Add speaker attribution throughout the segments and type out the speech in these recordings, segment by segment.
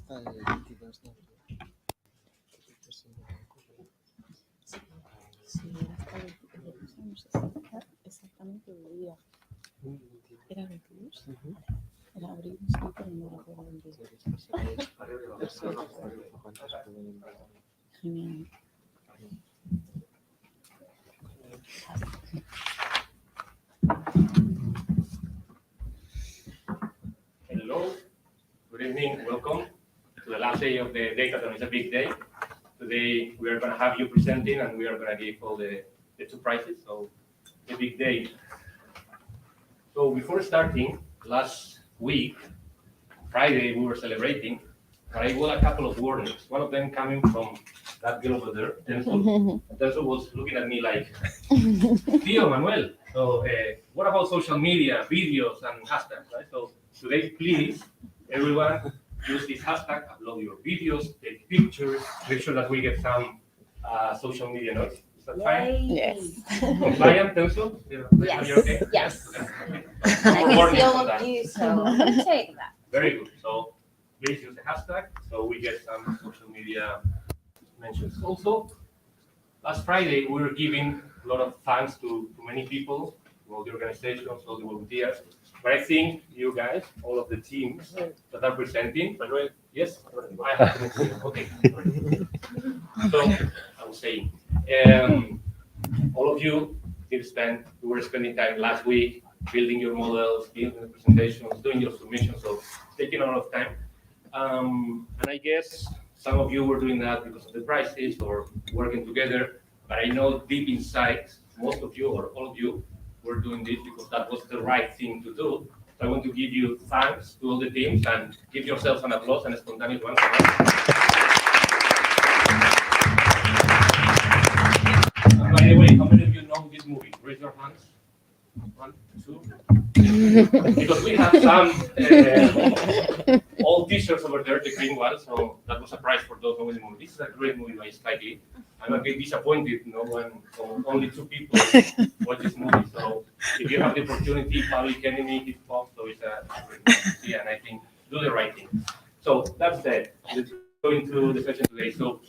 Speaker 1: hasta el 22 de abril.
Speaker 2: Sí, era hasta el 22, no sé si exactamente el día. ¿Era el 22? Era abril, sí, pero no recuerdo el día. Genial.
Speaker 3: Hello, good evening, welcome to the last day of the Datathon. It's a big day. Today we are going to have you presenting and we are going to give all the two prizes, so a big day. So before starting, last week, Friday, we were celebrating, but I got a couple of warnings. One of them coming from that girl over there, Denzel. Denzel was looking at me like, Tío Manuel, so what about social media, videos, and hashtags, right? So today, please, everyone, use this hashtag, upload your videos, take pictures, make sure that we get some social media notes. Is that fine?
Speaker 2: Yes.
Speaker 3: Compliant, Denzel?
Speaker 4: Yes.
Speaker 3: You're okay?
Speaker 4: Yes.
Speaker 3: Okay.
Speaker 4: I can
Speaker 3: Warnings
Speaker 4: see all
Speaker 3: on
Speaker 4: of
Speaker 3: that.
Speaker 4: you, so I'll take that.
Speaker 3: Very good. So please use the hashtag so we get some social media mentions. Also, last Friday we were giving a lot of thanks to many people, to all the organizations, all the volunteers. But I think you guys, all of the teams that are presenting, Manuel, yes, I have to move. Okay. So I was saying, all of you we were spending time last week building your models, building the presentations, doing your submissions, so taking a lot of time. And I guess some of you were doing that because of the prices or working together, but I know deep inside, most of you or all of you were doing this because that was the right thing to do. So I want to give you thanks to all the teams and give yourselves an applause and a spontaneous one. And by the way, how many of you know this movie? Raise your hands. 1, 2. Because we have some old t-shirts over there, the green ones, so that was a prize for those knowing the movie. This is a great movie by Spike Lee. I'm a bit disappointed, when only 2 people watch this movie. So if you have the opportunity, Public Enemy, hip hop, so it's a great movie, and I think do the right thing. So that's that. Let's go into the session today. So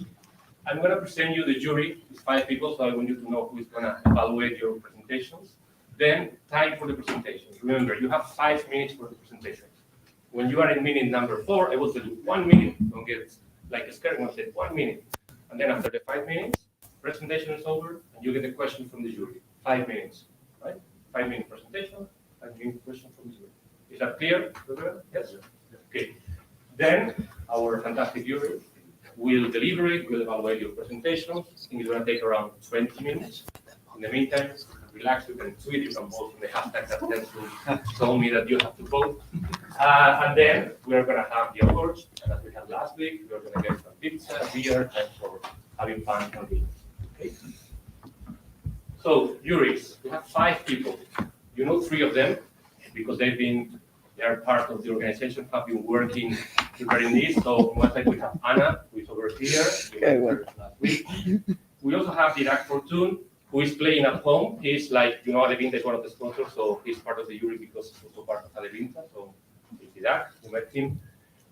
Speaker 3: I'm going to present you the jury. It's 5 people, so I want you to know who is going to evaluate your presentations. Then time for the presentations. Remember, you have 5 minutes for the presentations. When you are in minute number 4, I will tell you 1 minute. Don't get like scared when I say 1 minute. And then after the 5 minutes, presentation is over, and you get a question from the jury. 5 minutes, right? 5-minute presentation, and you get a question from the jury. Is that clear? Yes? Okay. Then our fantastic jury will deliberate, will evaluate your presentations. I think it's going to take around 20 minutes. In the meantime, relax, you can tweet, you can vote from the hashtag that tends to tell me that you have to vote. And then we're going to have the awards, and as we had last week, we're going to get some pizza, beer, and for having fun and being. Okay? So, juries, we have 5 people. You know 3 of them because they are part of the organization, have been working preparing this. So, on one side we have Anna, who is over here. We met her last week. We also have Dirak Fortune, who is playing at home. He's like, Alevinta is one of the sponsors, so he's part of the jury because he's also part of Alevinta. So it's Dirak, you met him.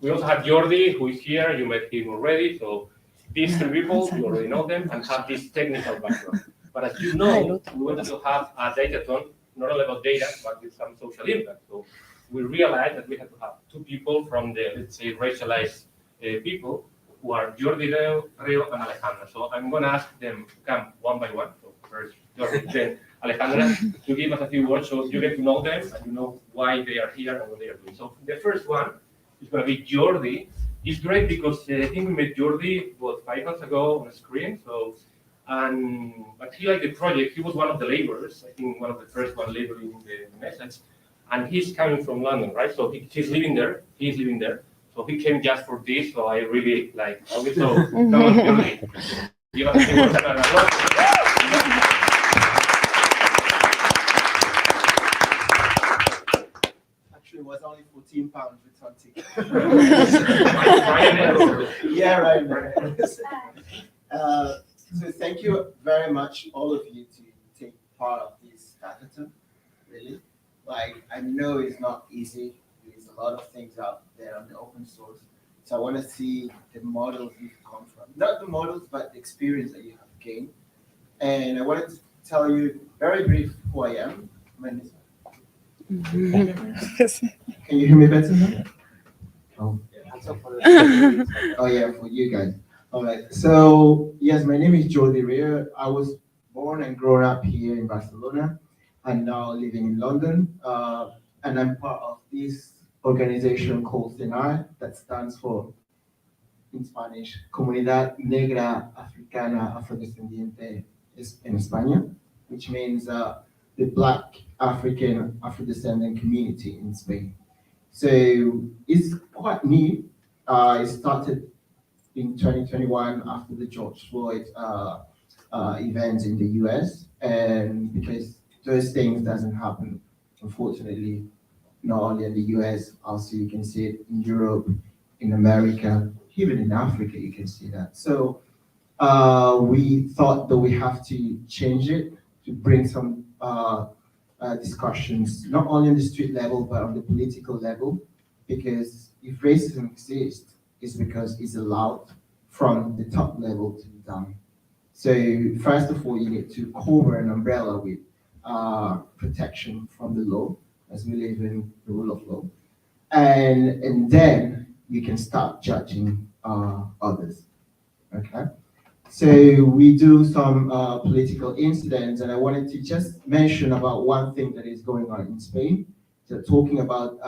Speaker 3: We also have Jordi, who is here. You met him already. So these 3 people, you already know them and have this technical background. But as you know, we wanted to have a datathon, not only about data, but with some social impact. So we realized that we had to have 2 people from the, let's say, racialized people, who are Jordi Reo and Alejandra. So I'm going to ask them to come one by one. So first Jordi, then Alejandra, to give us a few words so you get to know them and you know why they are here and what they are doing. So the first one is going to be Jordi. It's great because I think we met Jordi 5 months ago on a screen. So, but he liked the project. He was one of the laborers. I think one of the first one laboring the message. And he's coming from London, right? So he's living there. He's living there. So he came just for this, so I really like. Okay, so come on, Jordi. Give us a few words.
Speaker 1: Actually, it was only £14 return ticket.
Speaker 3: Ryanair.
Speaker 1: Yeah, right. So thank you very much, all of you, to take part of this hackathon. Really, like I know it's not easy. There's a lot of things out there on the open source. So I want to see the models you've come from. Not the models, but the experience that you have gained. And I wanted to tell you very brief who I am. My name is- Can you hear me better now? Oh. Oh yeah, for you guys. All right. So yes, my name is Jordi Rea. I was born and grown up here in Barcelona, and now living in London. And I'm part of this organization called CENAR, that stands for, in Spanish, Comunidad Negra Africana Afrodescendiente en España, which means the Black African Afro-descendant community in Spain. So it's quite new. It started in 2021 after the George Floyd events in the US, and because those things doesn't happen, unfortunately, not only in the US, also you can see it in Europe, in America, even in Africa, you can see that. So we thought that we have to change it to bring some discussions, not only on the street level, but on the political level, because if racism exists, it's because it's allowed from the top level to the down. So first of all, you need to cover an umbrella with protection from the law, as we live in the rule of law, and then you can start judging others. Okay. So we do some political incidents, and I wanted to just mention about one thing that is going on in Spain. So talking about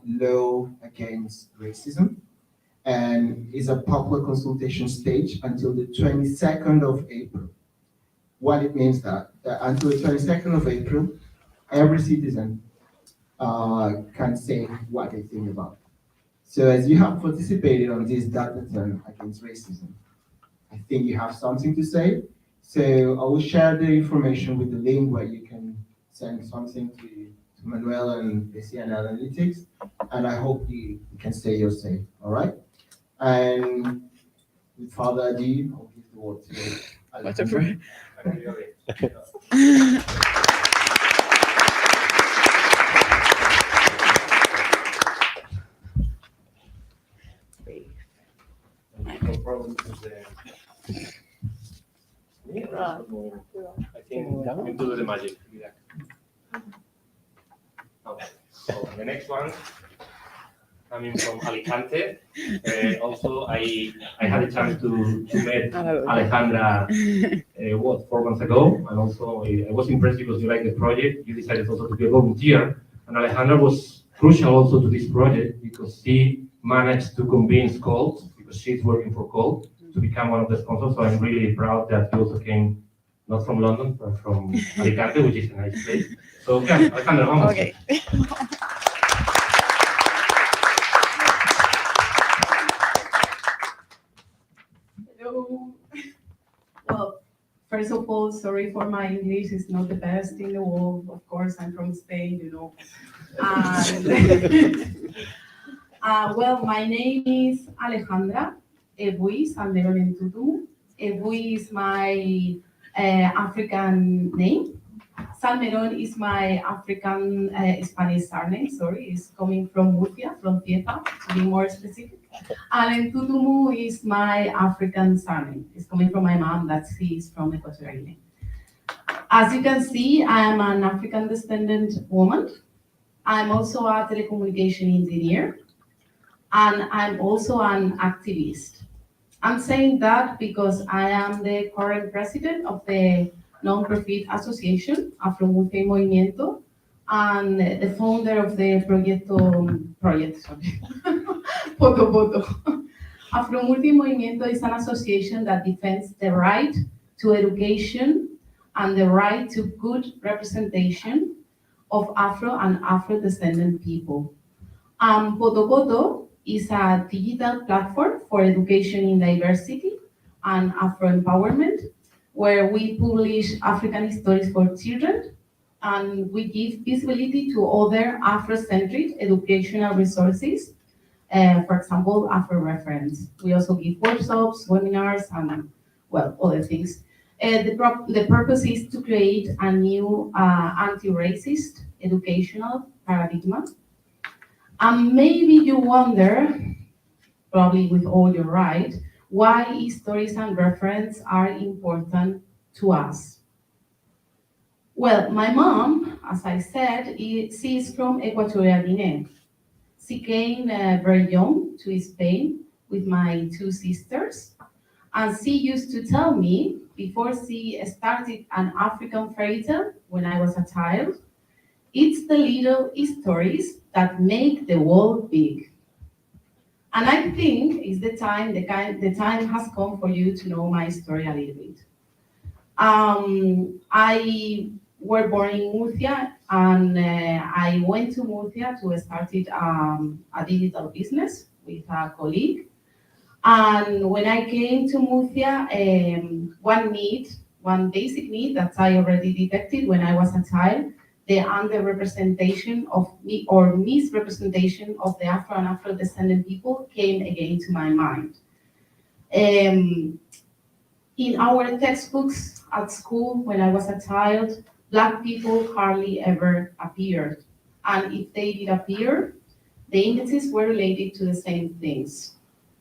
Speaker 1: law against racism, and is a public consultation stage until the 22nd of April. What it means that until the 22nd of April, every citizen can say what they think about it. So as you have participated on this datathon against racism, I think you have something to say. So I will share the information with the link where you can send something to Manuel and the CN Analytics, and I hope you can say your say, all right? And with further ado, I'll give the word to Alejandro.
Speaker 3: No problem with the... I think we do the magic. Okay. So the next one, coming from Alicante. Also, I had a chance to meet Alejandra 4 months ago, and also I was impressed because you like the project. You decided also to be a volunteer, and Alejandra was crucial also to this project because she managed to convince Colt, because she's working for Colt, to become one of the sponsors. So I'm really proud that you also came not from London, but from Alicante, which is a nice place. So yeah, Alejandra, vamos.
Speaker 2: Okay.
Speaker 5: Hello. Well, first of all, sorry for my English. It's not the best in the world. Of course, I'm from Spain, you know. Well, my name is Alejandra Ebui Salmeron Entutu. Ebui is my African name. Salmeron is my African Spanish surname, sorry. It's coming from Murcia, from Pieta, to be more specific. And Entutumu is my African surname. It's coming from my mom, that she is from Equatorial Guinea. As you can see, I am an African descendant woman. I'm also a telecommunication engineer, and I'm also an activist. I'm saying that because I am the current president of the non-profit association, Afro-Multi Movimiento, and the founder of the Poto. Afro-Multi Movimiento is an association that defends the right to education and the right to good representation of Afro and Afro-descendant people. Poto is a digital platform for education in diversity and Afro-empowerment, where we publish African stories for children, and we give visibility to other Afrocentric educational resources, for example, Afro-reference. We also give workshops, webinars, and, well, other things. The purpose is to create a new anti-racist educational paradigm. And maybe you wonder, probably with all your right, why histories and reference are important to us. Well, my mom, as I said, she is from Equatorial Guinea. She came very young to Spain with my two sisters, and she used to tell me before she started an African fairy tale when I was a child, it's the little stories that make the world big. And I think it's the time has come for you to know my story a little bit. I were born in Murcia, and I went to Murcia to start a digital business with a colleague. And when I came to Murcia, one basic need that I already detected when I was a child, the underrepresentation of me or misrepresentation of the Afro and Afro-descendant people came again to my mind. In our textbooks at school, when I was a child, Black people hardly ever appeared. And if they did appear, the indices were related to the same things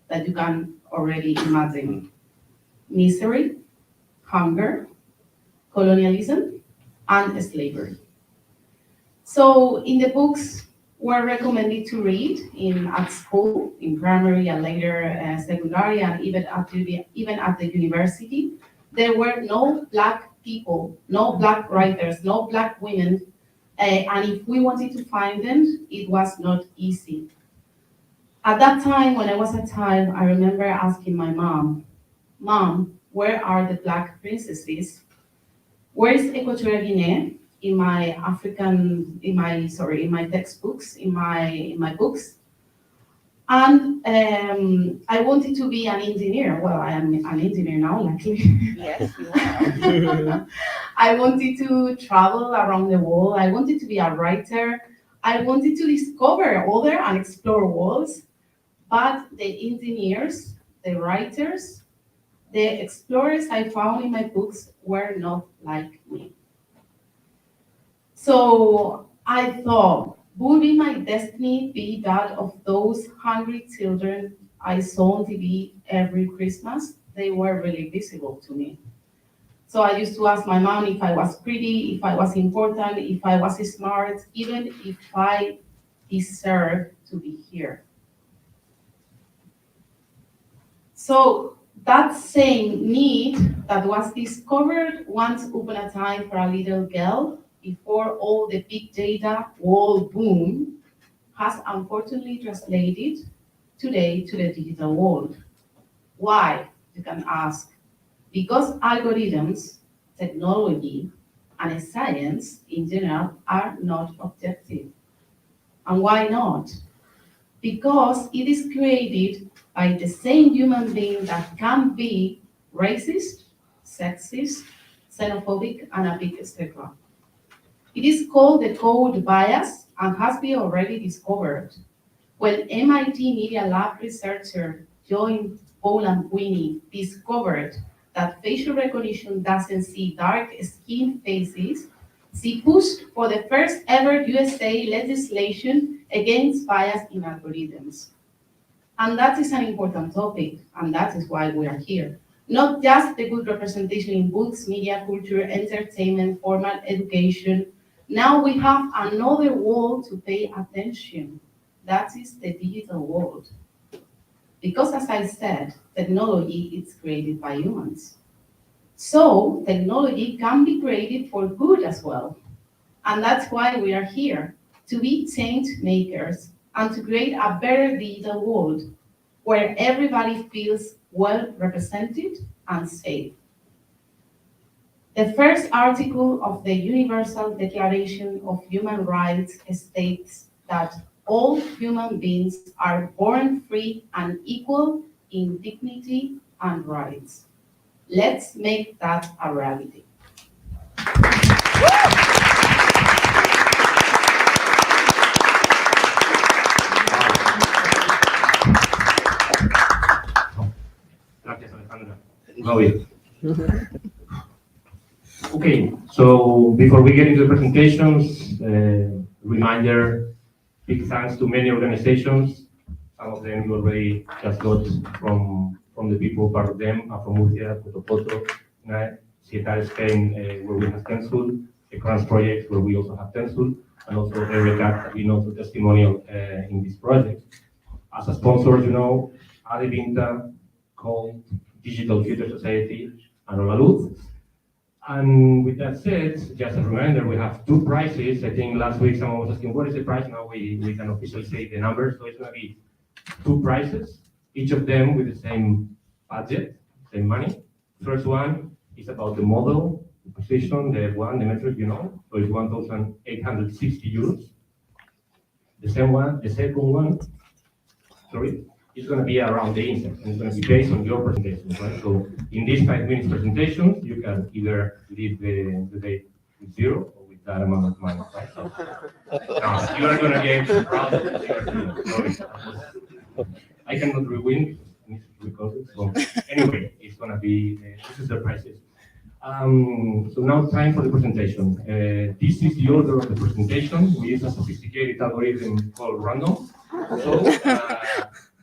Speaker 5: that you can already imagine: misery, hunger, colonialism, and slavery. So in the books were recommended to read at school, in primary and later secondary, and even at the university, there were no Black people, no Black writers, no Black women, and if we wanted to find them, it was not easy. At that time, when I was a child, I remember asking my mom, where are the Black princesses? Where is Equatorial Guinea in my textbooks, in my books? And I wanted to be an engineer. Well, I am an engineer now, luckily.
Speaker 2: Yes, you are.
Speaker 5: I wanted to travel around the world. I wanted to be a writer. I wanted to discover other and explore worlds. But the engineers, the writers, the explorers I found in my books were not like me. So I thought, would my destiny be that of those hungry children I saw on TV every Christmas? They were really visible to me. So I used to ask my mom if I was pretty, if I was important, if I was smart, even if I deserved to be here. So that same need that was discovered once upon a time for a little girl before all the big data world boom has unfortunately translated today to the digital world. Why, you can ask? Because algorithms, technology, and science in general are not objective. And why not? Because it is created by the same human being that can be racist, sexist, xenophobic, and a big etc. It is called the code bias and has been already discovered. When MIT Media Lab researcher Joy Boland-Sweeney discovered that facial recognition doesn't see dark skinned faces, she pushed for the first ever USA legislation against bias in algorithms. And that is an important topic, and that is why we are here. Not just the good representation in books, media, culture, entertainment, formal education. Now we have another world to pay attention. That is the digital world. Because as I said, technology is created by humans. So technology can be created for good as well. And that's why we are here, to be change makers and to create a better digital world where everybody feels well represented and safe. The first article of the Universal Declaration of Human Rights states that all human beings are born free and equal in dignity and rights. Let's make that a reality.
Speaker 3: Gracias, Alejandra. Claudia. Okay, so before we get into the presentations, reminder, big thanks to many organizations, Some of them you already just got from the people, part of them are from Murcia, Cotopoto, Ciudad Spain, where we have Tensul, the Crunch project where we also have Tensul, and also Erica, the testimonial in this project. As a sponsor, Adevinta, called Digital Future Society, and Hola Luz. And with that said, just a reminder, we have 2 prizes. I think last week someone was asking, what is the prize? Now we can officially say the number. So it's going to be 2 prizes, each of them with the same budget, same money. First one is about the model, the position, the metric, so it's 1,860 euros. The second one, is going to be around the insight, and it's going to be based on your presentation, right? So in this 5 minutes presentation, you can either leave the date with 0 or with that amount of money, right? So, you are going to get proud of what you are doing. I cannot rewind because I need to record it. So anyway, it's going to be, this is the prices. So now time for the presentation. This is the order of the presentation. We use a sophisticated algorithm called random. So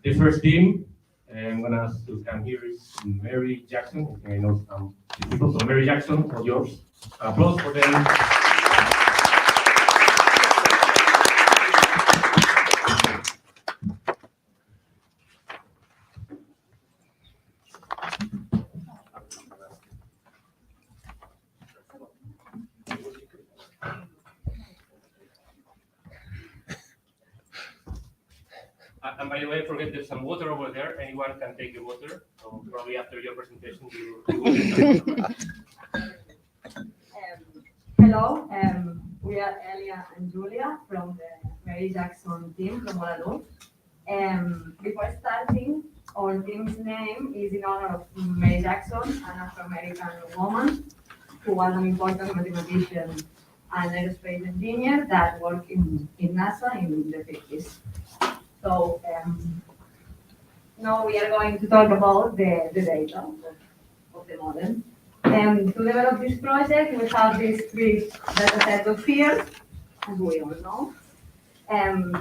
Speaker 3: the first team, I'm going to ask to come here is Mary Jackson. I know some people. So Mary Jackson, all yours. Applause for them. And by the way, forget there's some water over there. Anyone can take the water. So probably after your presentation, you will get some.
Speaker 6: Hello, we are Elia and Julia from the Mary Jackson team from Hola Luz. Before starting, our team's name is in honor of Mary Jackson, an Afro-American woman who was an important mathematician and aerospace engineer that worked in NASA in the 50s. So now we are going to talk about the data of the model. To develop this project, we have these 3 data sets of fields, as we all know.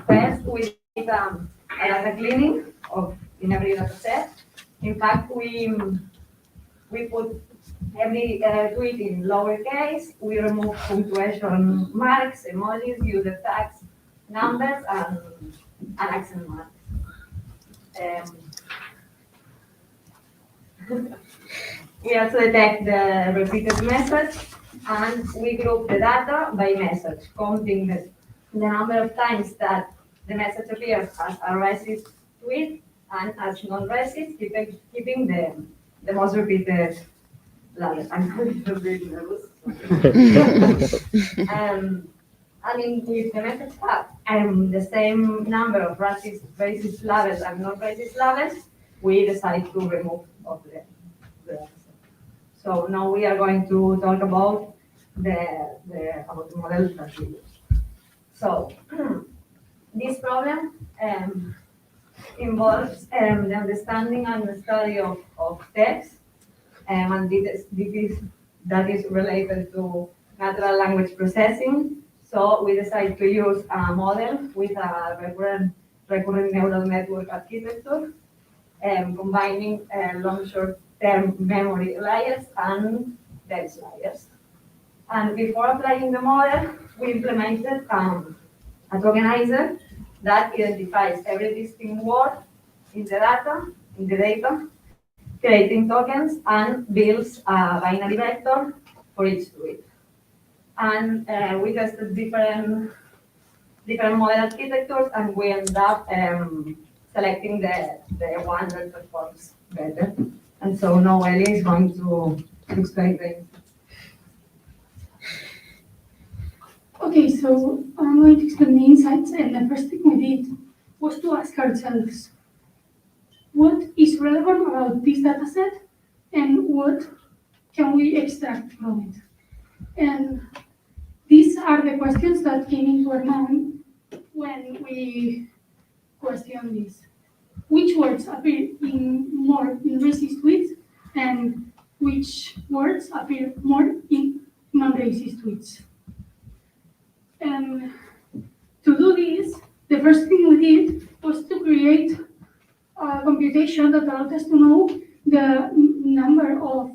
Speaker 6: First, we did a data cleaning in every data set. In fact, we put every tweet in lowercase. We remove punctuation marks, emojis, user tags, numbers, and accent marks. We also detect the repeated message, and we group the data by message, counting the number of times that the message appears as a racist tweet and as non-racist, keeping the most repeated labels. I'm really nervous. And if the message have the same number of racist labels and non-racist labels, we decide to remove of the So now we are going to talk about the models that we use. So this problem involves the understanding and the study of text, and that is related to natural language processing. So we decided to use a model with a recurrent neural network architecture, combining long short-term memory layers and dense layers. And before applying the model, we implemented a tokenizer that identifies every distinct word in the data, creating tokens, and builds a binary vector for each tweet. And we tested different model architectures, and we ended up selecting the one that performs better. And so now Ellie is going to explain things.
Speaker 7: Okay, so I'm going to explain the insights, and the first thing we did was to ask ourselves, what is relevant about this data set, and what can we extract from it? And these are the questions that came into our mind when we questioned this. Which words appear more in racist tweets, and which words appear more in non-racist tweets? And to do this, the first thing we did was to create computation that allowed us to know the number of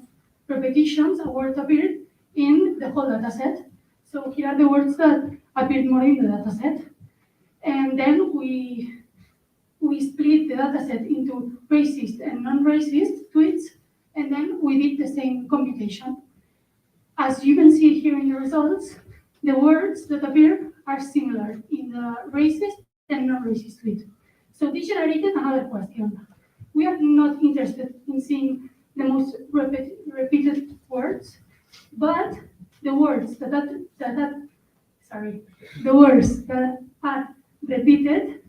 Speaker 7: repetitions a word appeared in the whole data set. So here are the words that appeared more in the data set. And then we split the dataset into racist and non-racist tweets, and then we did the same computation. As you can see here in the results, the words that appear are similar in the racist and non-racist tweet. So this generated another question. We are not interested in seeing the most repeated words, but the words that are repeated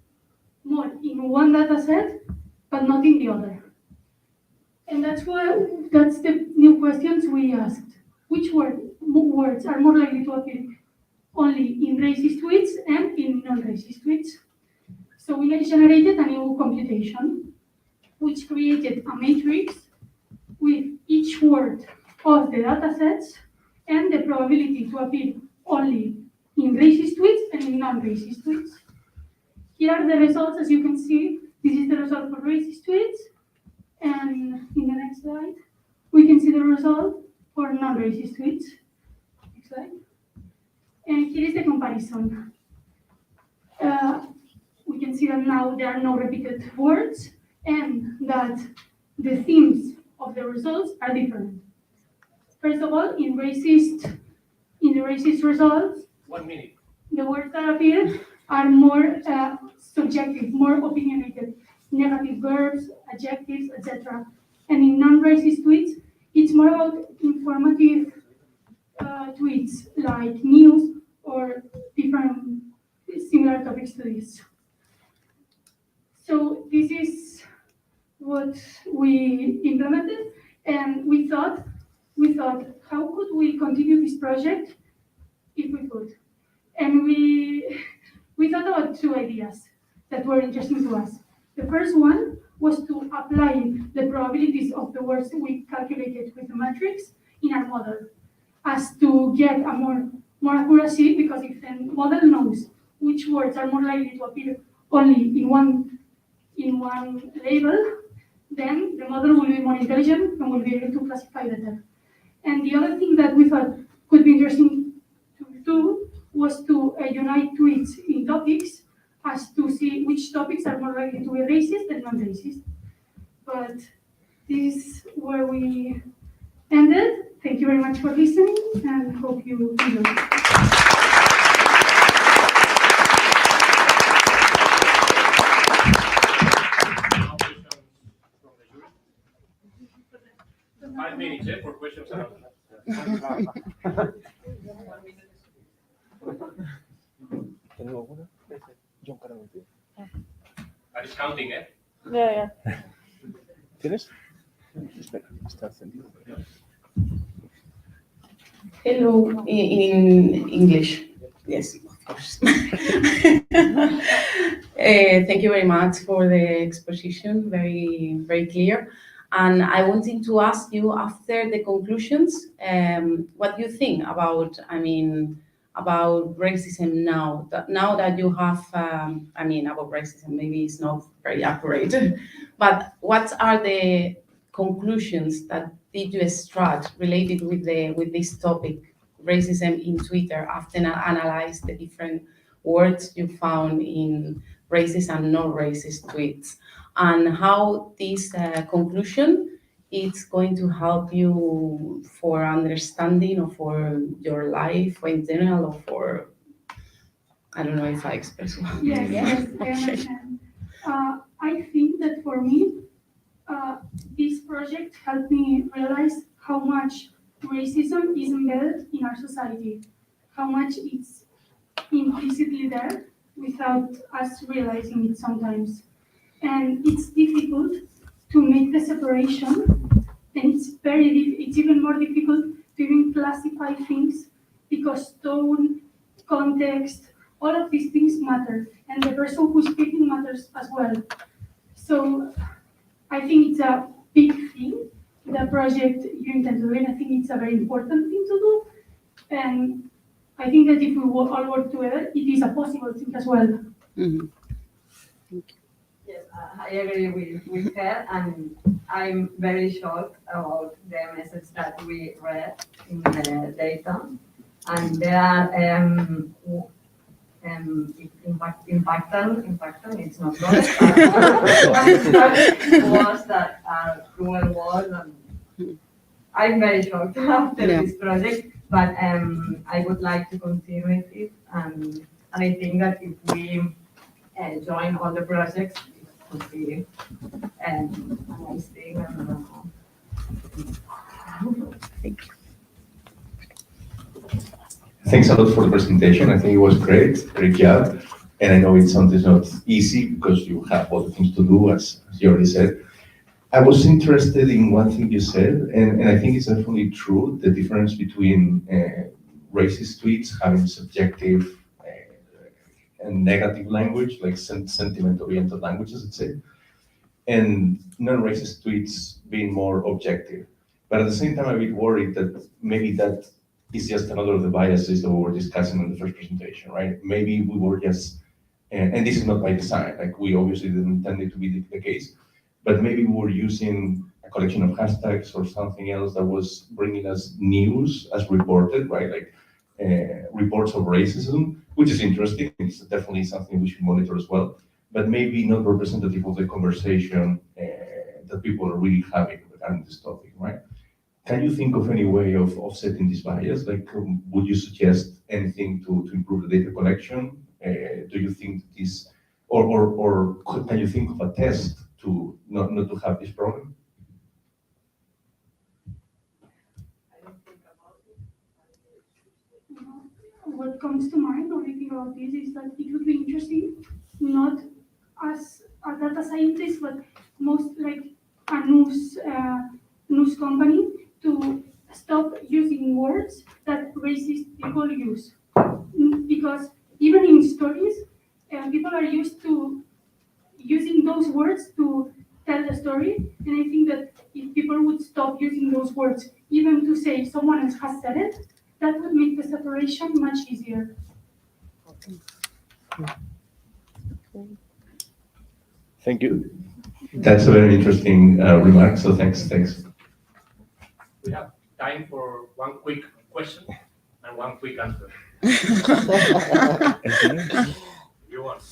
Speaker 7: more in one data set, but not in the other. And that's the new questions we asked. Which words are more likely to appear only in racist tweets and in non-racist tweets? So we generated a new computation, which created a matrix with each word of the data sets and the probability to appear only in racist tweets and in non-racist tweets. Here are the results. As you can see, this is the result for racist tweets. And in the next slide, we can see the result for non-racist tweets. Next slide. And here is the comparison. We can see that now there are no repeated words and that the themes of the results are different. First of all, in the racist results,
Speaker 3: 1 minute.
Speaker 7: the words that appear are more subjective, more opinionated, negative verbs, adjectives, etc. And in non-racist tweets, it's more about informative tweets like news or different similar topics to this. So this is what we implemented, and we thought, how could we continue this project if we could? And we thought about two ideas that were interesting to us. The first one was to apply the probabilities of the words we calculated with the matrix in our model, as to get a more accuracy, because if the model knows which words are more likely to appear only in one label, then the model will be more intelligent and will be able to classify better. And the other thing that we thought could be interesting to do was to unite tweets in topics, as to see which topics are more likely to be racist and non-racist. But this is where we ended. Thank you very much for listening, and hope you enjoyed it.
Speaker 3: From the jury. 5 minutes for questions and answers.
Speaker 8: ¿Tengo alguna? John Caramel.
Speaker 3: That is counting, eh?
Speaker 2: Yeah.
Speaker 8: ¿Tienes? Espera, está encendido.
Speaker 5: Hello, in English. Yes, of course. Thank you very much for the exposition, very, very clear. And I wanted to ask you, after the conclusions, what you think about, about racism now. Now that you have, about racism, maybe it's not very accurate, but what are the conclusions that did you extract related with this topic, racism in Twitter, after analyze the different words you found in racist and non-racist tweets, and how this conclusion is going to help you for understanding or for your life in general, or for, I don't know if I express well.
Speaker 7: Yes, I understand. I think that for me, this project helped me realize how much racism is embedded in our society, how much it's implicitly there without us realizing it sometimes. And it's difficult to make the separation, and it's even more difficult to even classify things, because tone, context, all of these things matter, and the person who's speaking matters as well. So I think it's a big thing, the project you intend to do, and I think it's a very important thing to do. And I think that if we all work together, it is a possible thing as well.
Speaker 2: Mm-hmm.
Speaker 6: Yes, I agree with her, and I'm very shocked about the message that we read in the data. And there are impactant, it's not good. Words that are cruel words, and I'm very shocked after this project, but I would like to continue with it, and I think that if we join all the projects, it would be a nice thing.
Speaker 2: Thank you.
Speaker 9: Thanks a lot for the presentation. I think it was great job. And I know it's something not easy because you have other things to do, as you already said. I was interested in one thing you said, and I think it's definitely true, the difference between racist tweets having subjective and negative language, like sentiment-oriented languages, let's say, and non-racist tweets being more objective. But at the same time, I'm a bit worried that maybe that is just another of the biases that we were discussing in the first presentation, right? Maybe we were just, and this is not by design, like we obviously didn't intend it to be the case, but maybe we were using a collection of hashtags or something else that was bringing us news as reported, right? Like reports of racism, which is interesting. It's definitely something we should monitor as well, but maybe not representative of the conversation that people are really having regarding this topic, right? Can you think of any way of offsetting this bias? Like, would you suggest anything to improve the data collection? Do you think this, or can you think of a test to not to have this problem?
Speaker 7: What comes to mind when I think about this is that it would be interesting, not as a data scientist, but most like a news company, to stop using words that racist people use. Because even in stories, people are used to using those words to tell the story. And I think that if people would stop using those words, even to say someone else has said it, that would make the separation much easier.
Speaker 8: Thank you.
Speaker 9: That's a very interesting remark, so thanks.
Speaker 3: We have time for one quick question and one quick answer. You want?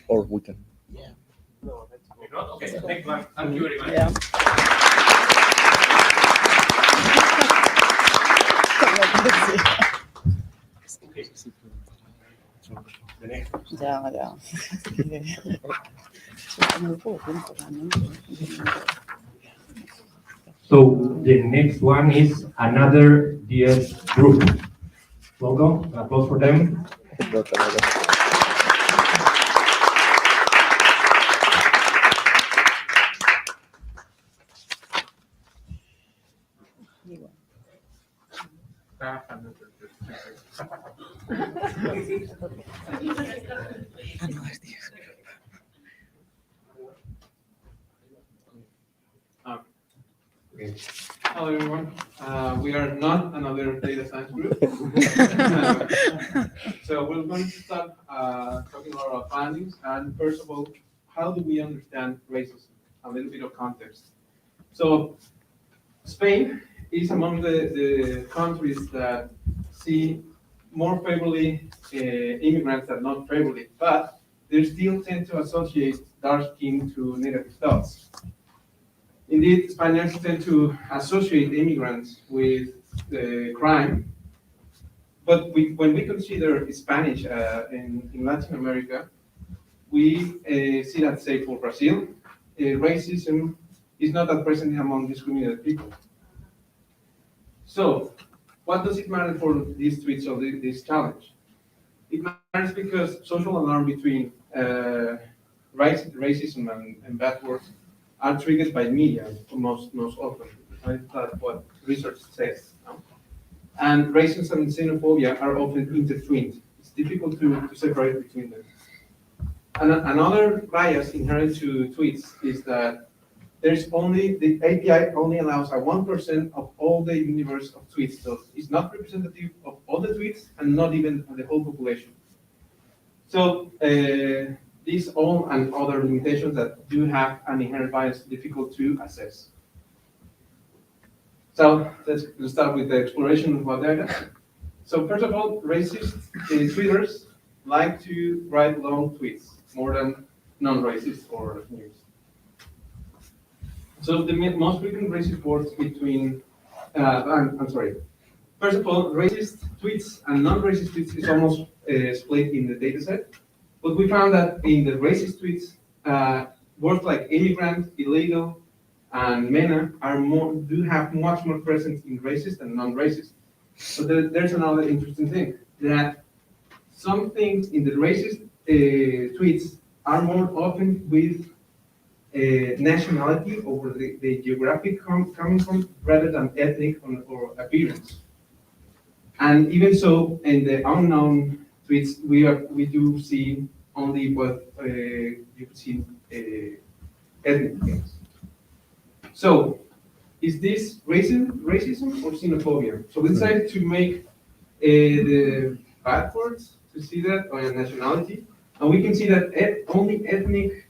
Speaker 8: Or we can.
Speaker 3: If not, okay, next one. Thank you very much.
Speaker 2: Yeah.
Speaker 3: Okay.
Speaker 2: Ya. Está muy poco tiempo realmente.
Speaker 3: So the next one is another DS group. Welcome, an applause for them.
Speaker 10: Okay. Hello, everyone. We are not another data science group. So we're going to start talking about our findings. And first of all, how do we understand racism? A little bit of context. So Spain is among the countries that see more favorably immigrants than not favorably, but they still tend to associate dark skin to negative thoughts. Indeed, Spaniards tend to associate immigrants with crime, but when we consider Spanish in Latin America, we see that, say, for Brazil, racism is not that present among discriminated people. So, what does it matter for these tweets or this challenge? It matters because social alarm between racism and bad words are triggered by media most often. Right? That's what research says. No? And racism and xenophobia are often intertwined. It's difficult to separate between them. And another bias inherent to tweets is that the API only allows a 1% of all the universe of tweets. So it's not representative of all the tweets and not even of the whole population. So these all and other limitations that do have an inherent bias difficult to assess. So let's start with the exploration of what data. So first of all, racist tweeters like to write long tweets more than non-racist or news. So the most frequent racist words between, I'm sorry. First of all, racist tweets and non-racist tweets is almost split in the data set. But we found that in the racist tweets, words like immigrant, illegal, and MENA do have much more presence in racist than non-racist. So there's another interesting thing, that some things in the racist tweets are more often with nationality or the geographic coming from rather than ethnic or appearance. And even so, in the unknown tweets, we do see only what you could see ethnic things. So, is this racism or xenophobia? So we decided to make the bad words to see that on nationality, and we can see that only ethnic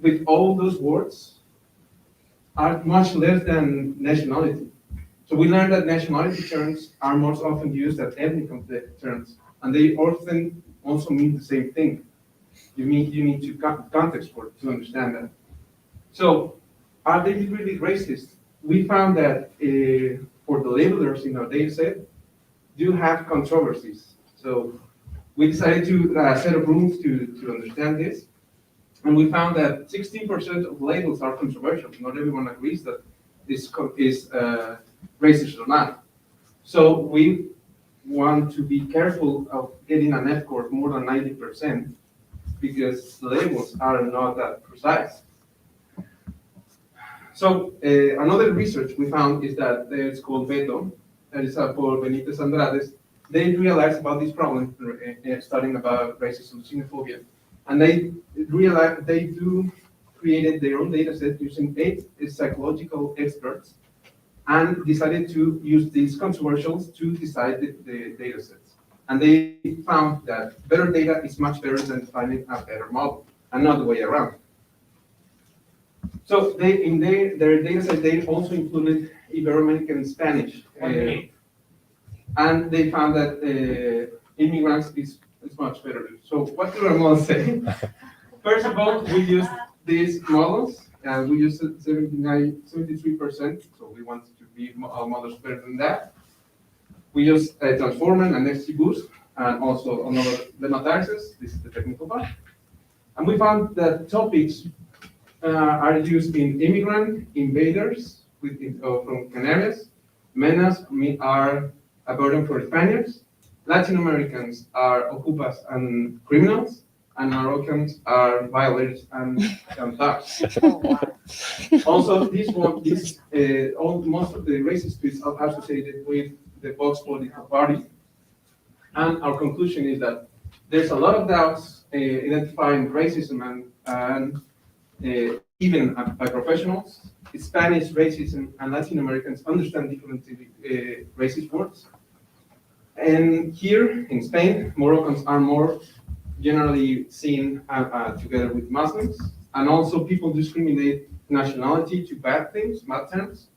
Speaker 10: with all those words are much less than nationality. So we learned that nationality terms are most often used as ethnic terms, and they often also mean the same thing. You need to context to understand that. So, are they really racist? We found that for the labelers in our data set, do have controversies. So we decided to set up rules to understand this. And we found that 16% of labels are controversial. Not everyone agrees that this is racist or not. So we want to be careful of getting an F score more than 90% because the labels are not that precise. So another research we found is that it's called VETO, that is for Benitez Andrades. They realized about this problem studying about racism and xenophobia. And they realized they created their own data set using 8 psychological experts and decided to use these controversials to decide the data sets. And they found that better data is much better than finding a better model, and not the way around. So in their data set, they also included Ibero-American Spanish. And they found that immigrants is much better. So what do our models say? First of all, we used these models, and we used 73%, so we wanted to be our models better than that. We used Transformer and XGBoost, and also another lemma taxes. This is the technical part. And we found that topics are used in immigrant, invaders from Canarias, MENAs are a burden for Spaniards, Latin Americans are ocupas and criminals, and Moroccans are violators and thugs. Also, most of the racist tweets are associated with the Vox political party. And our conclusion is that there's a lot of doubts identifying racism and even by professionals. Spanish racism and Latin Americans understand differently racist words. And here in Spain, Moroccans are more generally seen together with Muslims, and also people discriminate nationality to bad terms.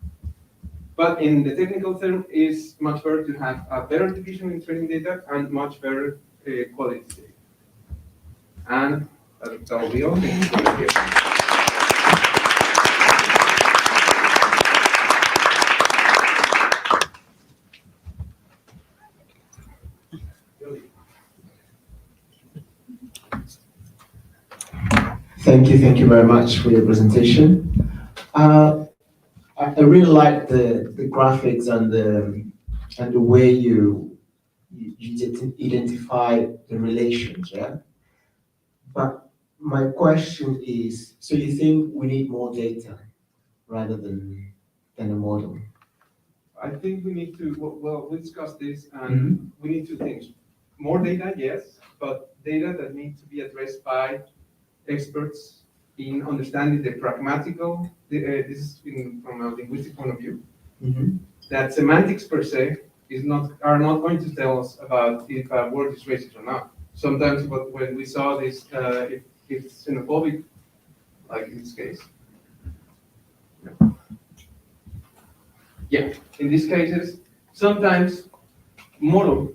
Speaker 10: But in the technical term, it's much better to have a better division in training data and much better quality data. And that will be all. Thank you.
Speaker 1: Thank you very much for your presentation. I really like the graphics and the way you identify the relations, yeah? But my question is, so you think we need more data rather than a model?
Speaker 10: I think we need to, well, we discussed this, and we need 2 things. More data, yes, but data that needs to be addressed by experts in understanding the pragmatical, this is from a linguistic point of view, that semantics per se are not going to tell us about if a word is racist or not. sometimes when we saw this, if it's xenophobic, like in this case. Yeah, in these cases, sometimes model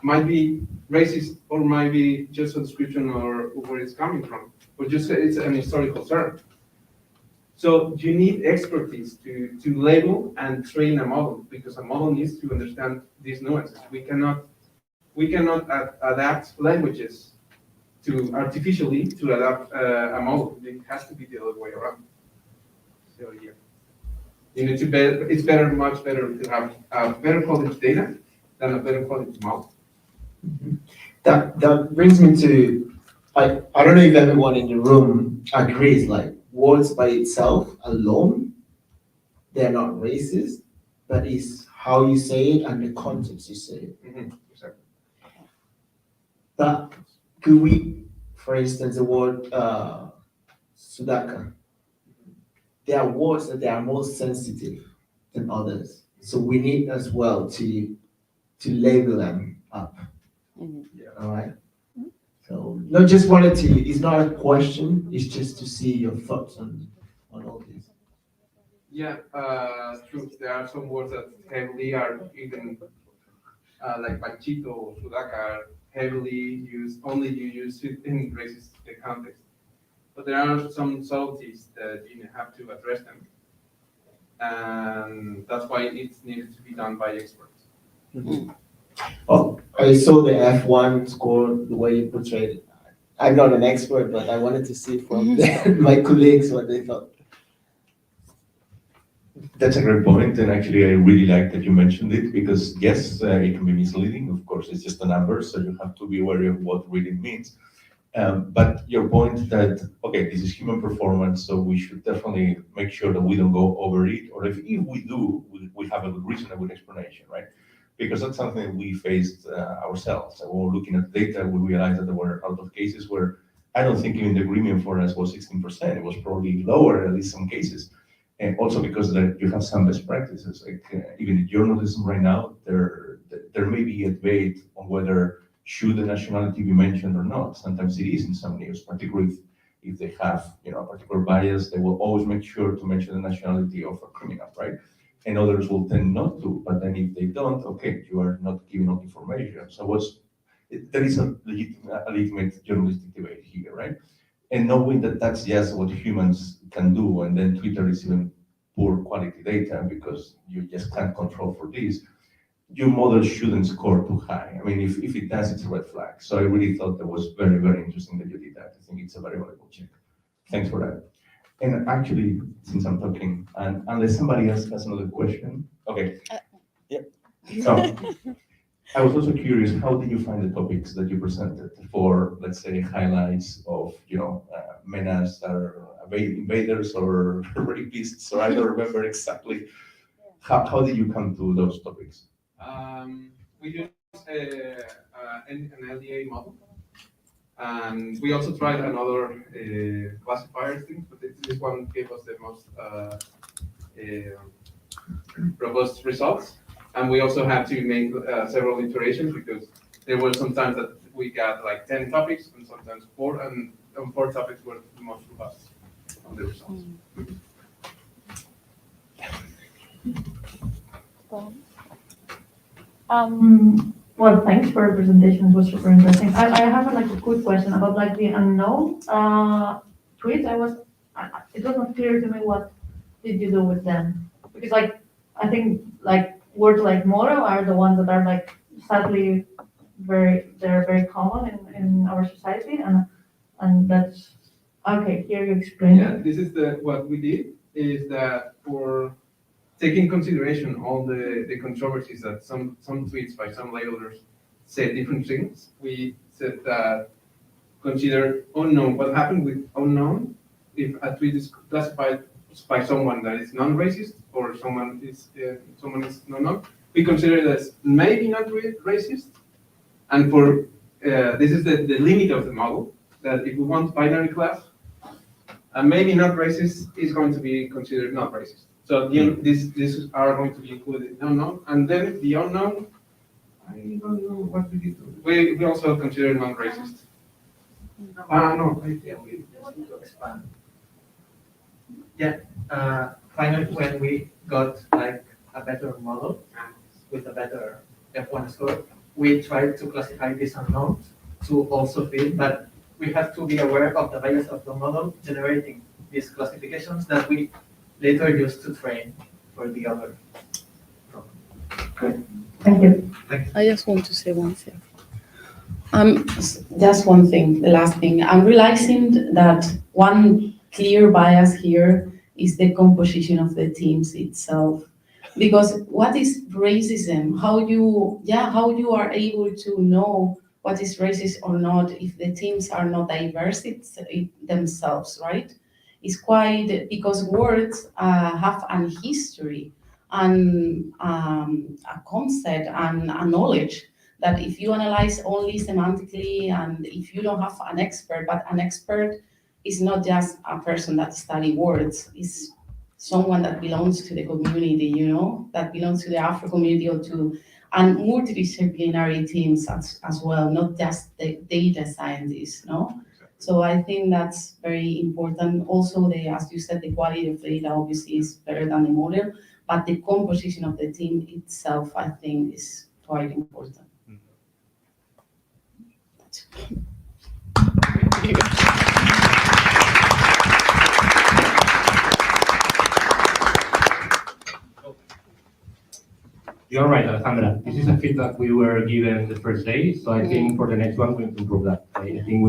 Speaker 10: might be racist or might be just a description or where it's coming from, or just it's an historical term. So you need expertise to label and train a model, because a model needs to understand these nuances. We cannot adapt languages to artificially to adapt a model. It has to be the other way around. So yeah, you need to it's much better to have a better quality data than a better quality model.
Speaker 1: That brings me to, I don't know if everyone in the room agrees, like words by itself alone, they're not racist, but it's how you say it and the context you say it.
Speaker 10: Exactly.
Speaker 1: But could we, for instance, the word Sudaka, there are words that they are more sensitive than others. So we need as well to label them up.
Speaker 10: Yeah.
Speaker 1: All right. So not just wanted to, it's not a question, it's just to see your thoughts on all this.
Speaker 10: Yeah, true. There are some words that heavily are even like Panchito or Sudaka are heavily used, only you use it in racist context. But there are some subtleties that you have to address them. And that's why it's needed to be done by experts.
Speaker 1: Oh, I saw the F1 score, the way you portrayed it. I'm not an expert, but I wanted to see from my colleagues what they thought.
Speaker 9: That's a great point, and actually I really like that you mentioned it, because yes, it can be misleading. Of course, it's just a number, so you have to be aware of what reading means. But your point that, okay, this is human performance, so we should definitely make sure that we don't go over it, or if we do, we have a good reason, a good explanation, right? Because that's something we faced ourselves. And when we're looking at data, we realized that there were a lot of cases where I don't think even the agreement for us was 16%. It was probably lower, at least some cases. And also because you have some best practices, like even in journalism right now, there may be a debate on whether should the nationality be mentioned or not. Sometimes it is in some news, particularly if they have a particular bias, they will always make sure to mention the nationality of a criminal, right? And others will tend not to. But then if they don't, okay, you are not giving out information. So there is a legitimate journalistic debate here, right? And knowing that that's just what humans can do, and then Twitter is even poor quality data because you just can't control for this, your model shouldn't score too high. I mean, if it does, it's a red flag. So I really thought that was very, very interesting that you did that. I think it's a very valuable check. Thanks for that. And actually, since I'm talking, and unless somebody else has another question, okay. So, I was also curious, how did you find the topics that you presented for, let's say, highlights of, menace or invaders or rapists, or I don't remember exactly. How did you come to those topics?
Speaker 10: We use an LDA model, and we also tried another classifier thing, but this one gave us the most robust results. And we also had to make several iterations, because there were some times that we got like 10 topics, and sometimes 4, and 4 topics were the most robust on the results.
Speaker 6: Well, thanks for the presentation. It was super interesting. I have a quick question about the unknown tweets. It was not clear to me what did you do with them, because I think words like moro are the ones that are sadly they're very common in our society, and that's okay. Here you explain.
Speaker 10: Yeah, this is what we did is that for taking consideration all the controversies that some tweets by some labelers say different things, we said that consider unknown. What happened with unknown if a tweet is classified by someone that is non-racist or someone is non-known, we consider it as maybe not racist. And for this is the limit of the model, that if we want binary class, maybe not racist is going to be considered not racist. So these are going to be included in unknown, and then the unknown I don't know what we did. We also consider non-racist. No,
Speaker 11: Yeah, we just need to expand. Yeah, finally, when we got like a better model with a better F1 score, we tried to classify these unknowns to also fit, but we have to be aware of the bias of the model generating these classifications that we later use to train for the other problem.
Speaker 6: Good. Thank you.
Speaker 2: I just want to say one thing. Just one thing, the last thing. I'm realizing that one clear bias here is the composition of the teams itself. Because what is racism? How you are able to know what is racist or not if the teams are not diverse themselves, right? It's quite, because words have an history and a concept and a knowledge that if you analyze only semantically and if you don't have an expert, but an expert is not just a person that study words, it's someone that belongs to the community, that belongs to the Afro community or to, and multidisciplinary teams as well, not just the data scientists, no? So I think that's very important. Also, as you said, the quality of data obviously is better than the model, but the composition of the team itself, I think, is quite important.
Speaker 3: You're right, Alejandra. This is a feedback we were given the first day, so I think for the next one we need to improve that. I think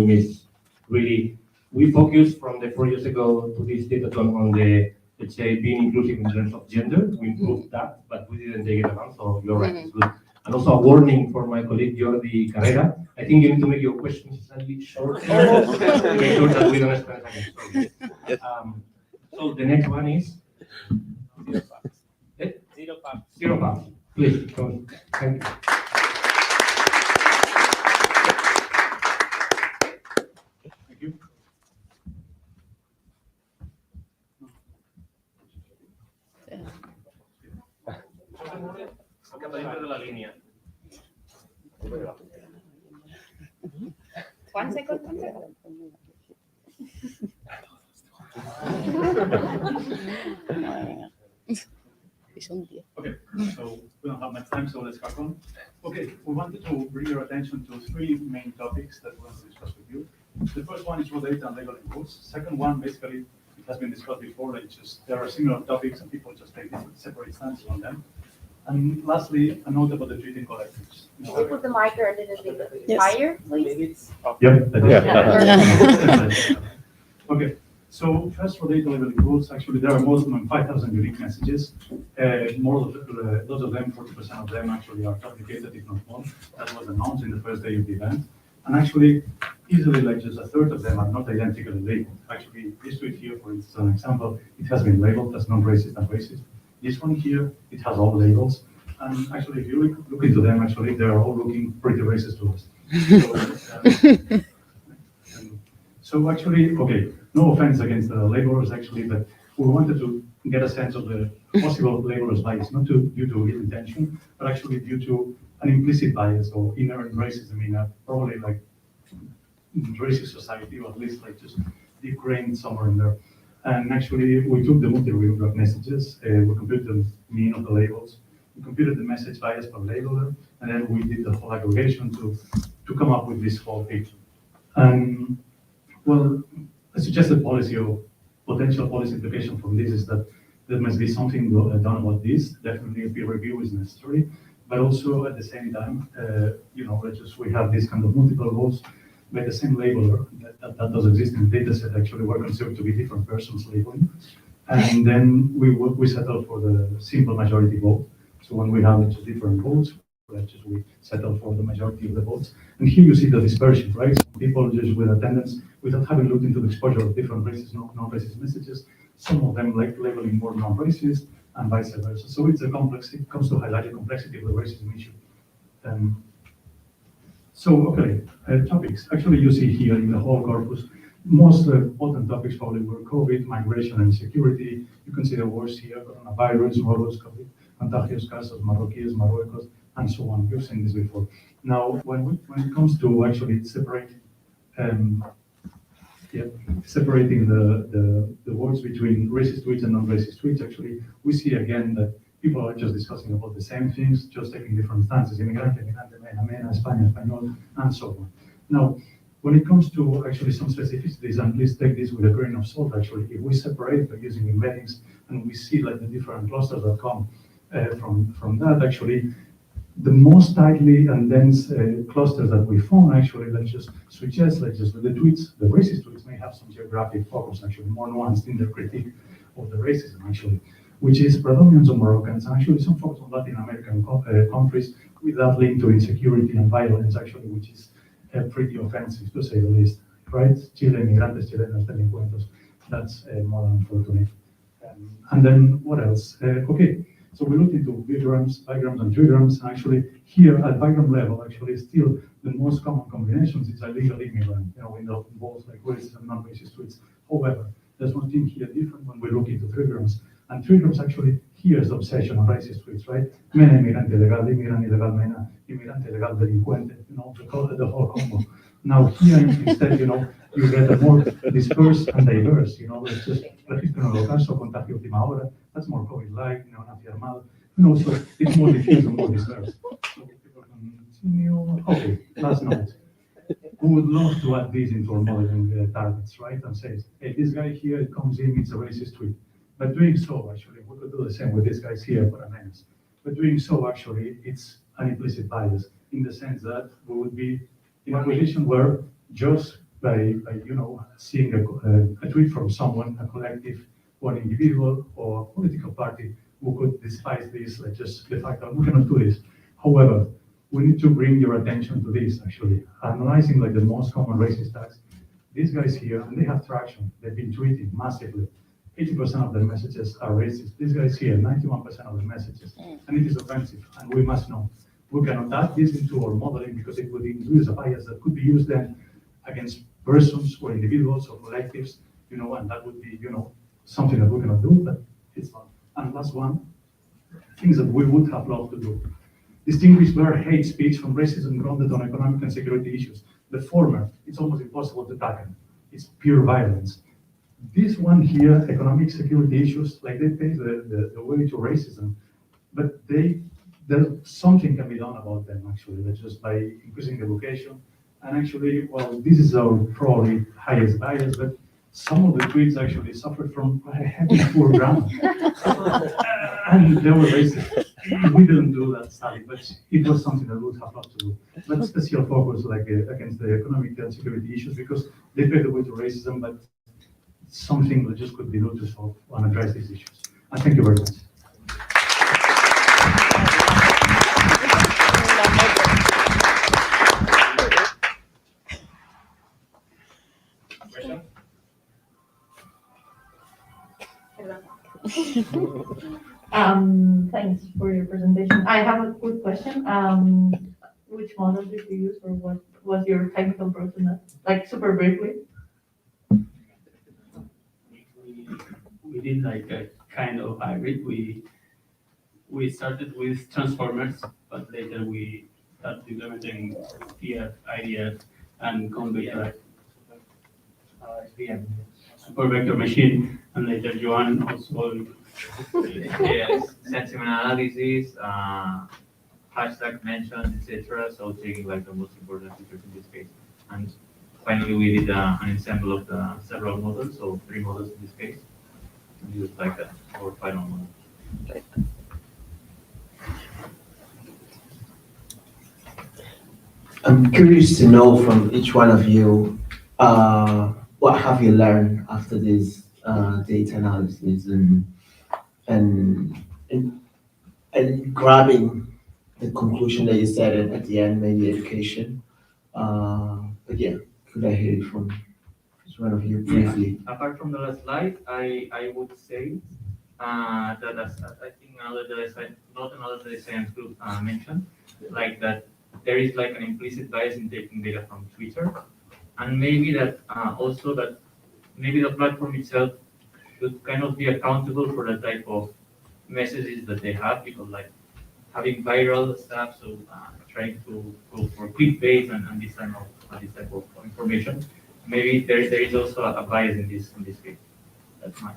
Speaker 3: we focused from the 4 years ago to this data on the, let's say, being inclusive in terms of gender. We improved that, but we didn't take it around, so you're right, it's good. And also a warning for my colleague Jordi Carrera. I think you need to make your questions slightly shorter to make sure that we don't spend time. Yes. So the next one is zero facts. Zero facts. Please, go on. Thank you.
Speaker 10: Thank you.
Speaker 3: Dentro de la línea.
Speaker 4: 1 second.
Speaker 12: Okay, so we don't have much time, so let's crack on. Okay, we wanted to bring your attention to 3 main topics that we want to discuss with you. The first one is related and labeling rules. Second one, basically, it has been discussed before, like just there are similar topics and people just take different separate stances on them. And lastly, a note about the treating collectives.
Speaker 4: Can you put the mic a little bit higher, please?
Speaker 12: Yep. Okay, so first for data labeling rules, actually there are more than 5,000 unique messages. Lots of them, 40% of them actually are complicated, if not more. That was announced in the first day of the event. And actually, easily like just a third of them are not identically labeled. Actually, this tweet here, for instance, an example, it has been labeled as non-racist and racist. This one here, it has all labels. And actually, if you look into them, actually, they're all looking pretty racist to us. So actually, okay, no offense against the labelers, actually, but we wanted to get a sense of the possible labelers bias, not due to ill intention, but actually due to an implicit bias or inherent racism in a probably like racist society, or at least like just deep grained somewhere in there. And actually, we took the multi-variable messages, we computed the mean of the labels, we computed the message bias per labeler, and then we did the whole aggregation to come up with this whole picture. And well, a suggested policy or potential policy implication from this is that there must be something done about this. Definitely a peer review is necessary, but also at the same time, we have this kind of multiple roles by the same labeler that does exist in the data set. Actually, were considered to be different persons labeling, and then we settle for the simple majority vote. So when we have just different votes, we settle for the majority of the votes. And here you see the dispersion, right? Some people just with attendance, without having looked into the exposure of different racist, non-racist messages, some of them like labeling more non-racist and vice versa. So it's a complex, it comes to highlight the complexity of the racism issue. Topics. Actually, you see here in the whole corpus, most important topics probably were COVID, migration and security. You can see the words here, coronavirus, robots, COVID, contagios casos, Marroquíes, Marruecos, and so on. You've seen this before. Now, when it comes to actually separating, separating the words between racist tweets and non-racist tweets, actually, we see again that people are just discussing about the same things, just taking different stances, inmigrante, migrante, mena, España, español, and so on. Now, when it comes to actually some specificities, and please take this with a grain of salt, actually, if we separate by using embeddings, and we see like the different clusters that come from that, actually, the most tightly and dense clusters that we found, actually, let's just suggest, the tweets, the racist tweets may have some geographic focus, actually, more nuanced in their critique of the racism, actually, which is predominance of Moroccans, and actually some focus on Latin American countries with that link to insecurity and violence, actually, which is pretty offensive, to say the least, right? Chile, migrantes, chilenos, delincuentos, that's more than unfortunate. And then what else? Okay. So we looked into bigrams, and trigrams, and actually here at bigram level, actually still the most common combinations is illegal immigrant, in both like racist and non-racist tweets. However, there's one thing here different when we look into trigrams. And trigrams actually, here's the obsession of racist tweets, right? Mena, inmigrante legal, inmigrante ilegal, mena, inmigrante legal, delincuente, the whole combo. Now here instead, you get a more dispersed and diverse, it's just registro en el caso, contagio última hora, that's more COVID-like, nazi armado, so it's more diffuse and more dispersed. So people can continue. Okay, last note. We would love to add this into our modeling targets, right? And say, hey, this guy here, it comes in, it's a racist tweet. But doing so, actually, we could do the same with these guys here for a menace. But doing so, actually, it's an implicit bias in the sense that we would be in a position where just by seeing a tweet from someone, a collective, or an individual, or political party, we could despise this, like just the fact that we cannot do this. However, we need to bring your attention to this, actually. Analyzing like the most common racist tags, these guys here, and they have traction, they've been tweeting massively. 80% of their messages are racist. These guys here, 91% of the messages, and it is offensive, and we must know. We cannot add this into our modeling because it would induce a bias that could be used then against persons or individuals or collectives, and that would be, something that we cannot do, but it's not. And last one, things that we would have loved to do. Distinguish where hate speech from racism grounded on economic and security issues. The former, it's almost impossible to tackle. It's pure violence. This one here, economic security issues, like they pave the way to racism, but there's something can be done about them actually, that's just by increasing education. And actually, well, this is our probably highest bias, but some of the tweets actually suffered from heavy poor grammar. And they were racist. We didn't do that study, but it was something that we would have loved to do. But special focus like against the economic and security issues because they pave the way to racism, but something that just could be done to solve and address these issues. And thank you very much.
Speaker 13: Thanks for your presentation. I have a quick question. Which model did you use, or what was your technical approach in that? Like super briefly.
Speaker 14: We did like a kind of hybrid. We started with transformers, but later we started implementing TF, IDF, and convector super vector machine, and later Joan also.
Speaker 15: Yes, sentiment analysis, hashtag mentioned, etc. So taking like the most important features in this case. And finally, we did an ensemble of the several models, so 3 models in this case. And used like that our final model.
Speaker 1: I'm curious to know from each one of you, what have you learned after this data analysis and grabbing the conclusion that you said at the end, maybe education. But yeah, could I hear it from each one of you briefly?
Speaker 15: Yeah. Apart from the last slide, I would say that as I think not another data science group mentioned, like that there is like an implicit bias in taking data from Twitter, and maybe that also that maybe the platform itself should kind of be accountable for the type of messages that they have, because like having viral stuff, so trying to go for clickbait and this type of information. Maybe there is also a bias in this case. That's my.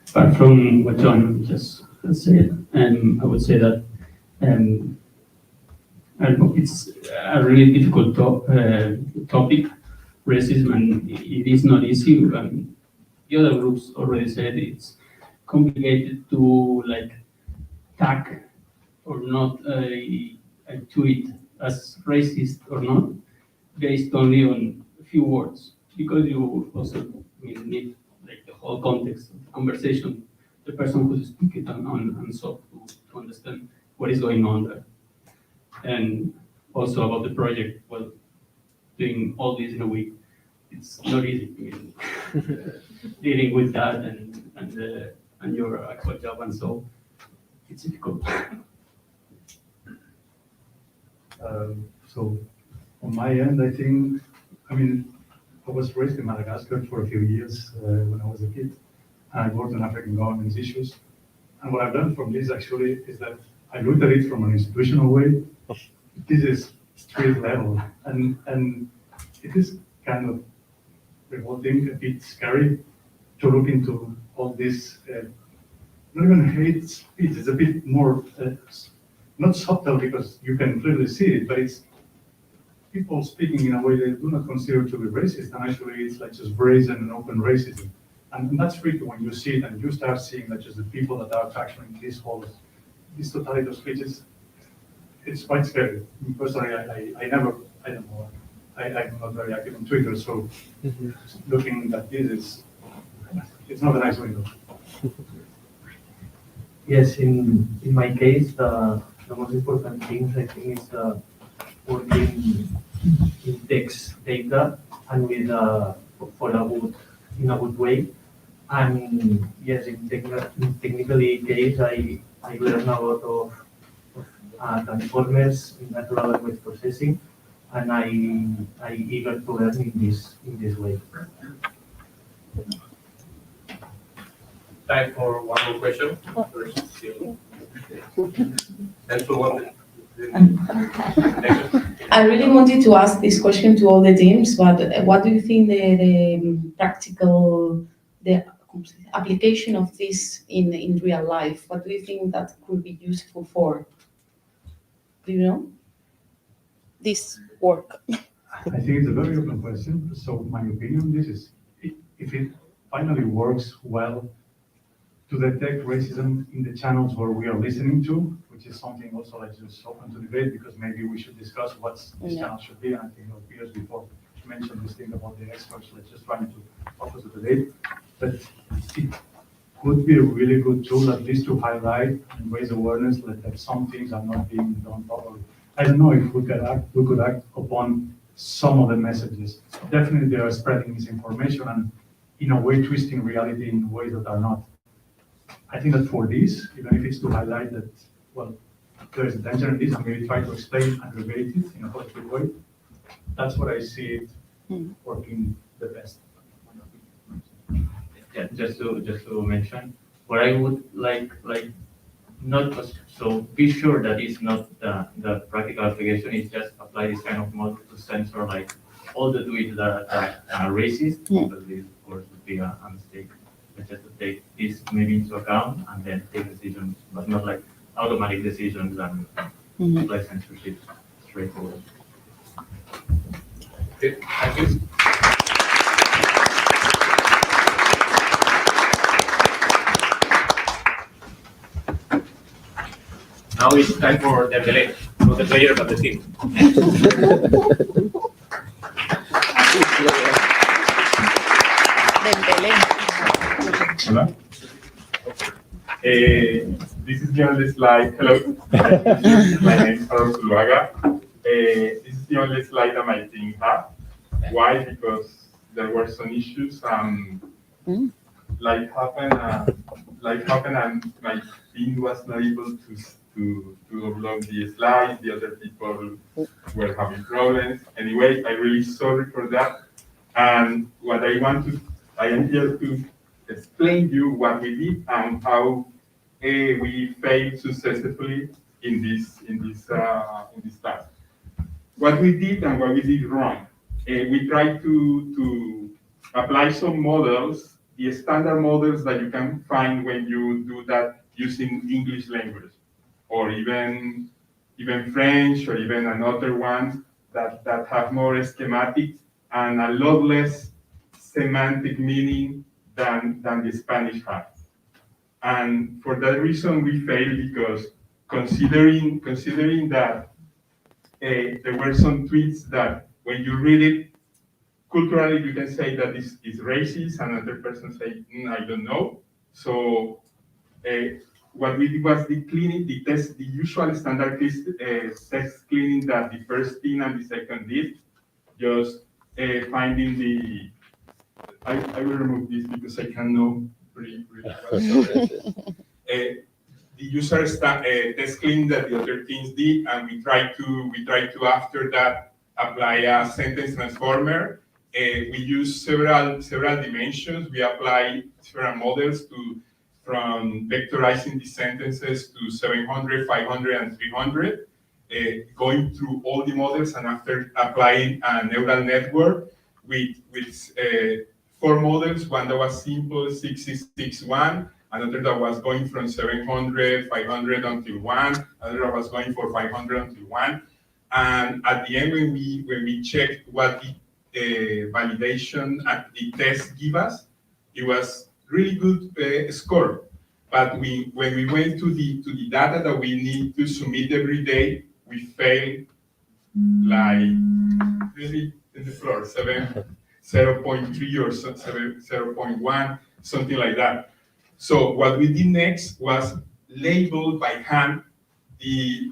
Speaker 14: Apart from what John just said, I would say that it's a really difficult topic, racism, and it is not easy. The other groups already said it's complicated to like tag or not a tweet as racist or not based only on a few words, because you also need like the whole context of the conversation, the person who's speaking and so to understand what is going on there. And also about the project, well, doing all this in a week, it's not easy. I mean, dealing with that and your actual job, and so it's difficult.
Speaker 12: So on my end, I think, I mean, I was raised in Madagascar for a few years when I was a kid. I worked on African governance issues. And what I've learned from this actually is that I looked at it from an institutional way. This is street level. And it is kind of revolting, a bit scary to look into all this, not even hate speech, it's a bit more, not subtle because you can clearly see it, but it's people speaking in a way they do not consider to be racist, and actually it's like just brazen and open racism. And that's freaky when you see it and you start seeing that just the people that are factoring these totalitarian speeches, it's quite scary. Personally, I don't know, I'm not very active on Twitter, so looking at this, it's not a nice window.
Speaker 11: Yes, in my case, the most important things I think is working in text data and with in a good way. And yes, in technically case, I learn a lot of transformers in natural language processing, and I eager to learn in this way.
Speaker 3: Time for one more question.
Speaker 2: I really wanted to ask this question to all the teams, but what do you think the practical, the application of this in real life? What do you think that could be useful for? Do you know? This work.
Speaker 12: I think it's a very open question. So my opinion, this is, if it finally works well to detect racism in the channels where we are listening to, which is something also like just open to debate, because maybe we should discuss what this channel should be. And I think years before you mentioned this thing about the experts, let's just trying to focus the debate. But it could be a really good tool, at least to highlight and raise awareness that some things are not being done properly. I don't know if we could act upon some of the messages. Definitely they are spreading misinformation and in a way twisting reality in ways that are not. I think that for this, even if it's to highlight that, well, there is a danger in this, and maybe try to explain and rebate it in a positive way, that's what I see it working the best.
Speaker 15: Yeah, just to mention, what I would like not so be sure that it's not the practical application. It's just apply this kind of model to censor like all the tweets that are racist, because this of course would be a mistake. But just to take this maybe into account and then take decisions, but not like automatic decisions and apply censorship straightforward.
Speaker 3: Okay, thank you. Now it's time for Dembele, not the player but the team.
Speaker 16: Hola. This is the only slide. Hello. My name is Carlos Zuluaga. This is the only slide that my team had. Why? Because there were some issues. Like happened, and my team was not able to upload the slides. The other people were having problems. Anyway, I'm really sorry for that. And what I am here to explain to you what we did and how we failed successfully in this task. What we did and what we did wrong, we tried to apply some models, the standard models that you can find when you do that using English language, or even French, or even another one that have more schematics and a lot less semantic meaning than the Spanish has. And for that reason, we failed, because considering that there were some tweets that when you read it, culturally you can say that this is racist, and another person say, I don't know. So what we did was the cleaning, the test, the usual standard text cleaning that the first team and the second did, just finding the, I will remove this because I can know pretty well. The user test cleaning that the other teams did, and we try to after that apply a sentence transformer. We use several dimensions. We apply several models from vectorizing the sentences to 700, 500, and 300, going through all the models, and after applying a neural network with 4 models, one that was simple, 661, another that was going from 700, 500 until 1, another that was going for 500 until 1. And at the end, when we checked what the validation and the test give us, it was really good score. But when we went to the data that we need to submit every day, we failed like really in the floor, 0.3 or 0.1, something like that. So what we did next was label by hand the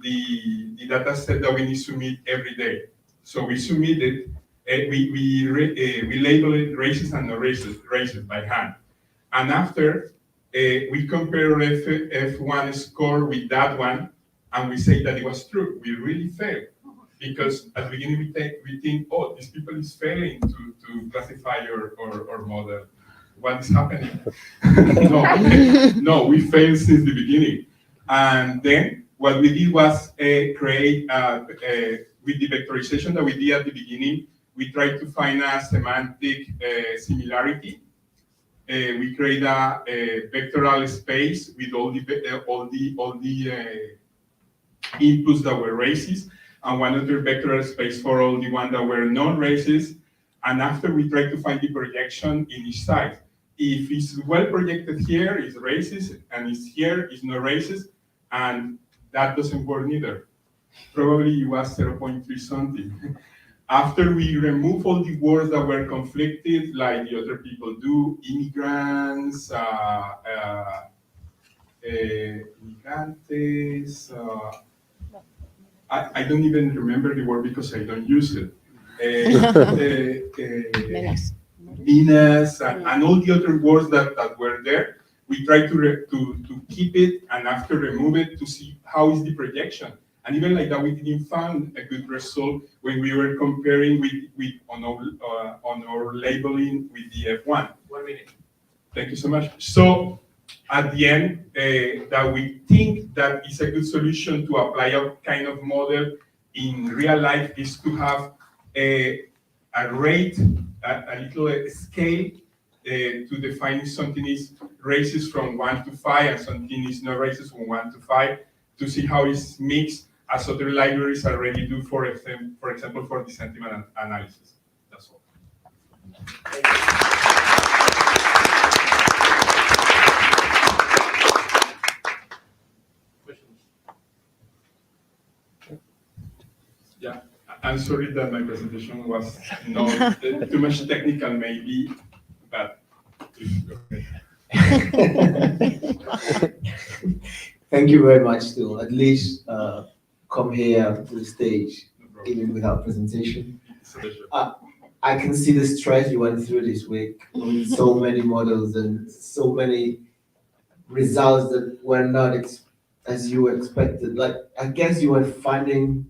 Speaker 16: data set that we need to submit every day. So we submitted, we labeled it racist and not racist by hand. And after, we compare F1 score with that one, and we say that it was true. We really failed. Because at the beginning we think, oh, these people is failing to classify our model. What is happening? No, we failed since the beginning. And then what we did was create, with the vectorization that we did at the beginning, we tried to find a semantic similarity. We create a vectoral space with all the inputs that were racist, and one other vectoral space for all the ones that were non-racist. And after we try to find the projection in each side. If it's well projected here, it's racist, and it's here, it's not racist, and that doesn't work neither. Probably it was 0.3 something. After we remove all the words that were conflicted, like the other people do, immigrants, migrantes, I don't even remember the word because I don't use it. Minas, and all the other words that were there, we try to keep it, and after remove it to see how is the projection. And even like that, we didn't find a good result when we were comparing with on our labeling with the F1.
Speaker 3: 1 minute.
Speaker 16: Thank you so much. So at the end, that we think that is a good solution to apply a kind of model in real life is to have a rate, a little scale to define if something is racist from 1 to 5 and something is not racist from 1 to 5 to see how it's mixed, as other libraries already do, for example, for the sentiment analysis. That's all.
Speaker 3: Questions?
Speaker 16: Yeah, I'm sorry that my presentation was not too much technical, maybe, but okay.
Speaker 1: Thank you very much to at least come here to the stage, even without presentation. I can see the stress you went through this week with so many models and so many results that were not as you expected. Like, I guess you were finding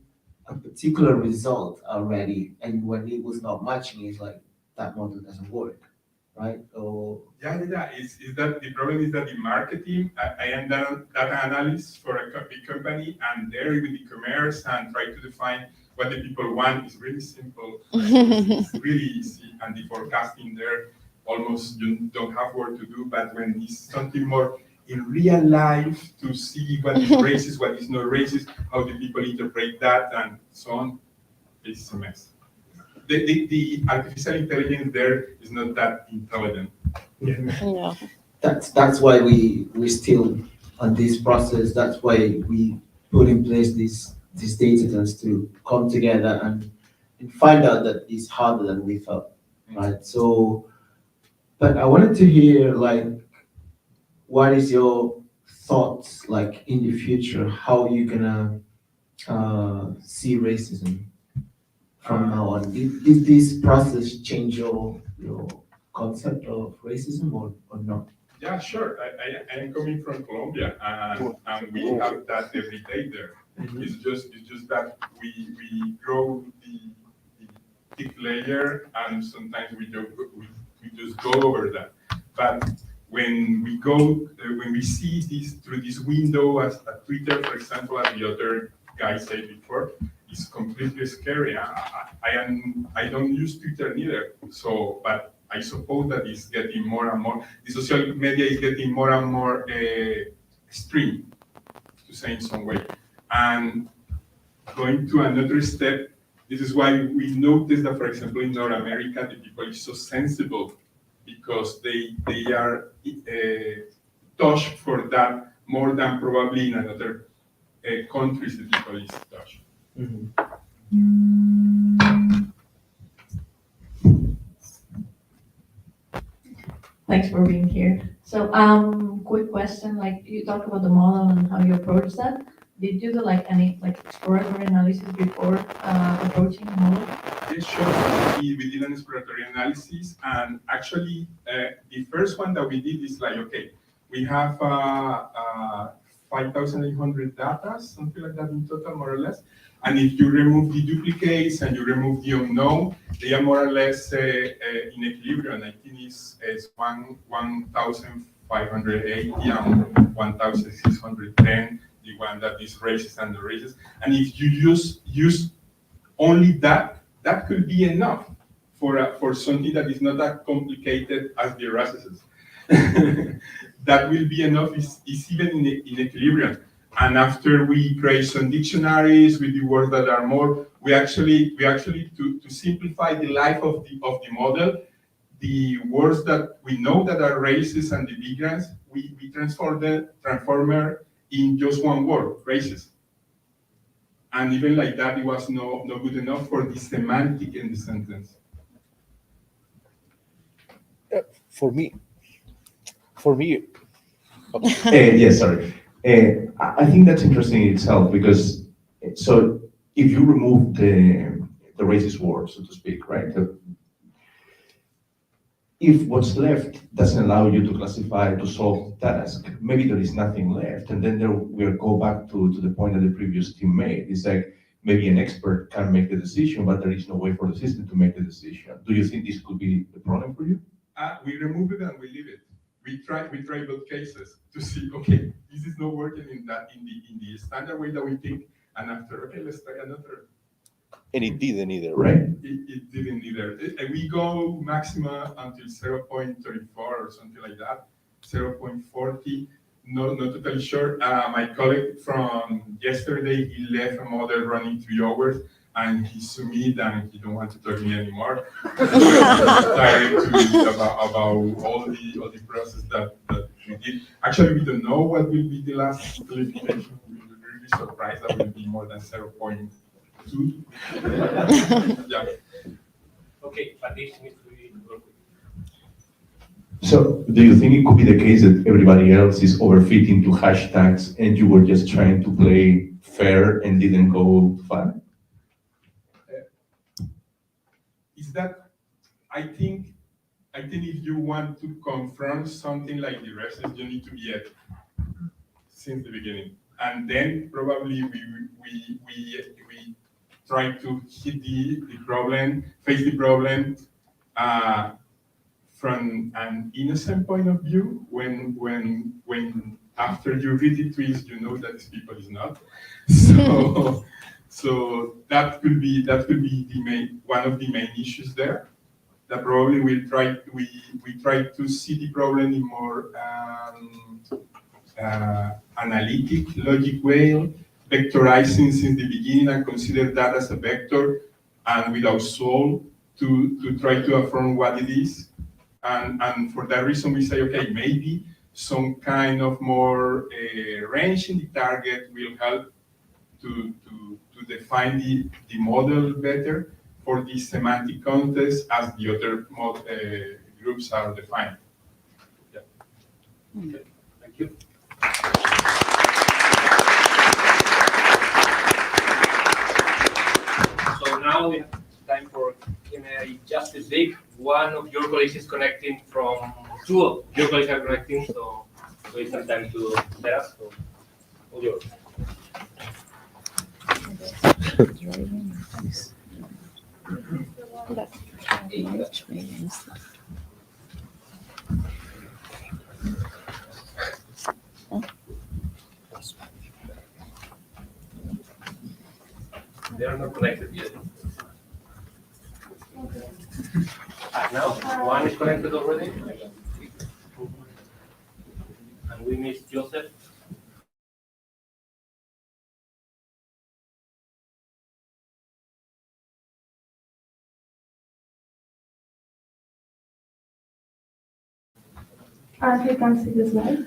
Speaker 1: a particular result already, and when it was not matching, it's like, that model doesn't work, right? Or
Speaker 16: Yeah. Is that the problem is that in marketing, I am data analyst for a big company, and there with the commerce and try to define what the people want is really simple. It's really easy, and the forecasting there almost you don't have work to do. But when it's something more in real life to see what is racist, what is not racist, how the people interpret that, and so on, it's a mess. The artificial intelligence there is not that intelligent.
Speaker 1: yeah. That's why we still on this process. That's why we put in place these data sets to come together and find out that it's harder than we thought, right? So, but I wanted to hear like, what is your thoughts like in the future? How you gonna see racism from now on? Did this process change your concept of racism or not?
Speaker 16: Yeah, sure. I am coming from Colombia, and we have that every day there. It's just that we grow the thick layer, and sometimes we just go over that. But when we see this through this window as a Twitter, for example, as the other guy said before, it's completely scary. I don't use Twitter neither. So, but I suppose that it's getting more and more. The social media is getting more and more extreme, to say in some way. And going to another step, this is why we notice that, for example, in North America, the people is so sensible because they are touched for that more than probably in another countries the people is touched.
Speaker 13: Thanks for being here. So, quick question, like you talked about the model and how you approach that. Did you do like any like exploratory analysis before approaching the model?
Speaker 16: Yes, sure. We did an exploratory analysis, and actually, the first one that we did is like, okay, we have 5,800 data, something like that in total, more or less. And if you remove the duplicates and you remove the unknown, they are more or less in equilibrium. I think it's 1,580 and 1,610, the one that is racist and the racist. And if you use only that, that could be enough for something that is not that complicated as the racism. That will be enough, is even in equilibrium. And after we create some dictionaries with the words that are more, we actually to simplify the life of the model, the words that we know that are racist and the migrants, we transform in just one word, racist. And even like that, it was no good enough for the semantic in the sentence.
Speaker 8: For me,
Speaker 9: yes, sorry. I think that's interesting in itself because, so if you remove the racist word, so to speak, right? If what's left doesn't allow you to classify, to solve task, maybe there is nothing left. And then we'll go back to the point that the previous team made. It's like maybe an expert can make the decision, but there is no way for the system to make the decision. Do you think this could be a problem for you?
Speaker 16: We remove it and we leave it. We try both cases to see, okay, this is not working in the standard way that we think, and after, okay, let's try another.
Speaker 8: And it didn't either, right?
Speaker 16: It didn't either. We go maximum until 0.34 or something like that, 0.40. Not totally sure. My colleague from yesterday, he left a model running 3 hours, and he sued me and he don't want to talk to me anymore. Tired about all the process that we did. Actually, we don't know what will be the last clarification. We're really surprised that will be more than 0.2. Yeah.
Speaker 3: Okay, but this needs to be worked with.
Speaker 9: So, do you think it could be the case that everybody else is overfitting to hashtags and you were just trying to play fair and didn't go far?
Speaker 16: Is that, I think if you want to confront something like the rest, you need to be ethical since the beginning, and then probably we try to hit the problem, face the problem from an innocent point of view, when after you read the tweets, you know that these people is not. So that could be one of the main issues there. That probably we try to see the problem in more analytic, logic way, vectorizing since the beginning and consider that as a vector and without soul to try to affirm what it is. And for that reason, we say, okay, maybe some kind of more range in the target will help to define the model better for the semantic context as the other groups are defined. Yeah.
Speaker 3: Okay. Thank you. So now we have time for Q&A Justice League. One of your colleagues is connecting from, two of your colleagues are connecting, so it's some time to set up. So all yours. They are not connected yet. Now, one is connected already. And we miss Joseph.
Speaker 7: And you can see the slide.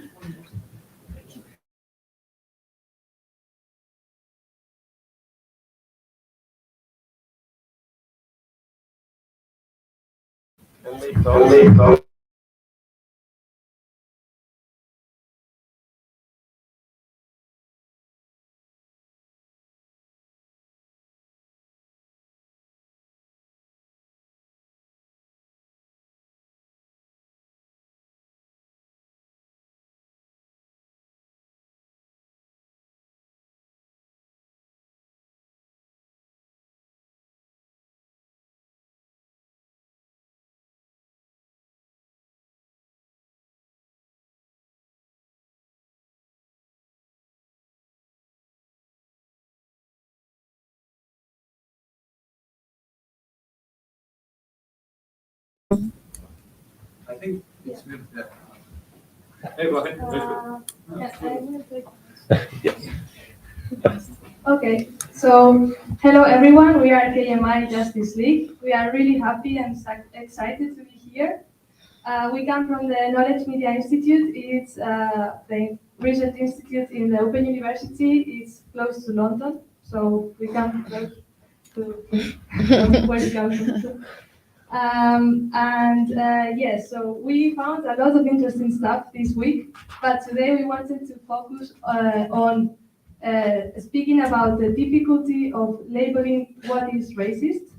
Speaker 3: I think it's good. Hey, go ahead.
Speaker 17: Okay, so hello everyone, we are KMI Justice League. We are really happy and excited to be here. We come from the Knowledge Media Institute. It's the research institute in the Open University. It's close to London, so we come close to West London. Yes, so we found a lot of interesting stuff this week, but today we wanted to focus on speaking about the difficulty of labeling what is racist.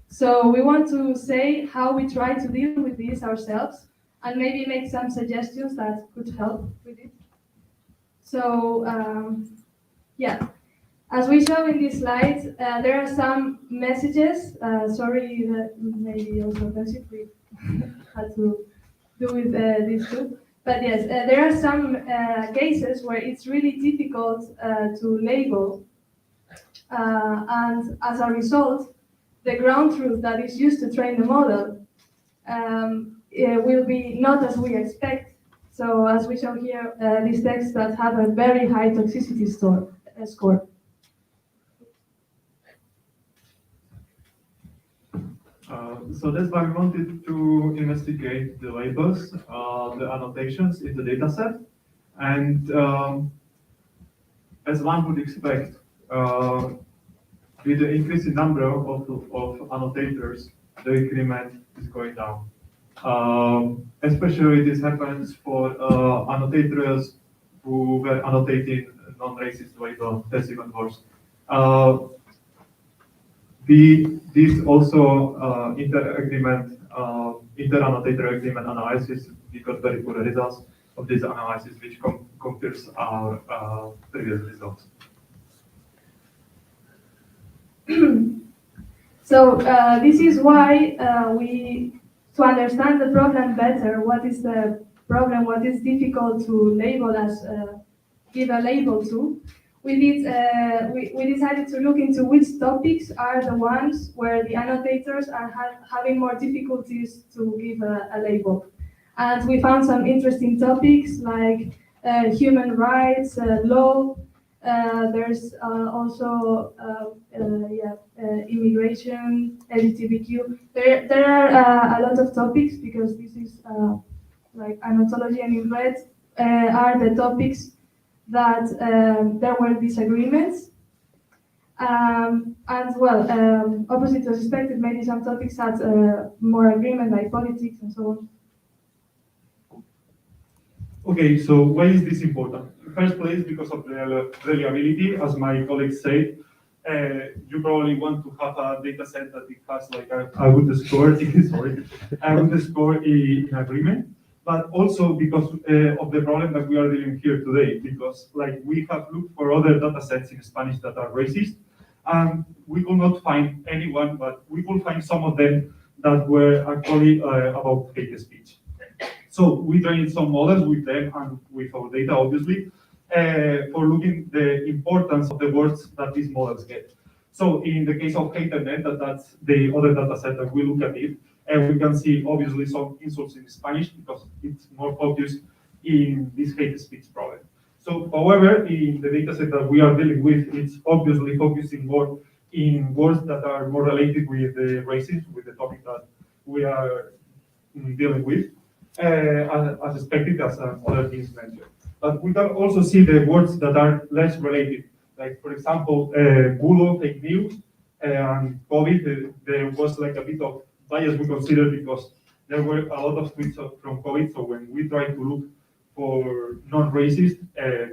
Speaker 17: So we want to say how we try to deal with this ourselves and maybe make some suggestions that could help with it. So yeah, as we show in these slides, there are some messages. Sorry that maybe also offensive we had to do with these two. But yes, there are some cases where it's really difficult to label. And as a result, the ground truth that is used to train the model will be not as we expect. So as we show here, these texts that have a very high toxicity score.
Speaker 18: So that's why we wanted to investigate the labels, the annotations in the dataset. And as one would expect, with the increasing number of annotators, the increment is going down. Especially this happens for annotators who were annotating non-racist label. That's even worse. This also inter-annotator agreement analysis, we got very poor results of this analysis, which confirms our previous results.
Speaker 17: So this is why we to understand the problem better, what is the problem, what is difficult to label as, give a label to, we decided to look into which topics are the ones where the annotators are having more difficulties to give a label. And we found some interesting topics like human rights, law. There's also immigration, LGBTQ. There are a lot of topics because this is like an ontology, and in red are the topics that there were disagreements. And well, opposite was expected, maybe some topics had more agreement, like politics and so on.
Speaker 12: Okay, so why is this important? In first place, because of the reliability, as my colleagues said, you probably want to have a data set that it has like a good score, sorry, a good score in agreement, but also because of the problem that we are dealing here today, because like we have looked for other data sets in Spanish that are racist, and we could not find anyone, but we could find some of them that were actually about hate speech. So we trained some models with them and with our data, obviously, for looking the importance of the words that these models get. So in the case of HaterNet, that's the other data set that we look at it, and we can see obviously some insults in Spanish because it's more focused in this hate speech problem. So however, in the data set that we are dealing with, it's obviously focusing more in words that are more related with the racism, with the topic that we are dealing with. As expected, as other things mentioned. But we can also see the words that are less related. Like, for example, bulo, fake news, and COVID, there was like a bit of bias we consider because there were a lot of tweets from COVID. So when we try to look for non-racist,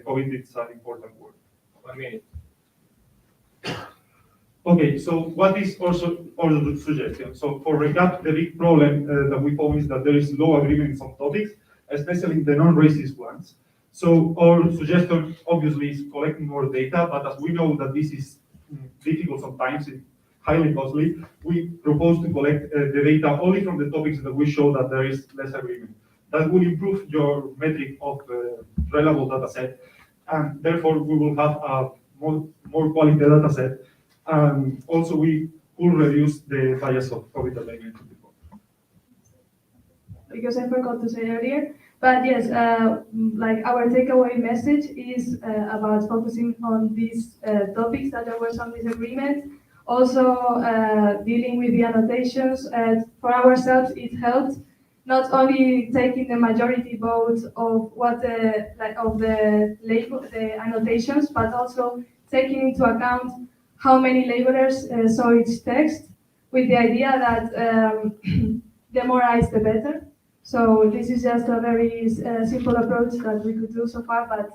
Speaker 12: COVID is an important word. 1 minute. Okay, so what is also the suggestion? So for recap, the big problem that we found is that there is low agreement in some topics, especially the non-racist ones. So our suggestion obviously is collecting more data, but as we know that this is difficult sometimes, it's highly costly, we propose to collect the data only from the topics that we show that there is less agreement. That will improve your metric of reliable data set, and therefore we will have a more quality data set. And also we could reduce the bias of COVID that I mentioned before.
Speaker 17: Because I forgot to say earlier, but yes, like our takeaway message is about focusing on these topics that there were some disagreement. Also dealing with the annotations. For ourselves, it helped not only taking the majority vote of what of the label, the annotations, but also taking into account how many labelers saw each text, with the idea that the more eyes, the better. So this is just a very simple approach that we could do so far, but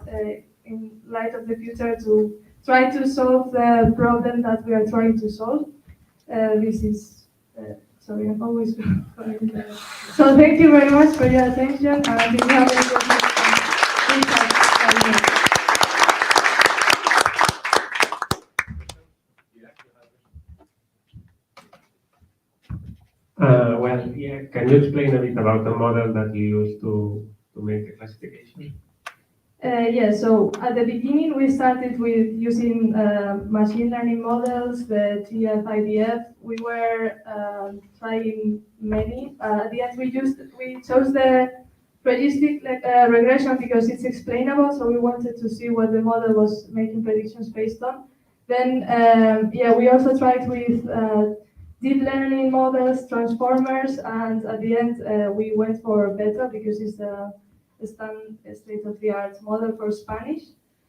Speaker 17: in light of the future, to try to solve the problem that we are trying to solve, this is, sorry, I'm always So thank you very much for your attention, and if you have any questions, please
Speaker 19: Well, yeah. Can you explain a bit about the model that you used to make the classification?
Speaker 17: Yeah, so at the beginning we started with using machine learning models, the TF-IDF. We were trying many. At the end we chose the logistic regression because it's explainable, so we wanted to see what the model was making predictions based on. Then, yeah, we also tried with deep learning models, transformers, and at the end we went for beta because it's a state-of-the-art model for Spanish.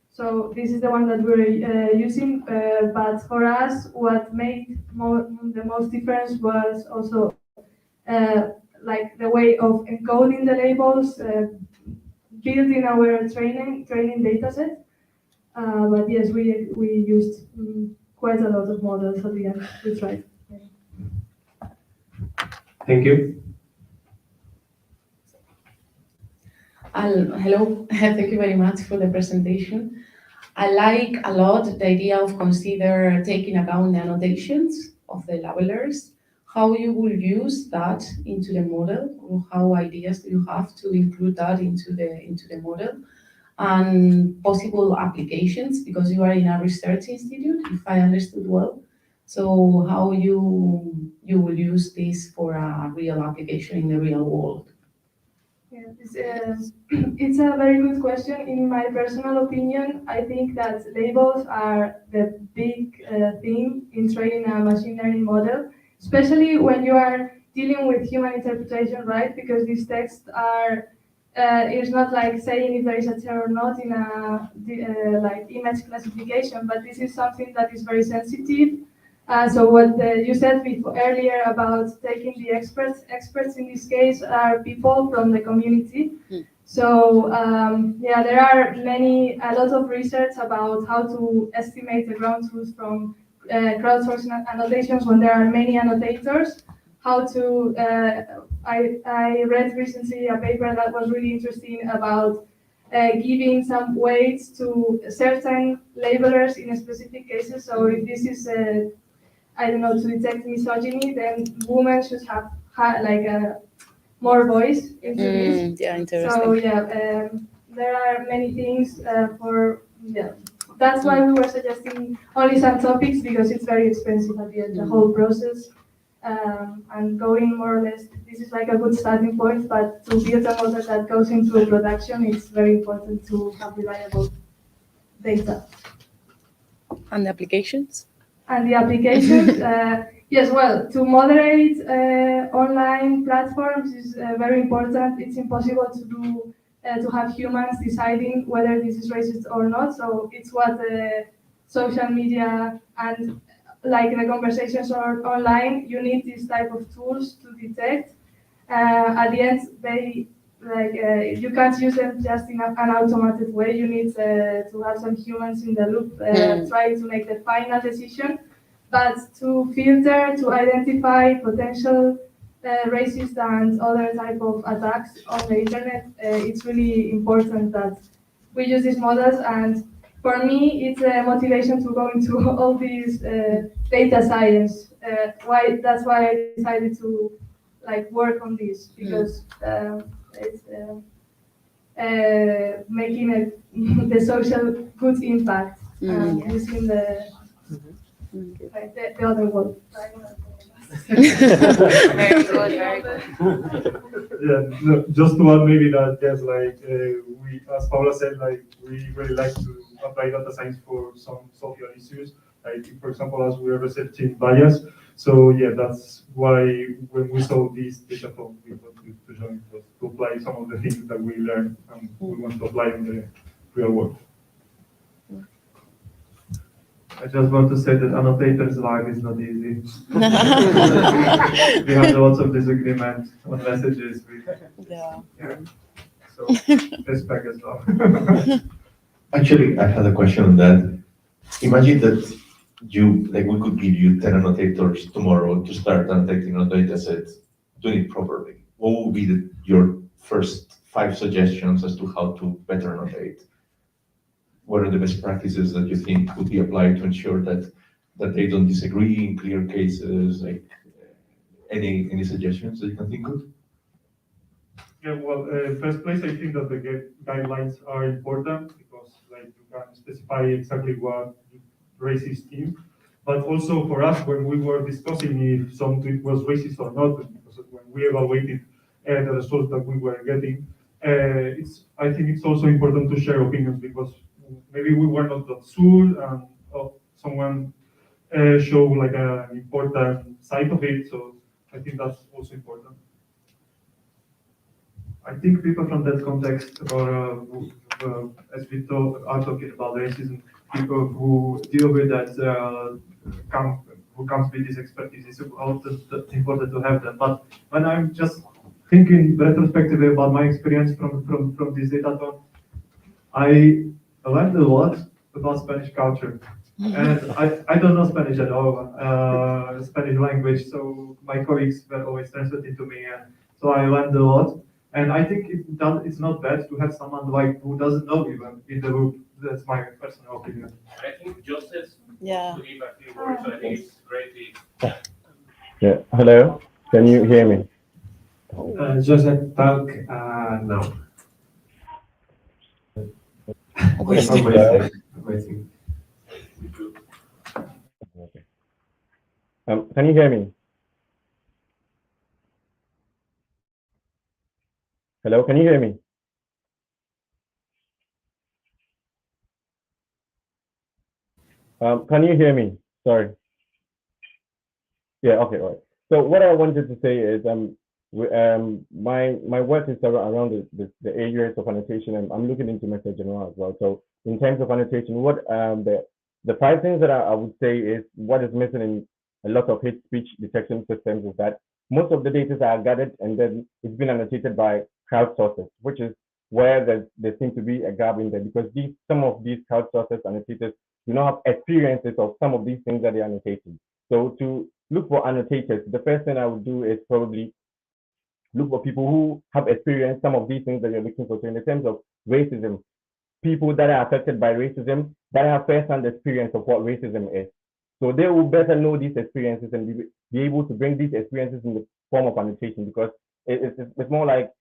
Speaker 17: So this is the one that we're using, but for us what made the most difference was also like the way of encoding the labels, building our training data set. But yes, we used quite a lot of models at the end. We tried.
Speaker 19: Thank you.
Speaker 2: Hello, thank you very much for the presentation. I like a lot the idea of consider taking account the annotations of the labelers. how you will use that into the model, or how ideas do you have to include that into the model, and possible applications, because you are in a research institute, if I understood well. So how you will use this for a real application in the real world?
Speaker 17: Yeah, it's a very good question. In my personal opinion, I think that labels are the big thing in training a machine learning model, especially when you are dealing with human interpretation, right? Because these texts are, it's not like saying if there is a term or not in a like image classification, but this is something that is very sensitive. So what you said before, earlier about taking the experts in this case are people from the community. So yeah, there are a lot of research about how to estimate the ground truth from crowdsourcing annotations when there are many annotators. How to, I read recently a paper that was really interesting about giving some weights to certain labelers in specific cases. So if this is I don't know, to detect misogyny, then women should have like a more voice into this.
Speaker 2: Yeah, interesting.
Speaker 17: So yeah, there are many things yeah. That's why we were suggesting only some topics, because it's very expensive at the end, the whole process. And going more or less, this is like a good starting point, but to build a model that goes into production, it's very important to have reliable data.
Speaker 2: And the applications?
Speaker 17: And the applications, yes, well, to moderate online platforms is very important. It's impossible to do to have humans deciding whether this is racist or not. So it's what social media and like the conversations are online, you need this type of tools to detect. At the end, they you can't use them just in an automated way. You need to have some humans in the loop trying to make the final decision. But to filter, to identify potential racist and other type of attacks on the internet, it's really important that we use these models. And for me, it's a motivation to go into all these data science. That's why I decided to work on this, because it's making the social good impact using the other one.
Speaker 4: Very good, very good.
Speaker 18: Yeah, no, just to add maybe that, yes, like we, as Paula said, like we really like to apply data science for some social issues, like for example, as we are researching bias. So yeah, that's why when we saw this data from, we wanted to join, to apply some of the things that we learned and we want to apply in the real world.
Speaker 20: I just want to say that annotators' life is not easy. We have lots of disagreement on messages.
Speaker 2: Yeah.
Speaker 20: So respect as well.
Speaker 9: Actually, I had a question on that. Imagine that we could give you 10 annotators tomorrow to start annotating a data set, doing it properly. What would be your first 5 suggestions as to how to better annotate? What are the best practices that you think would be applied to ensure that they don't disagree in clear cases? Like any suggestions that you can think of?
Speaker 12: Yeah, well, first place, I think that the guidelines are important, because like you can specify exactly what race is in. But also for us, when we were discussing if some tweet was racist or not, because when we evaluated the results that we were getting, I think it's also important to share opinions, because maybe we were not that sure, and someone showed like an important side of it. So I think that's also important.
Speaker 20: I think people from that context, or as we are talking about racism, people who deal with that, who comes with this expertise, it's important to have them. But when I'm just thinking retrospectively about my experience from this datathon, I learned a lot about Spanish culture. And I don't know Spanish at all, Spanish language, so my colleagues were always translating to me, and so I learned a lot. And I think it's not bad to have someone who doesn't know even in the group. That's my personal opinion.
Speaker 3: I think Joseph
Speaker 2: Yeah.
Speaker 3: to give a few words, so I think it's great if
Speaker 21: Yeah. Hello. Can you hear me?
Speaker 19: Joseph, talk now. Waiting.
Speaker 21: Okay. Can you hear me? Hello. Can you hear me? Can you hear me? Sorry. Yeah. Okay. All right. So what I wanted to say is my work is around the areas of annotation, and I'm looking into message general as well. So in terms of annotation, what the five things that I would say is what is missing in a lot of hate speech detection systems is that most of the data are gathered and then it's been annotated by crowdsourcers, which is where there seems to be a gap in there because some of these crowdsourcers annotators do not have experiences of some of these things that they are annotating. So to look for annotators, the first thing I would do is probably look for people who have experienced some of these things that you're looking for. So in the terms of racism, people that are affected by racism that have first-hand experience of what racism is. So they will better know these experiences and be able to bring these experiences in the form of annotation because it's more like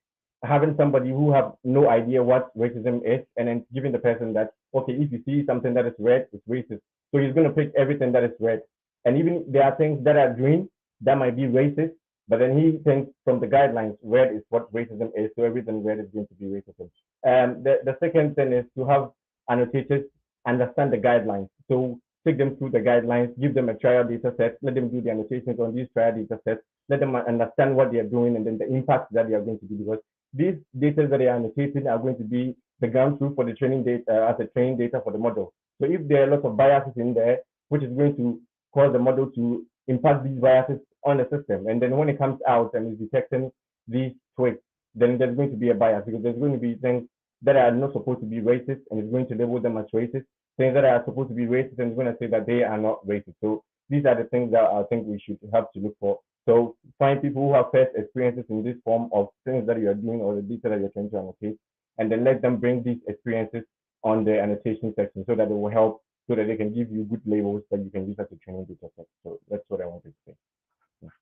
Speaker 21: having somebody who have no idea what racism is and then giving the person that, okay, if you see something that is red, it's racist. So he's going to pick everything that is red. And even there are things that are green that might be racist, but then he thinks from the guidelines, red is what racism is, so everything red is going to be racism. The second thing is to have annotators understand the guidelines. So take them through the guidelines, give them a trial data set, let them do the annotations on these trial data sets, let them understand what they are doing and then the impact that they are going to do because these data that they are annotating are going to be the ground truth for the training data as a training data for the model. So if there are lots of biases in there, which is going to cause the model to impact these biases on the system. And then when it comes out and is detecting these tweaks, then there's going to be a bias because there's going to be things that are not supposed to be racist and it's going to label them as racist. Things that are supposed to be racist and it's going to say that they are not racist. So these are the things that I think we should have to look for. So find people who have first experiences in this form of things that you are doing or the data that you're trying to annotate, and then let them bring these experiences on the annotation section so that it will help so that they can give you good labels that you can use as a training data set. So that's what I wanted to say.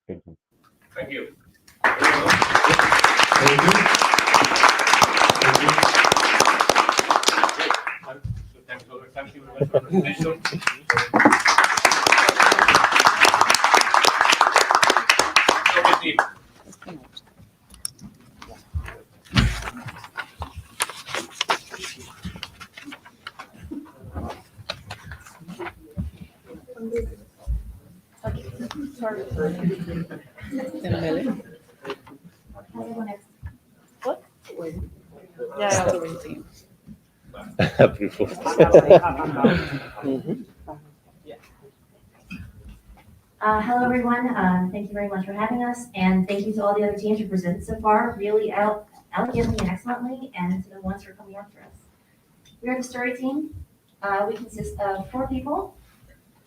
Speaker 21: Thank you.
Speaker 3: Thank you.
Speaker 19: Thank you.
Speaker 3: Thank you very much for the presentation.
Speaker 4: What? Hello, everyone. Thank you very much for having us, and thank you to all the other teams who presented so far, really elegantly and excellently, and to the ones who are coming after us. We are the story team. We consist of 4 people.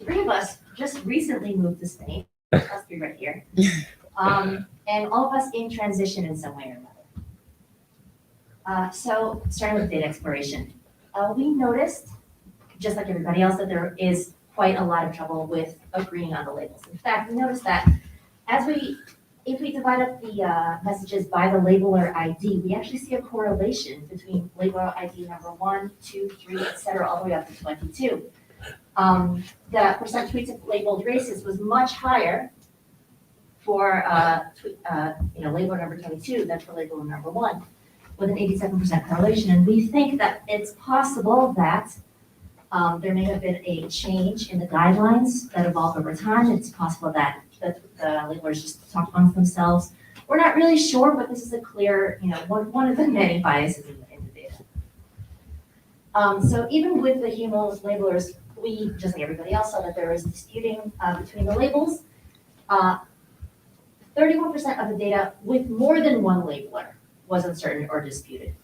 Speaker 4: 3 of us just recently moved to Spain. Us 3 right here. And all of us in transition in some way or another. So starting with data exploration. We noticed, just like everybody else, that there is quite a lot of trouble with agreeing on the labels. In fact, we noticed that if we divide up the messages by the labeler ID, we actually see a correlation between labeler ID number 1, 2, 3, etc., all the way up to 22. The percent tweets labeled racist was much higher for labeler number 22 than for labeler number 1, with an 87% correlation. And we think that it's possible that there may have been a change in the guidelines that evolved over time. It's possible that the labelers just talked amongst themselves. We're not really sure, but this is a clear, one of the many biases in the data. So even with the human labelers, we, just like everybody else, saw that there was disputing between the labels. 31% of the data with more than one labeler was uncertain or disputed.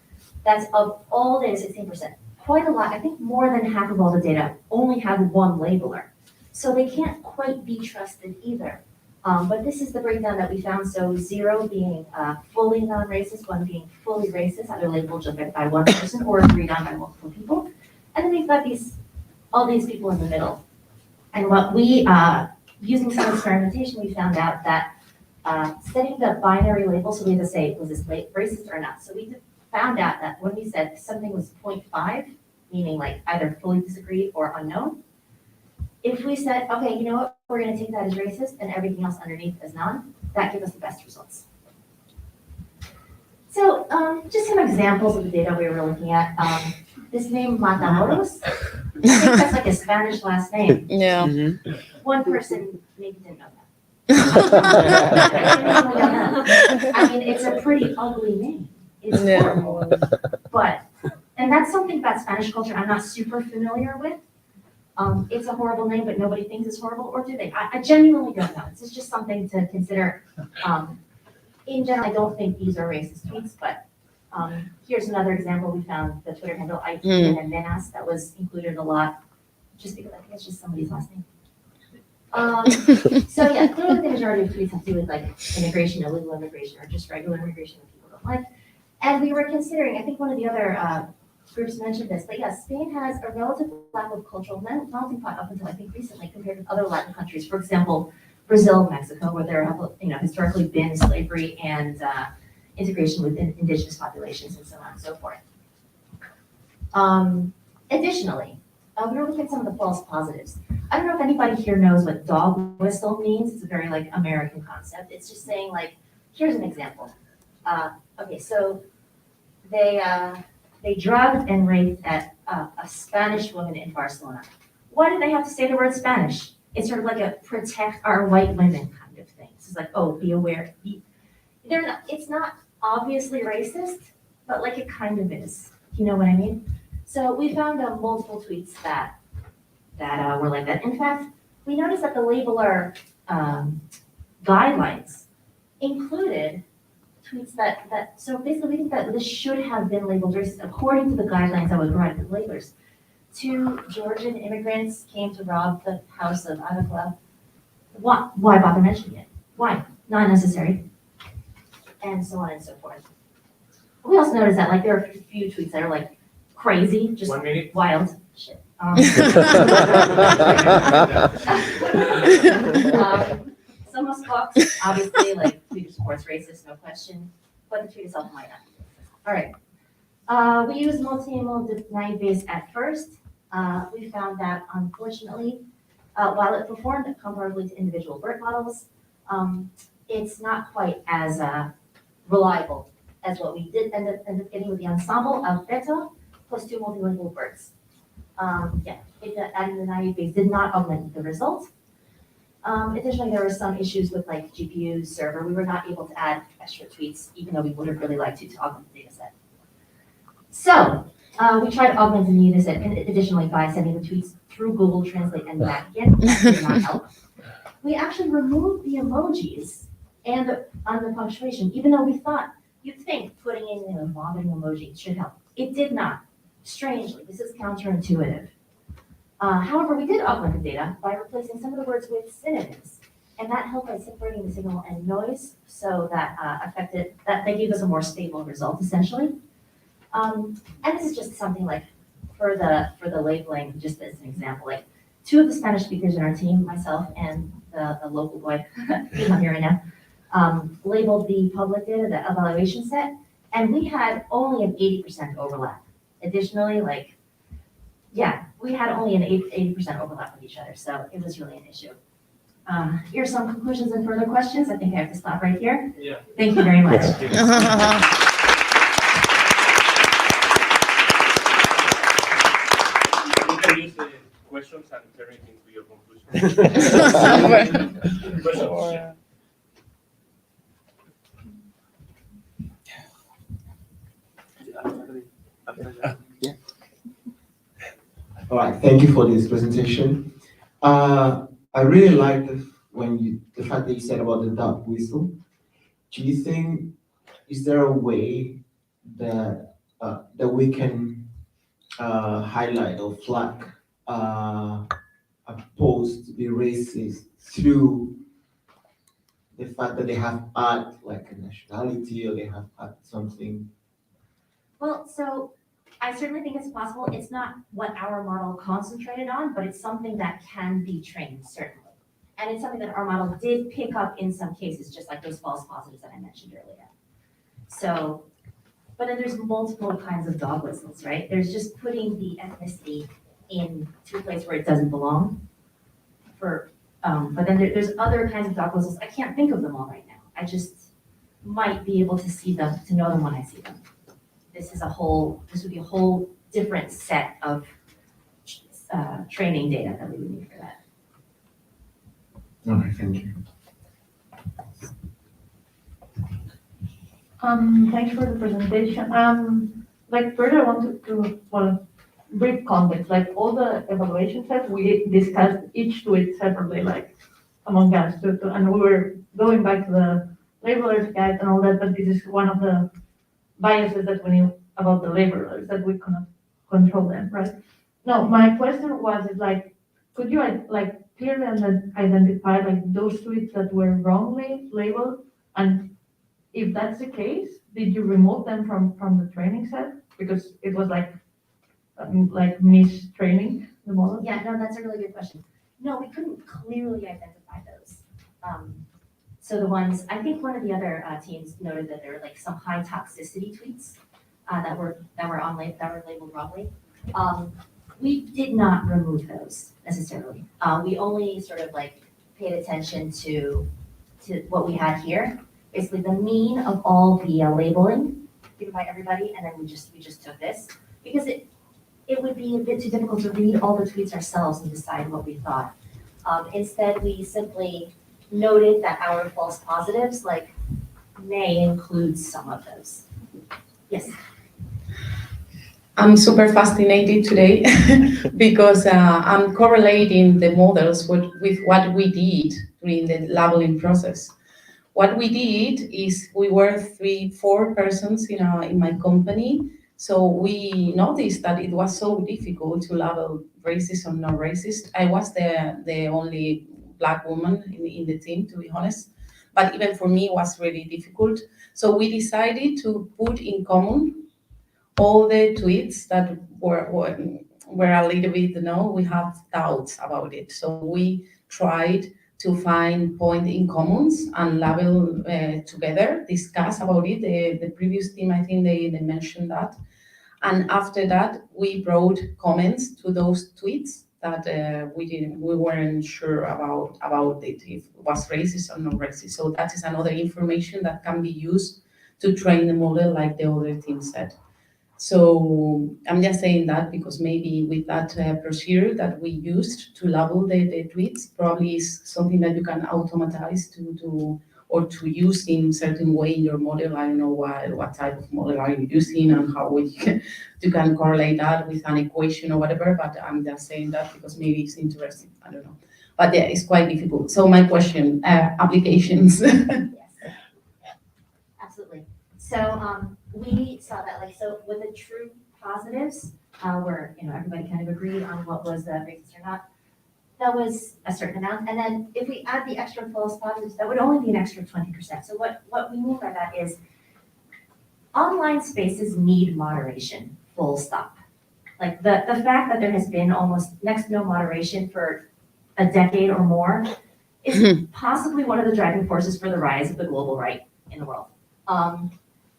Speaker 4: That's of all data, 16%. Quite a lot. I think more than half of all the data only have one labeler. So they can't quite be trusted either. But this is the breakdown that we found. So 0 being fully non-racist, 1 being fully racist, either labeled just by one person or agreed on by multiple people. And then we've got all these people in the middle. And what we using some experimentation, we found out that setting the binary label, so we had to say, was this racist or not? So we found out that when we said something was 0.5, meaning like either fully disagree or unknown, if we said, okay, you know what, we're gonna take that as racist and everything else underneath as none, that gives us the best results. So just some examples of the data we were looking at. This name Matamoros, I think that's like a Spanish last name.
Speaker 5: Yeah.
Speaker 4: One person maybe didn't know that. I mean, it's a pretty ugly name. It's horrible. But, and that's something about Spanish culture I'm not super familiar with. It's a horrible name, but nobody thinks it's horrible, or do they? I genuinely don't know. This is just something to consider. In general, I don't think these are racist tweets, but here's another example. We found the Twitter handle IPN and Menas that was included a lot, just because I think it's just somebody's last name. So yeah, clearly the majority of tweets have to do with like immigration, illegal immigration, or just regular immigration that people don't like. And we were considering, I think one of the other groups mentioned this, but yeah, Spain has a relative lack of cultural melting pot up until I think recently compared with other Latin countries. For example, Brazil, Mexico, where there have historically been slavery and integration with indigenous populations and so on and so forth. Additionally, we were looking at some of the false positives. I don't know if anybody here knows what dog whistle means. It's a very like American concept. It's just saying like, here's an example. Okay, so they drugged and raped at a Spanish woman in Barcelona. Why did they have to say the word Spanish? It's sort of like a protect our white women kind of thing. It's like, oh, be aware. It's not obviously racist, but like it kind of is. You know what I mean? So we found multiple tweets that were like that. In fact, we noticed that the labeler guidelines included tweets that so basically we think that this should have been labeled racist according to the guidelines that were provided to the labelers. 2 Georgian immigrants came to rob the house of Agakla. Why bother mentioning it? Why? Not necessary. And so on and so forth. We also noticed that like there are a few tweets that are like crazy, just wild shit. Some of Spock's obviously like tweet supports racist, no question, but the tweet itself might not. All right. We use multimodal denied base at first. We found that unfortunately, while it performed comparably to individual BERT models, it's not quite as reliable as what we did end up getting with the ensemble of beta plus 2 multilingual BERTs. Yeah, adding the naive base did not augment the result. Additionally, there were some issues with like GPU server. We were not able to add extra tweets, even though we would have really liked to augment the data set. So we tried to augment the data set additionally by sending the tweets through Google Translate and back again. That did not help. We actually removed the emojis and the punctuation, even though we thought you'd think putting in a vomiting emoji should help. It did not. Strangely, this is counterintuitive. However, we did augment the data by replacing some of the words with synonyms, and that helped by separating the signal and noise, so that they gave us a more stable result essentially. And this is just something like for the labeling, just as an example, like 2 of the Spanish speakers in our team, myself and the local boy, he's not here right now, labeled the public data, the evaluation set, and we had only an 80% overlap. Additionally, we had only an 80% overlap with each other, so it was really an issue. Here's some conclusions and further questions. I think I have to stop right here.
Speaker 3: Yeah.
Speaker 4: Thank you very much.
Speaker 3: You can use the questions and turn it into your conclusion. Questions? Yeah.
Speaker 1: All right, thank you for this presentation. I really like the fact that you said about the dog whistle. Do you think, is there a way that we can highlight or flag a post to be racist through the fact that they have add like a nationality or they have add something?
Speaker 4: Well, so I certainly think it's possible. It's not what our model concentrated on, but it's something that can be trained, certainly. And it's something that our model did pick up in some cases, just like those false positives that I mentioned earlier. So, but then there's multiple kinds of dog whistles, right? There's just putting the ethnicity into a place where it doesn't belong. But then there's other kinds of dog whistles. I can't think of them all right now. I just might be able to see them, to know them when I see them. This would be a whole different set of training data that we would need for that.
Speaker 9: All right, thank you.
Speaker 13: Thanks for the presentation. Like further, I wanted to, well, brief context, like all the evaluation sets, we discussed each tweet separately, like among us, and we were going back to the labelers guide and all that, but this is one of the biases that we knew about the labelers, that we cannot control them, right? No, my question was, is like, could you like clearly identify like those tweets that were wrongly labeled? And if that's the case, did you remove them from the training set? Because it was like mistraining the model?
Speaker 4: Yeah, no, that's a really good question. No, we couldn't clearly identify those. So the ones, I think one of the other teams noted that there were like some high toxicity tweets that were labeled wrongly. We did not remove those necessarily. We only sort of like paid attention to what we had here, basically the mean of all the labeling given by everybody, and then we just took this because it would be a bit too difficult to read all the tweets ourselves and decide what we thought. Instead, we simply noted that our false positives may include some of those. Yes.
Speaker 2: I'm super fascinated today because I'm correlating the models with what we did during the labeling process. What we did is we were 3-4 persons in my company. So we noticed that it was so difficult to label racist or not racist. I was the only Black woman in the team, to be honest. But even for me, it was really difficult. So we decided to put in common all the tweets that were a little bit, we have doubts about it. So we tried to find point in commons and label together, discuss about it. The previous team, I think they mentioned that. And after that, we brought comments to those tweets that we weren't sure about it, if it was racist or not racist. So that is another information that can be used to train the model like the other team said. So I'm just saying that because maybe with that procedure that we used to label the tweets, probably is something that you can automatize to use in certain way in your model. I don't know what type of model are you using and how you can correlate that with an equation or whatever, but I'm just saying that because maybe it's interesting, I don't know. But yeah, it's quite difficult. So my question, applications.
Speaker 4: Yes, absolutely. So we saw that so with the true positives, where everybody kind of agreed on what was racist or not, that was a certain amount. And then if we add the extra false positives, that would only be an extra 20%. So what we mean by that is online spaces need moderation, full stop. Like the fact that there has been almost next to no moderation for a decade or more is possibly one of the driving forces for the rise of the global right in the world.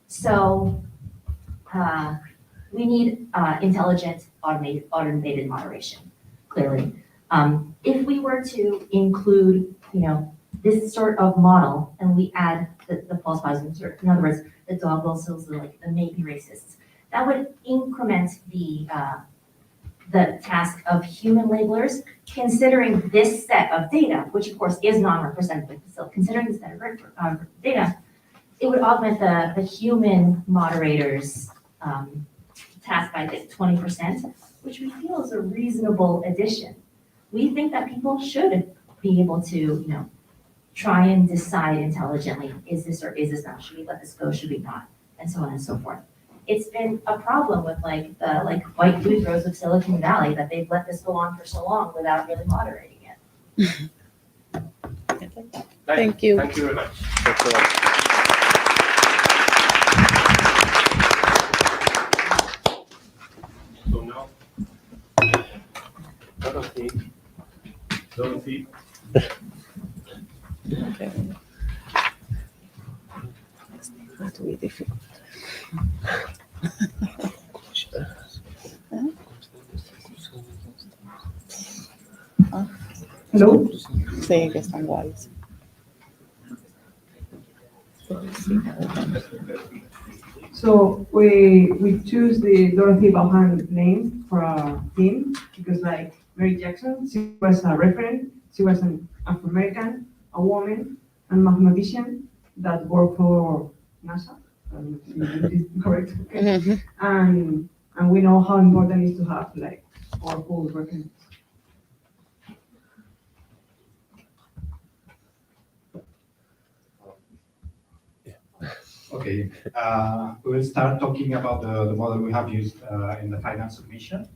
Speaker 4: So we need intelligent, automated moderation, clearly. If we were to include, this sort of model, and we add the false positives, or in other words, the dog whistles, the maybe racists, that would increment the task of human labelers, considering this set of data, which of course is non-representative. So considering this set of data, it would augment the human moderators task by 20%, which we feel is a reasonable addition. We think that people should be able to, try and decide intelligently, is this or is this not? Should we let this go? Should we not? And so on and so forth. It's been a problem with the white Boudreaux of Silicon Valley that they've let this go on for so long without really moderating it.
Speaker 2: Thank you.
Speaker 3: Thank you very much. So now, Dorothy.
Speaker 5: Okay. Not to be difficult.
Speaker 17: Hello?
Speaker 5: Sí, que están guays.
Speaker 6: So we choose the Dorothy Vaughan name for our team because like Mary Jackson, she was a referent, she was an Afro-American, a woman, and mathematician that worked for NASA. I don't know if it is correct. Okay. And we know how important it is to have like powerful reference.
Speaker 22: Okay, we'll start talking about the model we have used in the final submission.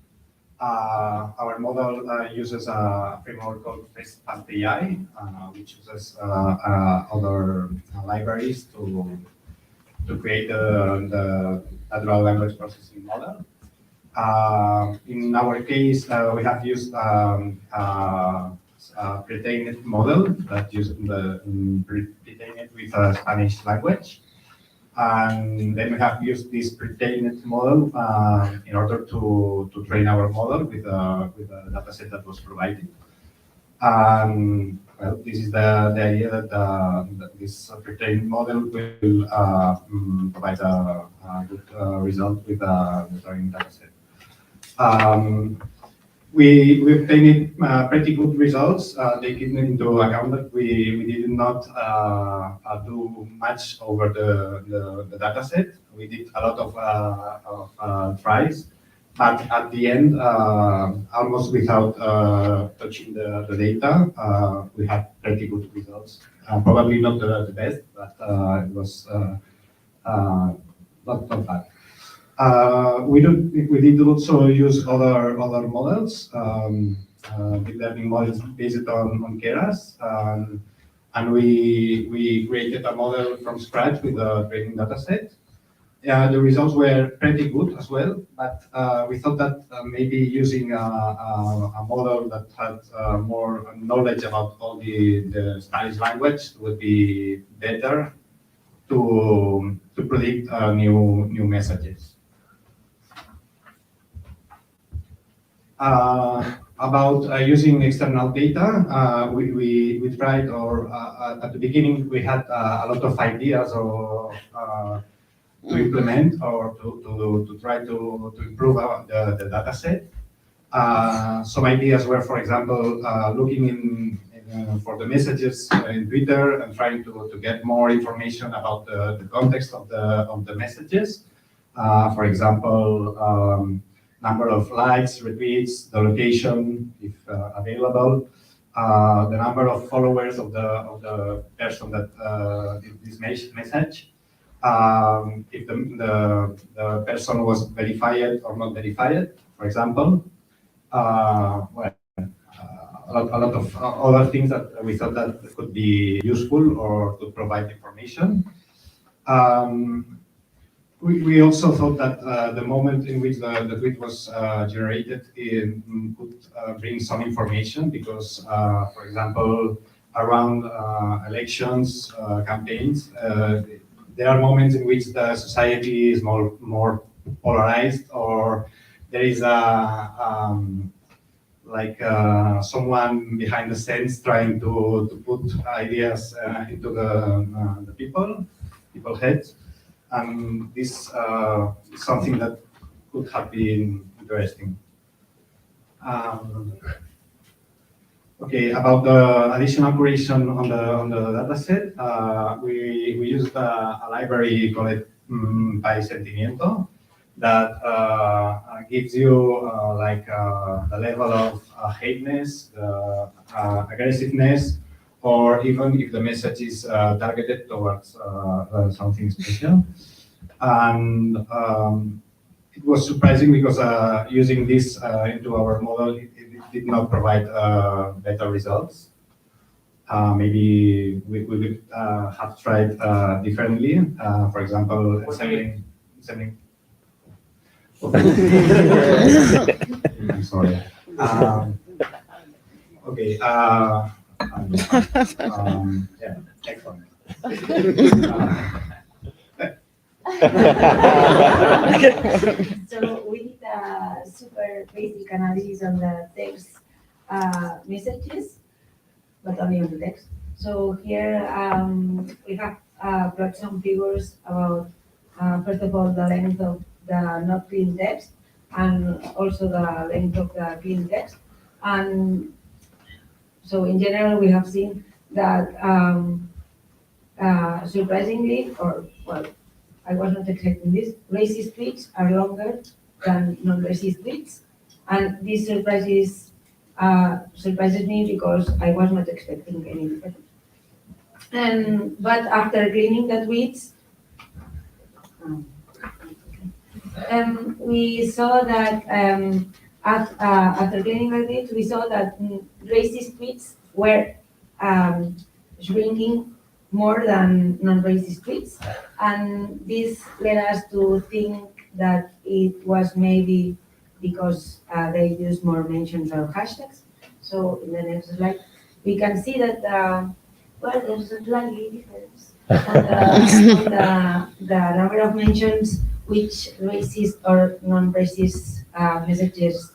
Speaker 22: Our model uses a framework called FastAI, which uses other libraries to create the natural language processing model. In our case, we have used a pre-trained model that uses pre-trained with Spanish language. And then we have used this pre-trained model in order to train our model with a dataset that was provided. Well, this is the idea that this pre-trained model will provide a good result with a training dataset. We obtained pretty good results, taking into account that we did not do much over the data set. We did a lot of tries, but at the end, almost without touching the data, we had pretty good results. Probably not the best, but it was not bad. We did also use other models, deep learning models based on Keras, and we created a model from scratch with a training dataset. The results were pretty good as well, but we thought that maybe using a model that had more knowledge about all the Spanish language would be better to predict new messages. About using external data, we tried, or at the beginning we had a lot of ideas or to implement or to try to improve the data set. Some ideas were, for example, looking for the messages in Twitter and trying to get more information about the context of the messages. For example, number of likes, retweets, the location, if available, the number of followers of the person that did this message, if the person was verified or not verified, for example. Well, a lot of other things that we thought that could be useful or could provide information. We also thought that the moment in which the tweet was generated could bring some information because, for example, around elections, campaigns, there are moments in which the society is more polarized, or there is someone behind the scenes trying to put ideas into the people's heads. And this is something that could have been interesting. Okay, about the additional operation on the dataset, we used a library called Sentimiento that gives you the level of hateness, aggressiveness, or even if the message is targeted towards something special. And it was surprising because using this into our model, it did not provide better results. Maybe we would have tried differently. For example, sending. I'm sorry. Okay. Yeah. Excellent.
Speaker 10: So we did a super basic analysis on the text messages, but only on the text. So here we have brought some figures about, first of all, the length of the not clean text, and also the length of the clean text. And so in general, we have seen that surprisingly, or well, I was not expecting this, racist tweets are longer than non-racist tweets. And this surprises me because I was not expecting any difference. But after cleaning the tweets, we saw that after cleaning the tweets, we saw that racist tweets were shrinking more than non-racist tweets, and this led us to think that it was maybe because they use more mentions or hashtags. So in the next slide, we can see that well, there's a slightly difference on the number of mentions which racist or non-racist messages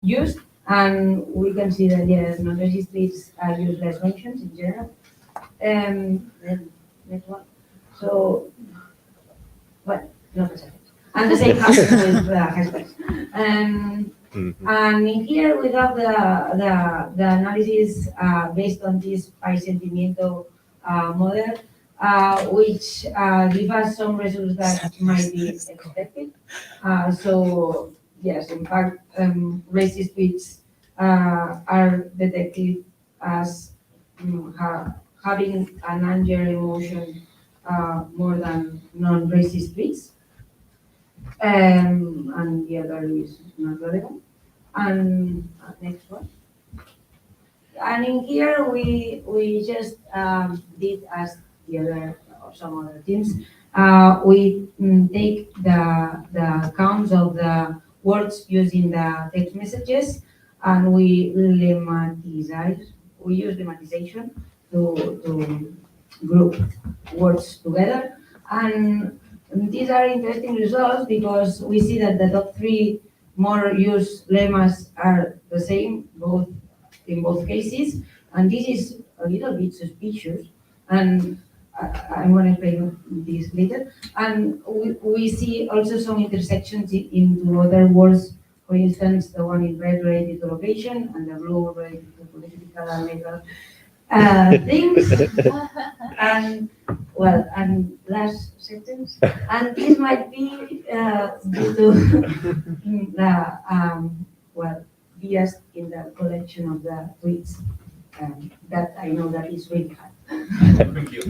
Speaker 10: used, and we can see that yes, non-racist tweets use less mentions in general. Then next one. So, well, not a second. And the same happens with the hashtags. And in here we have the analysis based on this Sentimiento model, which give us some results that might be expected. So yes, in fact, racist tweets are detected as having an anger emotion more than non-racist tweets. And the other is not relevant. And next one. And in here we just did as the other or some other teams. We take the counts of the words using the text messages, and we lemmaticize. We use lemmatization to group words together, and these are interesting results because we see that the top three more used lemmas are the same in both cases, and this is a little bit suspicious, and I'm going to explain this later. And we see also some intersections into other words. For instance, the one in red related to location and the blue related to political and legal things. And well, and last sentence, and this might be due to the well, bias in the collection of the tweets that I know that is really hard.
Speaker 3: Thank you.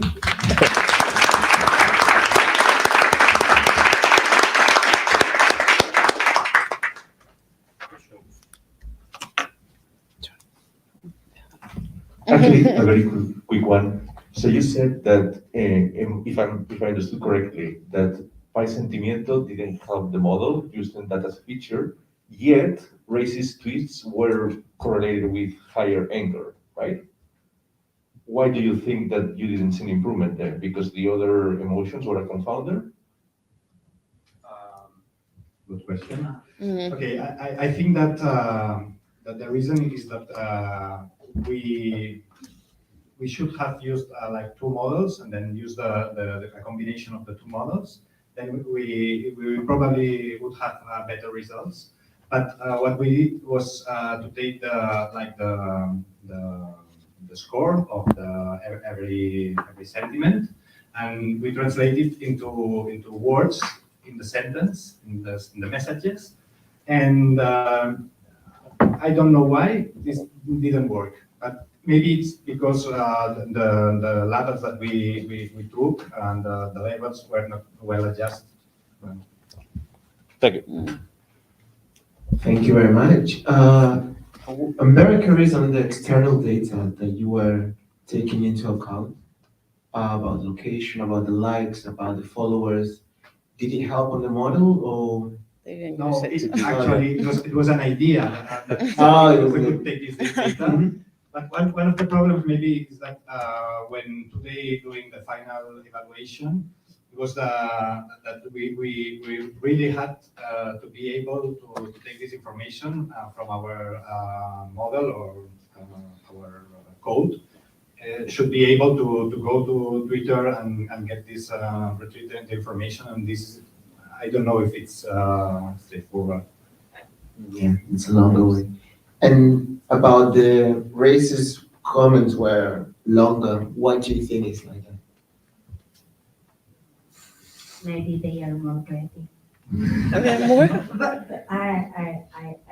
Speaker 9: Actually, a very quick one. So you said that, if I understood correctly, that Sentimiento didn't help the model, using that as a feature, yet racist tweets were correlated with higher anger, right? Why do you think that you didn't see an improvement there? Because the other emotions were a confounder?
Speaker 22: Good question. Okay, I think that that the reason is that we should have used like two models and then use the combination of the two models. Then we probably would have better results. But what we did was to take the score of every sentiment, and we translate it into words in the sentence, in the messages, and I don't know why this didn't work, but maybe it's because the labels that we took and the labels were not well adjusted.
Speaker 8: Thank you.
Speaker 1: Thank you very much. I'm very curious on the external data that you were taking into account about location, about the likes, about the followers. Did it help on the model, or?
Speaker 22: No, it was an idea that
Speaker 1: Oh,
Speaker 22: we could take this data But one of the problems maybe is that when today doing the final evaluation, was that we really had to be able to take this information from our model or our code. Should be able to go to Twitter and get this retweeted information, and this, I don't know if it's straightforward.
Speaker 1: Yeah, it's a longer way. And about the racist comments were longer, what do you think is like that?
Speaker 10: Maybe they are more creative.
Speaker 5: They're more?
Speaker 10: But I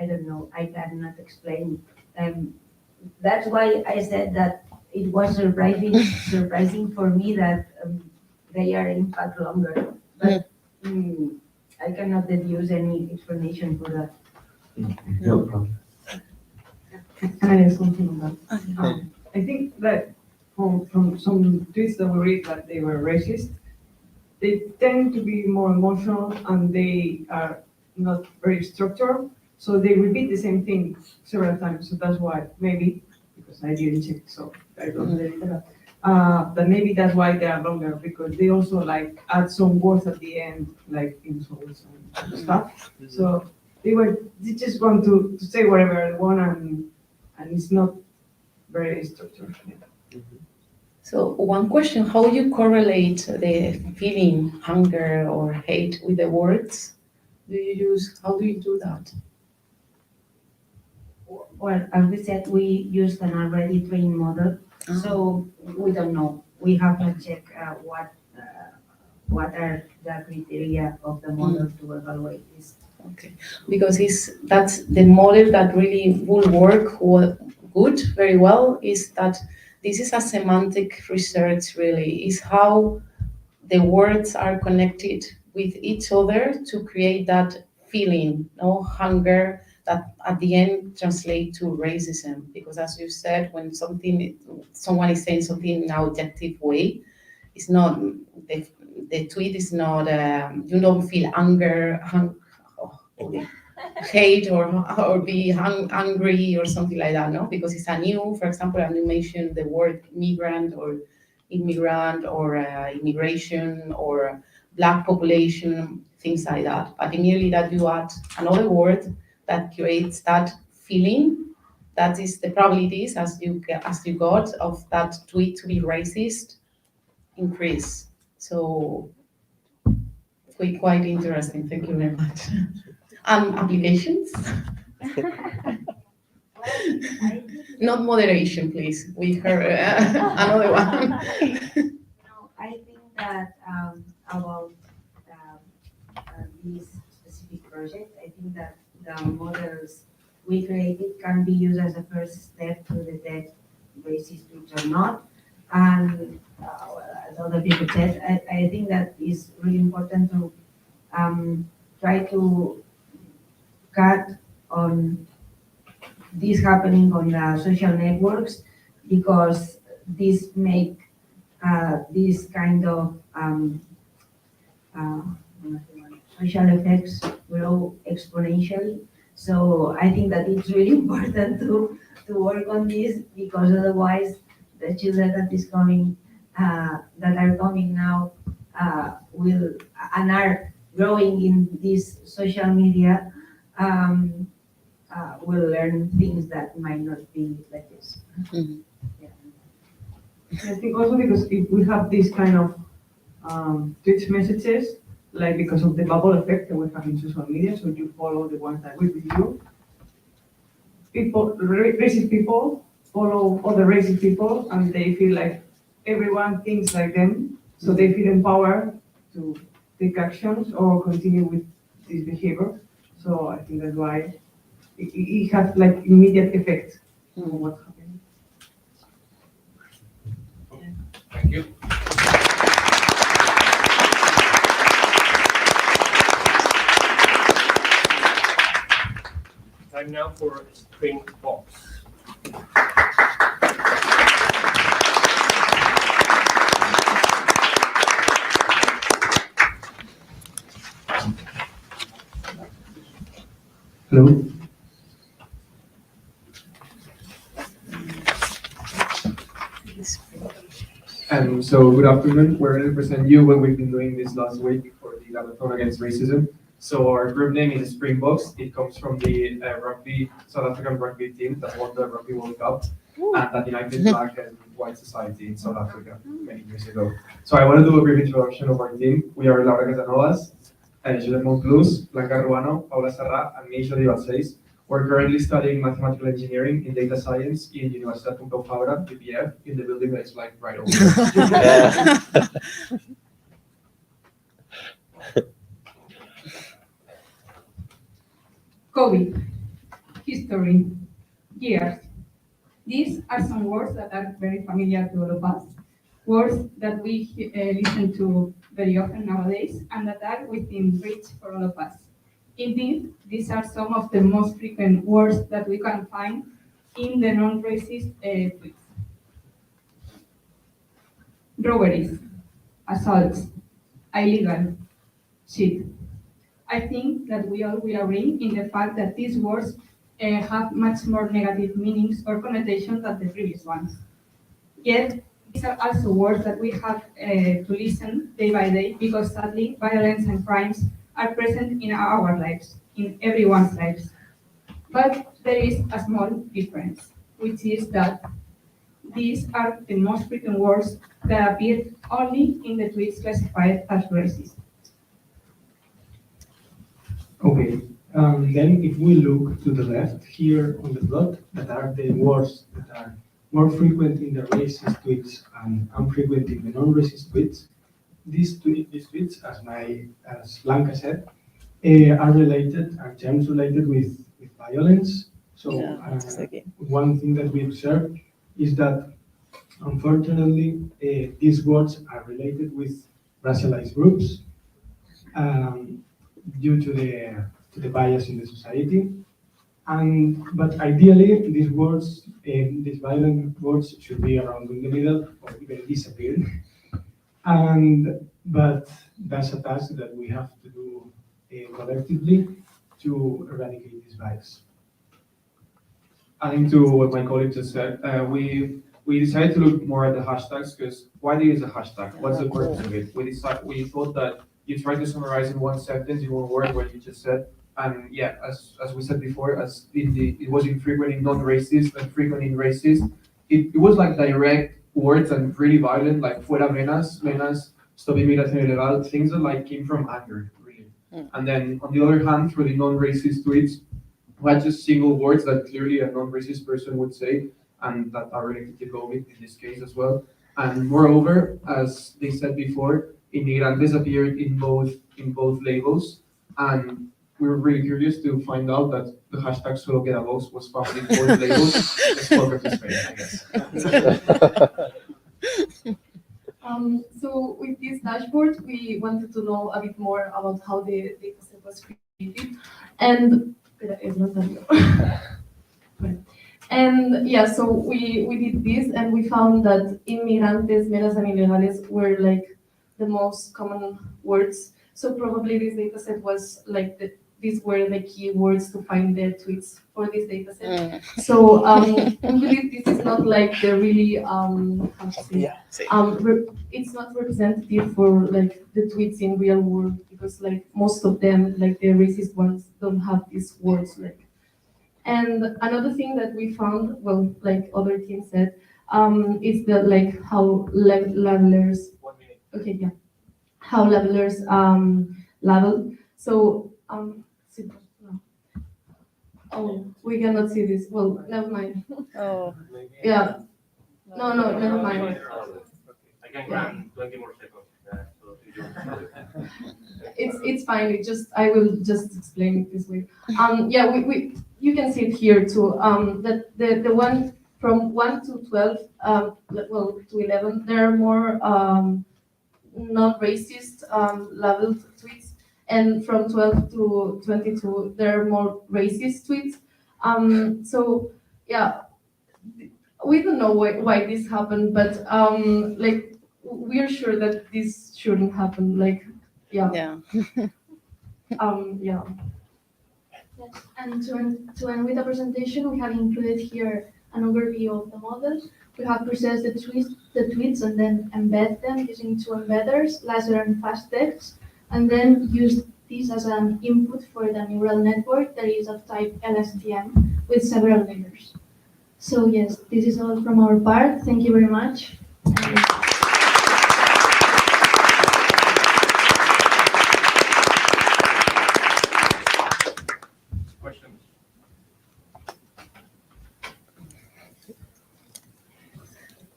Speaker 10: don't know. I cannot explain. That's why I said that it was surprising for me that they are in fact longer. But I cannot deduce any explanation for that.
Speaker 1: No problem.
Speaker 6: Can I add something on that? I think that from some tweets that we read that they were racist, they tend to be more emotional and they are not very structured. So they repeat the same thing several times. So that's why maybe, because I didn't check, so I don't know. But maybe that's why they are longer, because they also like add some words at the end, like insults and stuff. So they just want to say whatever they want, and it's not very structured. Yeah.
Speaker 2: So one question, how you correlate the feeling, hunger or hate with the words? How do you do that?
Speaker 10: Well, as we said, we used an already trained model, so we don't know. We have to check what are the criteria of the model to evaluate this.
Speaker 2: Okay, because that's the model that really will work good, very well, is that this is a semantic research really, is how the words are connected with each other to create that feeling, no hunger, that at the end translate to racism. Because as you said, when someone is saying something in an objective way, it's not, the tweet is not, you don't feel anger, hate or be angry or something like that, no? Because it's for example, and you mentioned the word migrant or immigrant or immigration or black population, things like that. But immediately that you add another word that creates that feeling, that is the probabilities as you got of that tweet to be racist increase. So quite interesting. Thank you very much. Applications? Not moderation, please. We heard another one.
Speaker 10: No, I think that about this specific project, I think that the models we created can be used as a first step to detect racist tweets or not. And as other people said, I think that is really important to try to cut on this happening on the social networks, because this make this kind of social effects grow exponentially. So I think that it's really important to work on this, because otherwise the children that is coming that are coming now will and are growing in this social media will learn things that might not be like this. Yeah.
Speaker 6: I think also because if we have this kind of tweet messages, like because of the bubble effect that we have in social media, so you follow the ones that agree with you. Racist people follow other racist people, and they feel like everyone thinks like them, so they feel empowered to take actions or continue with this behavior. So I think that's why it has like immediate effect on what's happening.
Speaker 3: Thank you. Time now for string box.
Speaker 22: Hello.
Speaker 11: So good afternoon. We're going to present you what we've been doing this last week for the Gathon Against Racism. So our group name is Springboks. It comes from the South African rugby team that won the Rugby World Cup and that united Black and white society in South Africa many years ago. So I want to do a brief introduction of our team. We are Laura Casanovas, Juliet Monclús, Blanca Ruano, Paula Serra, and me, Jody Balcells. We're currently studying mathematical engineering in data science in Universitat Pompeu Fabra, UPF, in the building that's like right over there.
Speaker 14: COVID, history, years. These are some words that are very familiar to all of us, words that we listen to very often nowadays and that are within reach for all of us. Indeed, these are some of the most frequent words that we can find in the non-racist tweets. Robberies, assaults, illegal, cheat. I think that we all will agree in the fact that these words have much more negative meanings or connotations than the previous ones. Yet, these are also words that we have to listen day by day because sadly, violence and crimes are present in our lives, in everyone's lives. But there is a small difference, which is that these are the most frequent words that appear only in the tweets classified as racist.
Speaker 18: Okay, then if we look to the left here on the plot, that are the words that are more frequent in the racist tweets and infrequent in the non-racist tweets. These tweets, as Blanca said, are terms related with violence. So one thing that we observed is that unfortunately these words are related with racialized groups due to the bias in the society. But ideally, these words, these violent words, should be around in the middle or even disappear. But that's a task that we have to do collectively to eradicate this bias.
Speaker 11: Adding to what my colleague just said, we decided to look more at the hashtags because why do you use a hashtag? What's the purpose of it? We thought that you try to summarize in one sentence, in one word, what you just said. And yeah, as we said before, it was infrequent in non-racist and frequent in racist. It was like direct words and really violent, like fuera venas, stop inmigración ilegal, things that like came from anger, really. And then on the other hand, for the non-racist tweets, we had just single words that clearly a non-racist person would say, and that are related to COVID in this case as well. And moreover, as they said before, inmigrantes appeared in both labels, and we were really curious to find out that the hashtag solo queda voz was found in both labels. Let's welcome to Spain, I guess.
Speaker 17: So with this dashboard, we wanted to know a bit more about how the dataset was created, and yeah, so we did this, and we found that inmigrantes, meras, and ilegales were like the most common words. So probably this dataset was like these were the key words to find the tweets for this dataset. So we believe this is not like the really how to say, it's not representative for like the tweets in real world because like most of them, like the racist ones, don't have these words like. And another thing that we found, well, like other teams said, is that like how labelers. Okay, yeah. How labelers label. So oh, we cannot see this. Well, never mind.
Speaker 5: Oh.
Speaker 17: Yeah. No, never mind.
Speaker 3: I can grant 20 more seconds.
Speaker 17: It's fine. I will just explain it this way. Yeah, we you can see it here too. That the one from 1 to 12, well to 11, there are more non-racist labeled tweets, and from 12 to 22, there are more racist tweets. So yeah, we don't know why this happened, but like we're sure that this shouldn't happen. Like yeah. Yeah.
Speaker 23: Yes. And to end with the presentation, we have included here an overview of the model
Speaker 17: we have processed the tweets and then embed them using two embedders, laser and fast text, and then use this as an input for the neural network that is of type LSTM with several layers. So yes, this is all from our part. Thank you very much.
Speaker 3: Questions?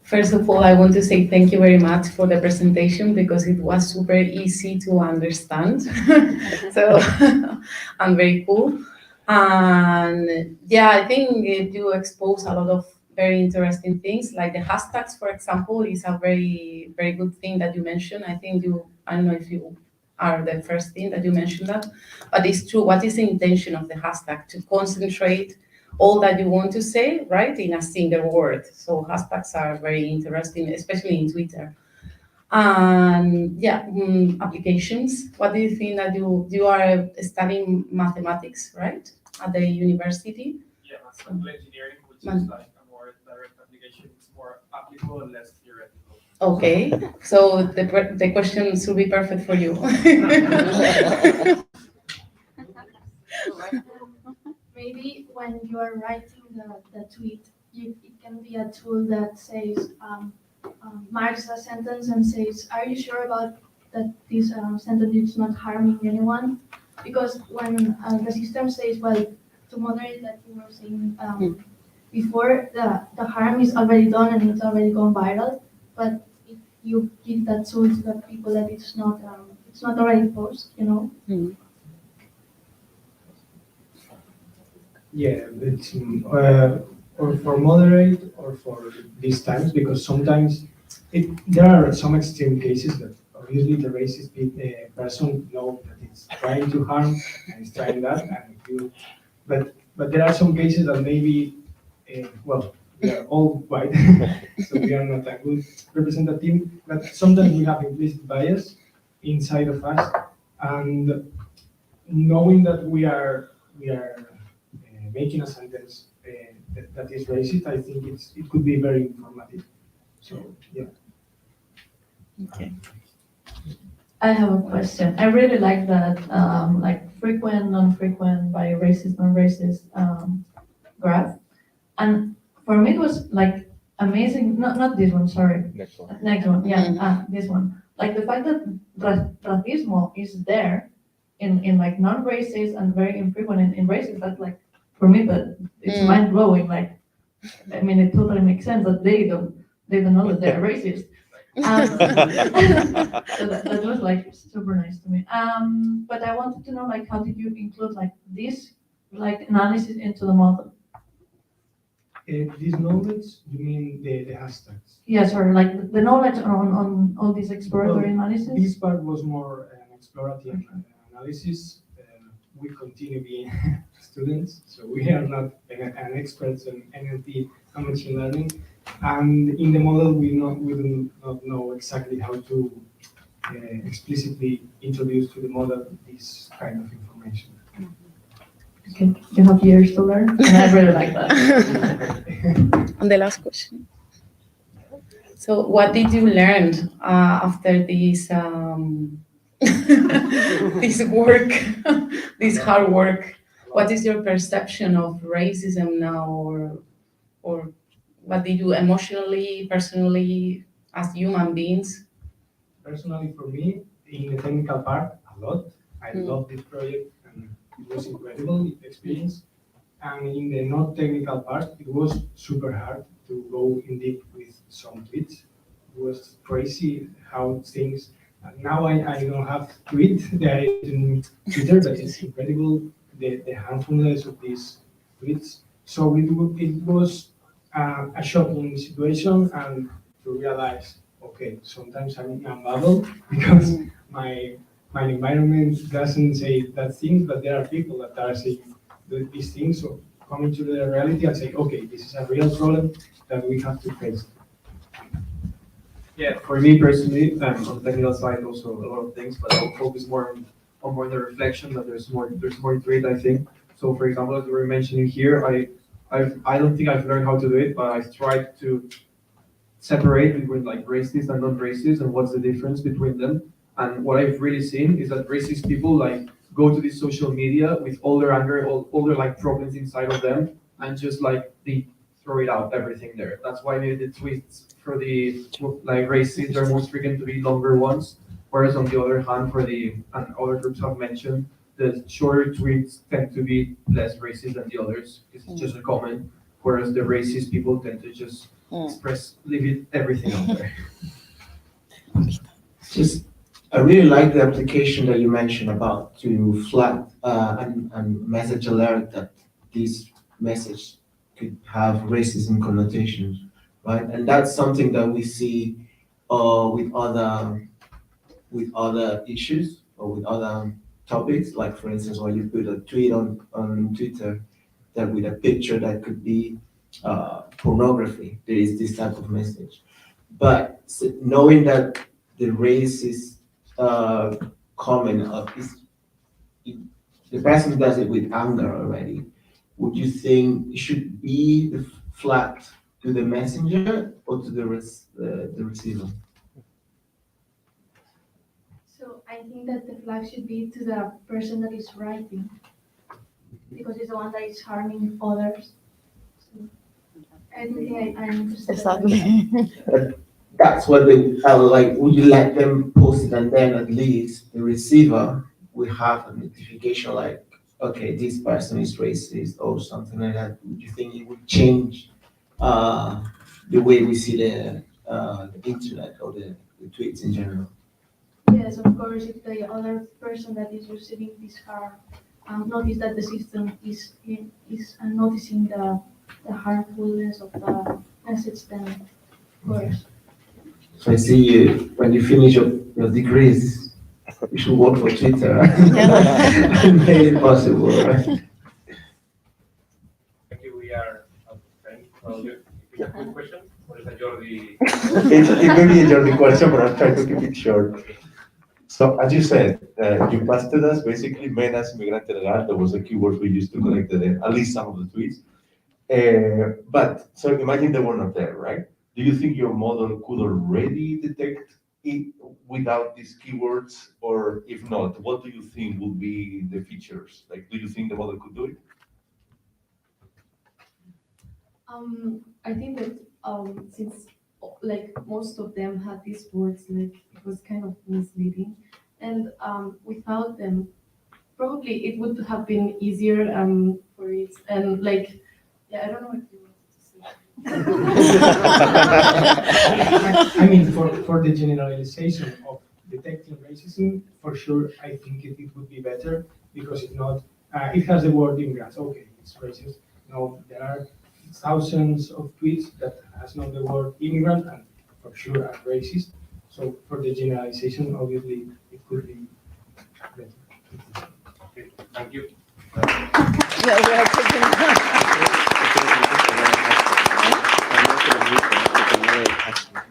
Speaker 2: First of all, I want to say thank you very much for the presentation because it was super easy to understand. So, and very cool. And yeah, I think you expose a lot of very interesting things, like the hashtags, for example, is a very, very good thing that you mentioned. I don't know if you are the first thing that you mentioned that, but it's true. What is the intention of the hashtag? To concentrate all that you want to say, right, in a single word. So hashtags are very interesting, especially in Twitter. And yeah, applications. What do you think that you are studying mathematics, right, at the university?
Speaker 11: Yeah, mathematical engineering, which is like a more direct application. It's more applicable and less theoretical.
Speaker 2: Okay, so the question should be perfect for you.
Speaker 17: Maybe when you are writing the tweet, it can be a tool that says, marks a sentence and says, are you sure about that this sentence is not harming anyone? Because when the system says, well, to moderate that you were saying before, the harm is already done and it's already gone viral, but if you give that tool to the people that it's not already posted, you know?
Speaker 20: Yeah, it's or for moderate or for these times, because sometimes there are some extreme cases that obviously the racist person know that it's trying to harm and is trying that, and but there are some cases that maybe well, we are all white, so we are not a good representative, but sometimes we have implicit bias inside of us, and knowing that we are making a sentence that is racist, I think it could be very informative. So yeah.
Speaker 13: Okay. I have a question. I really like that, like frequent, non-frequent, by racist, non-racist graph. And for me, it was like amazing. Not this one. Sorry.
Speaker 8: Next one.
Speaker 13: Next one. Yeah. This one. Like the fact that racismo is there in like non-racist and very infrequent in racist. That like for me, that it's mind blowing. Like, I mean, it totally makes sense that they don't know that they're racist. So that was like super nice to me. But I wanted to know, like, how did you include like this like analysis into the model?
Speaker 20: This knowledge, you mean the hashtags?
Speaker 13: Yeah, sorry, like the knowledge on all these exploratory analysis.
Speaker 20: This part was more an explorative analysis. We continue being students, so we are not an experts in NLP and machine learning. And in the model, we do not know exactly how to explicitly introduce to the model this kind of information.
Speaker 13: Okay, you have years to learn, and I really like that.
Speaker 5: And the last question.
Speaker 2: So, what did you learn after this this work, this hard work? What is your perception of racism now, or what did you emotionally, personally, as human beings?
Speaker 20: Personally, for me, in the technical part, a lot. I love this project, and it was incredible experience. And in the not technical part, it was super hard to go in deep with some tweets. It was crazy how things. Now I don't have tweet there in Twitter, but it's incredible the harmfulness of these tweets. So it was a shocking situation, and to realize, okay, sometimes I'm in a bubble because my environment doesn't say that things, but there are people that are saying these things. So coming to the reality and say, okay, this is a real problem that we have to face.
Speaker 11: Yeah, for me personally, on the technical side, also a lot of things, but I'll focus more on the reflection that there's more to it, I think. So, for example, as we were mentioning here, I don't think I've learned how to do it, but I've tried to separate between like racist and non-racist and what's the difference between them. And what I've really seen is that racist people like go to this social media with all their anger, all their like problems inside of them, and just like they throw it out everything there. That's why maybe the tweets for the like racists are most frequent to be longer ones, whereas on the other hand, for the and other groups have mentioned, the shorter tweets tend to be less racist than the others. It's just a comment, whereas the racist people tend to just express, leave it everything out there.
Speaker 1: Just, I really like the application that you mentioned about to flag and message alert that this message could have racism connotations, right? And that's something that we see with other issues or with other topics. Like for instance, when you put a tweet on Twitter that with a picture that could be pornography, there is this type of message. But knowing that the racist comment of the person does it with anger already, would you think it should be flagged to the messenger or to the receiver?
Speaker 17: So I think that the flag should be to the person that is writing, because it's the one that is harming others. So I think I'm interested.
Speaker 5: Exactly.
Speaker 1: That's what they like. Would you let them post it, and then at least the receiver will have a notification like, okay, this person is racist or something like that? Would you think it would change the way we see the internet or the tweets in general?
Speaker 17: Yes, of course, if the other person that is receiving this harm notice that the system is noticing the harmfulness of the message, then of course.
Speaker 1: So I see you, when you finish your degrees, you should work for Twitter and make it possible, right?
Speaker 3: Thank you. We are out of time. Well, you have a quick question? Or is that Jordi?
Speaker 9: It may be a Jordi question, but I'll try to keep it short. So as you said, you busted us basically, menas migrante legal. That was a keyword we used to connect at least some of the tweets. But so imagine they were not there, right? Do you think your model could already detect it without these keywords? Or if not, what do you think would be the features? Like, do you think the model could do it?
Speaker 14: I think that since like most of them had these words, like it was kind of misleading, and without them, probably it would have been easier for it. And like, yeah, I don't know what you wanted to say.
Speaker 7: I mean, for the generalization of detecting racism, for sure, I think it would be better, because if not, it has the word immigrants. Okay, it's racist. No, there are thousands of tweets that has not the word immigrant and for sure are racist. So for the generalization, obviously, it could be better.
Speaker 3: Okay, thank you.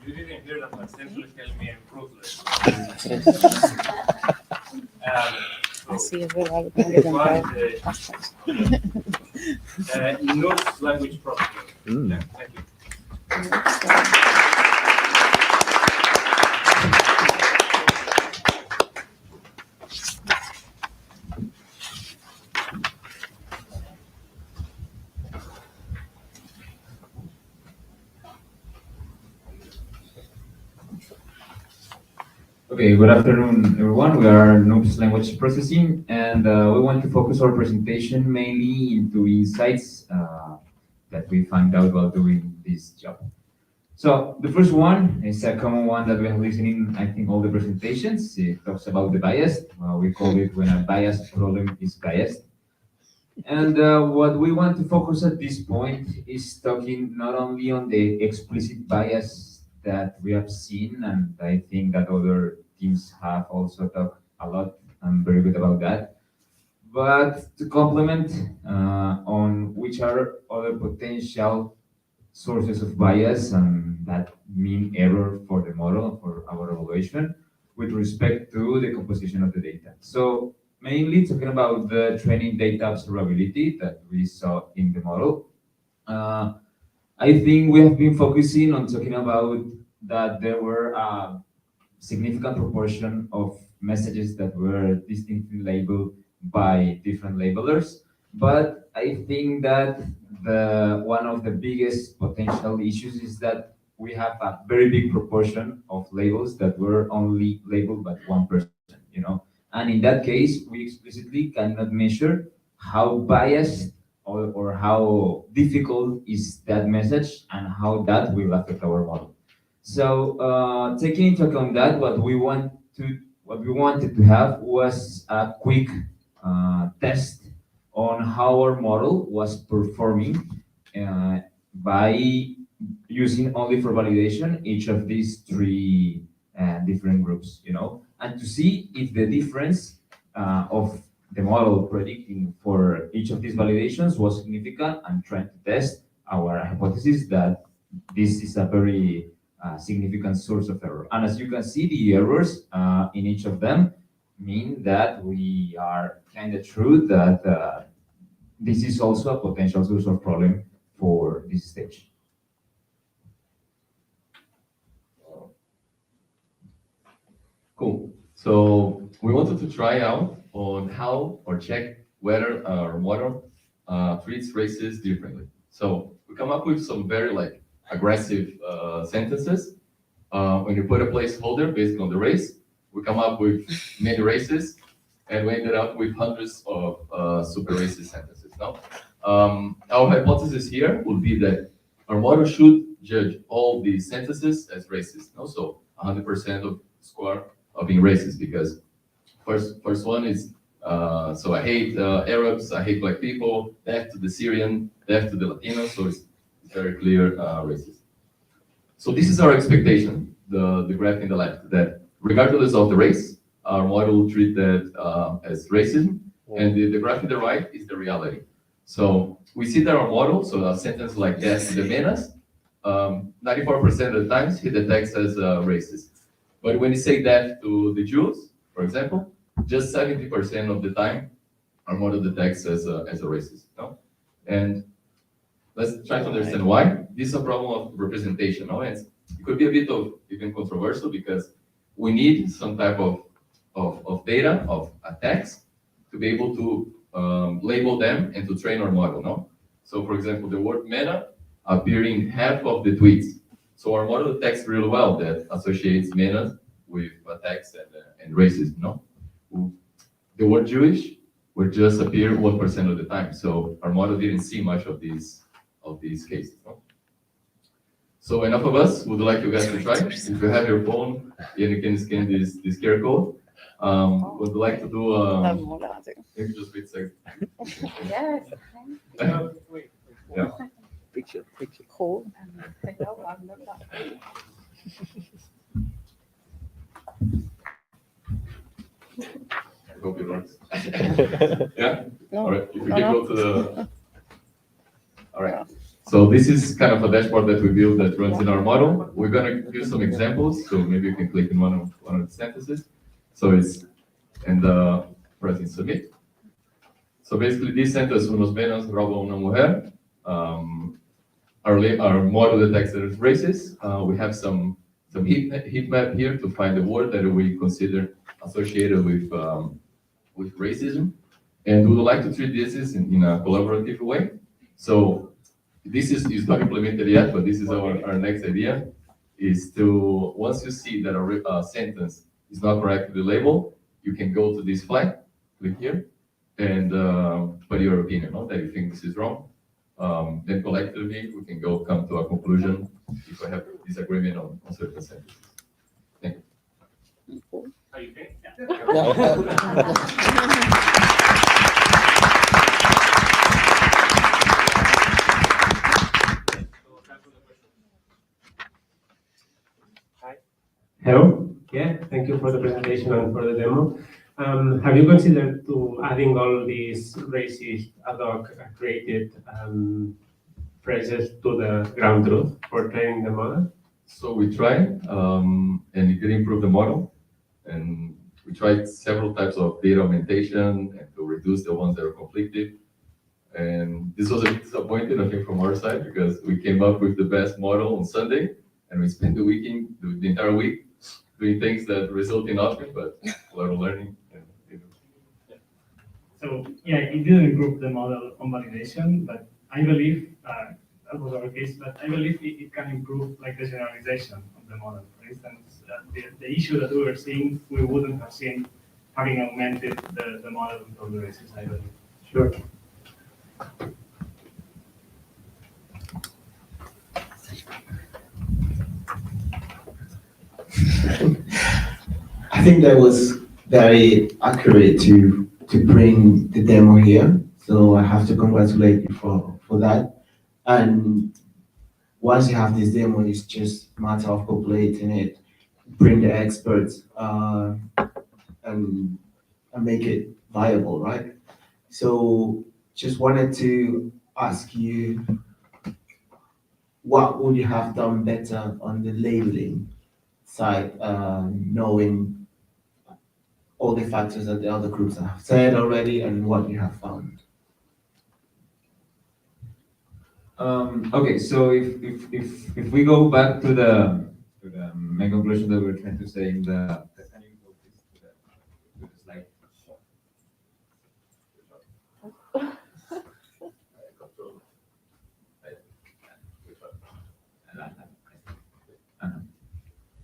Speaker 3: You didn't hear that, but essentially tell me I'm ruthless.
Speaker 5: Así es verdad.
Speaker 3: Nurse language processing. Yeah, thank you.
Speaker 15: Okay, good afternoon, everyone. We are Noobs Language Processing, and we want to focus our presentation mainly into insights that we find out while doing this job. So the first one is a common one that we have listening, I think, all the presentations. It talks about the bias. We call it when a bias problem is biased. And what we want to focus at this point is talking not only on the explicit bias that we have seen, and I think that other teams have also talked a lot. I'm very good about that. But to complement on which are other potential sources of bias and that mean error for the model, for our evaluation, with respect to the composition of the data. So mainly talking about the training data observability that we saw in the model. I think we have been focusing on talking about that there were a significant proportion of messages that were distinctly labeled by different labelers. But I think that the one of the biggest potential issues is that we have a very big proportion of labels that were only labeled by one person, you know. And in that case, we explicitly cannot measure how biased or how difficult is that message and how that will affect our model. So taking into account that, what we wanted to have was a quick test on how our model was performing by using only for validation each of these three different groups, you know, and to see if the difference of the model predicting for each of these validations was significant, and trying to test our hypothesis that this is a very significant source of error. And as you can see, the errors in each of them mean that we are kind of true that this is also a potential source of problem for this stage.
Speaker 12: Cool. So we wanted to try out on how or check whether our model treats races differently. So we come up with some very like aggressive sentences. When you put a placeholder based on the race, we come up with many races, and we ended up with hundreds of super racist sentences. No? Our hypothesis here would be that our model should judge all these sentences as racist. No? So 100% of score of being racist, because first one is so I hate Arabs, I hate black people, death to the Syrian, death to the Latinos, so it's very clear racist. So this is our expectation, the graph in the left, that regardless of the race, our model will treat that as racism, and the graph in the right is the reality. So we see that our model, so a sentence like death to the menace, 94% of the times he detects as racist. But when you say that to the Jews, for example, just 70% of the time, our model detects as a racist. No? And let's try to understand why. This is a problem of representation. No? And it could be a bit of even controversial, because we need some type of data, of a text, to be able to label them and to train our model. No? So for example, the word meta appearing in half of the tweets. So our model detects really well that associates meta with attacks and racism. No? The word Jewish would just appear 1% of the time. So our model didn't see much of these cases. No? So enough of us. Would like you guys to try. If you have your phone and you can scan this QR code. Would like to do maybe just wait a second.
Speaker 5: Yes.
Speaker 12: Yeah.
Speaker 5: Picture. Cool.
Speaker 12: I hope it works. Yeah? All right. If you can go to the... All right. So this is kind of a dashboard that we built that runs in our model. We're going to use some examples. So maybe you can click in one of the sentences. So it's, and pressing submit. So basically this sentence, unos menos roba una mujer. Our model detects that it's racist. We have some heat map here to find the word that we consider associated with racism, and we would like to treat this in a collaborative way. So this is not implemented yet, but this is our next idea, is to, once you see that a sentence is not correctly labeled, you can go to this flag, click here, and put your opinion, no? That you think this is wrong. Then collectively, we can come to a conclusion if we have disagreement on certain sentences. Thank you.
Speaker 3: Are you okay?
Speaker 19: Hello. Yeah, thank you for the presentation and for the demo. Have you considered to adding all these racist ad hoc created phrases to the ground truth for training the model?
Speaker 12: So we tried, and it did improve the model. And we tried several types of data augmentation and to reduce the ones that are conflicted. And this was a bit disappointing, I think, from our side, because we came up with the best model on Sunday, and we spent the entire week doing things that result in nothing, but a lot of learning.
Speaker 18: So yeah, it didn't improve the model on validation, but I believe that was our case. But I believe it can improve like the generalization of the model. For instance, the issue that we were seeing, we wouldn't have seen having augmented the model with all the races. I believe. Sure.
Speaker 1: I think that was very accurate to bring the demo here. So I have to congratulate you for that. And once you have this demo, it's just a matter of populating it, bring the experts, and make it viable, right? So just wanted to ask you, what would you have done better on the labeling side, knowing all the factors that the other groups have said already and what you have found?
Speaker 15: Okay, so if we go back to the main conclusion that we're trying to say in the, can you go please to the slide?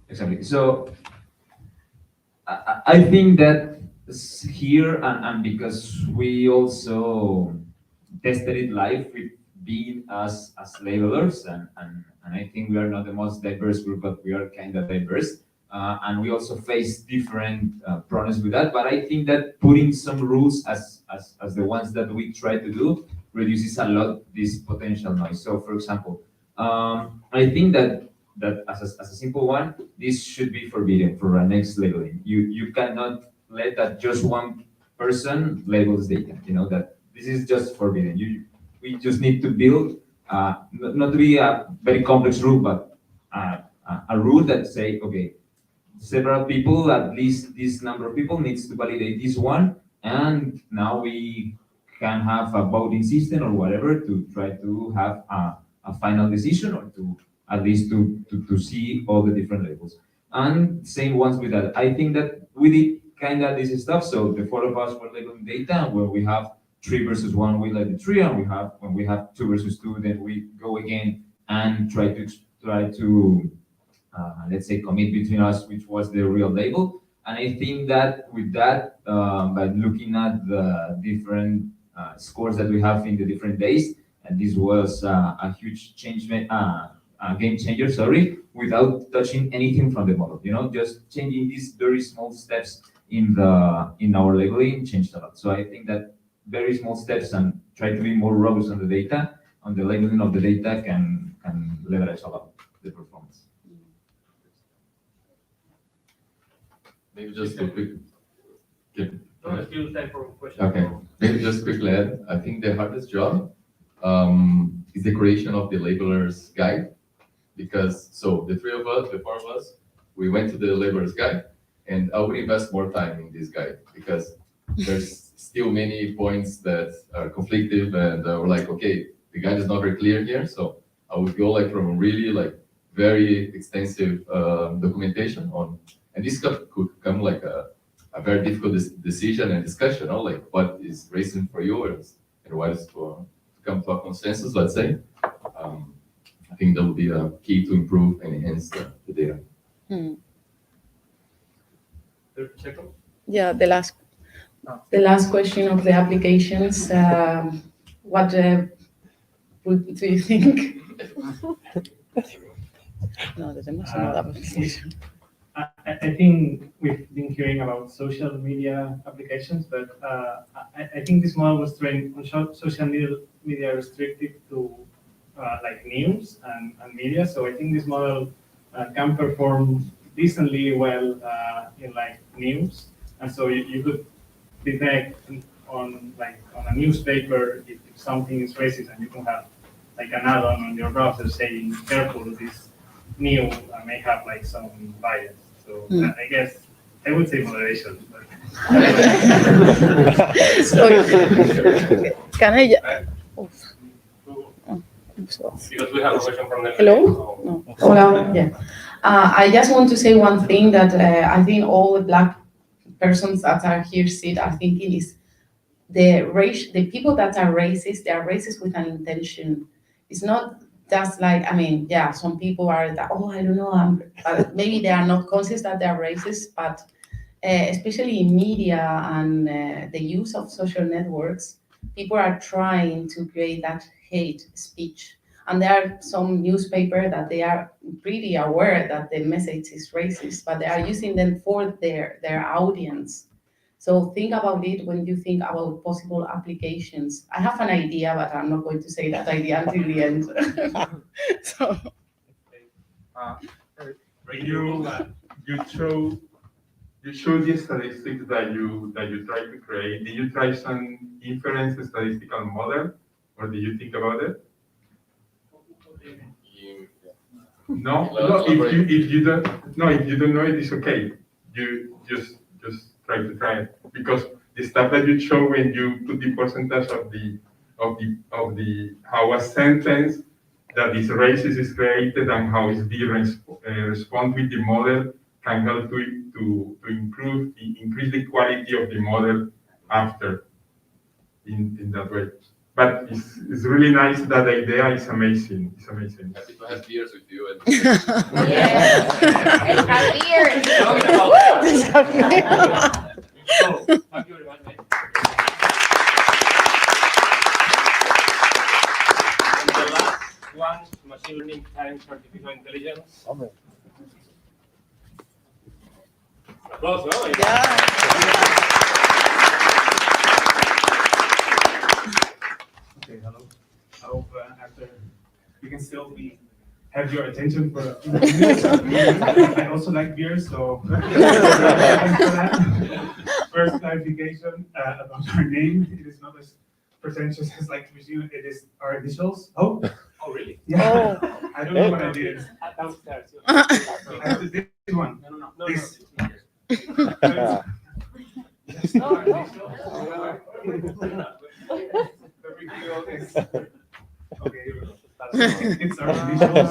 Speaker 15: Exactly. So I think that here, and because we also tested it live with being as labelers, and I think we are not the most diverse group, but we are kind of diverse. And we also face different problems with that. But I think that putting some rules as the ones that we try to do reduces a lot this potential noise. So for example, I think that as a simple one, this should be forbidden for our next labeling. You cannot let that just one person labels data, that this is just forbidden. We just need to build, not to be a very complex rule, but a rule that say, okay, several people, at least this number of people needs to validate this one, and now we can have a voting system or whatever to try to have a final decision, or to at least to see all the different labels. And same ones with that. I think that we did kind of this stuff. So the four of us were labeling data, and when we have 3 versus 1, we label 3, and when we have 2 versus 2, then we go again and try to let's say commit between us which was the real label. And I think that with that, by looking at the different scores that we have in the different days, and this was a huge game changer, sorry, without touching anything from the model. Just changing these very small steps in our labeling changed a lot. So I think that very small steps and try to be more robust on the data, on the labeling of the data, can leverage a lot the performance.
Speaker 12: Maybe just a quick.
Speaker 3: Still time for questions.
Speaker 12: Okay, maybe just quickly add. I think the hardest job is the creation of the labeler's guide, because the 3 of us, the 4 of us, we went to the labeler's guide, and I would invest more time in this guide because there's still many points that are conflictive, and we're like, okay, the guide is not very clear here, so I would go from really very extensive documentation on, and this could come a very difficult decision and discussion, what is racism for you and what is to come to a consensus, let's say. I think that would be a key to improve and enhance the data.
Speaker 2: Yeah, the last question of the applications. What do you think?
Speaker 1: No,
Speaker 18: I think we've been hearing about social media applications, but I think this model was trained on social media restricted to news and media. So I think this model can perform decently well in news, and so you could detect on a newspaper if something is racist, and you can have an add-on on your browser saying careful, this new may have some bias. So I guess I would say moderation.
Speaker 4: Can I
Speaker 3: Because we have a question from the.
Speaker 2: Hello? No. Hola, yeah. I just want to say one thing that I think all the Black persons that are here are thinking is the people that are racist, they are racist with an intention. It's not just like, I mean, yeah, some people are that, oh, I don't know, maybe they are not conscious that they are racist, but especially in media and the use of social networks, people are trying to create that hate speech. And there are some newspapers that they are pretty aware that the message is racist, but they are using them for their audience. So think about it when you think about possible applications. I have an idea, but I'm not going to say that idea until the end. So.
Speaker 4: You show the statistics that you try to create. Did you try some inference statistical model, or did you think about it? No. If you don't know it, it's okay. You just try it because the stuff that you show when you put the percentage of the how a sentence that is racist is created and how is the respond with the model can help to increase the quality of the model after in that way. But it's really nice. That idea is amazing. It's amazing.
Speaker 12: Happy to have beers with you. And
Speaker 3: Thank you very much, mate. And the last one, machine learning times artificial intelligence. Applause, no?
Speaker 7: Okay, hello. I hope after we can still have your attention for. I also like beer, so. First clarification about our name. It is not as pretentious as like presume. It is our initials. Oh.
Speaker 3: Oh, really?
Speaker 7: Yeah. I don't know what I did.
Speaker 3: Downstairs.
Speaker 7: This one.
Speaker 3: No.
Speaker 7: This. Okay, it's our initials.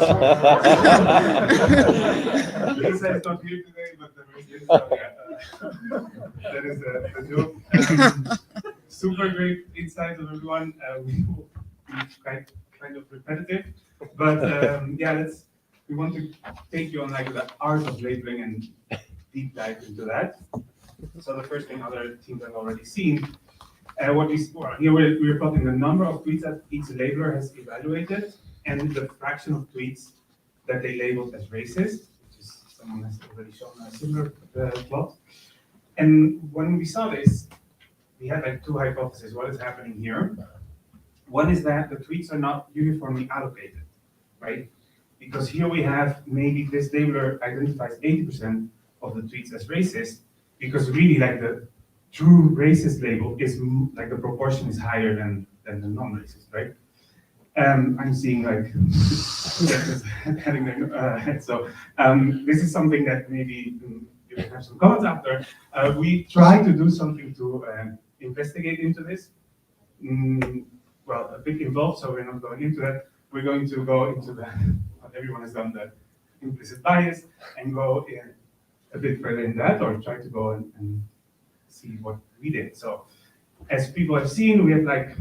Speaker 7: Lisa is not here today, but the rest is, that is the joke. Super great insights of everyone. We will be kind of repetitive, but yeah, we want to take you on like the art of labeling and deep dive into that. So the first thing other teams have already seen. Here we're plotting the number of tweets that each labeler has evaluated and the fraction of tweets that they labeled as racist, which is someone has already shown a similar plot. And when we saw this, we had like two hypotheses. What is happening here? One is that the tweets are not uniformly allocated, right? Because here we have maybe this labeler identifies 80% of the tweets as racist, because really like the true racist label is like the proportion is higher than the non-racist, right? I'm seeing like heading their head. So this is something that maybe you can have some comments after. We try to do something to investigate into this. Well, a bit involved, so we're not going into that. We're going to go into what everyone has done, the implicit bias, and go a bit further in that, or try to go and see what we did. So as people have seen, we have like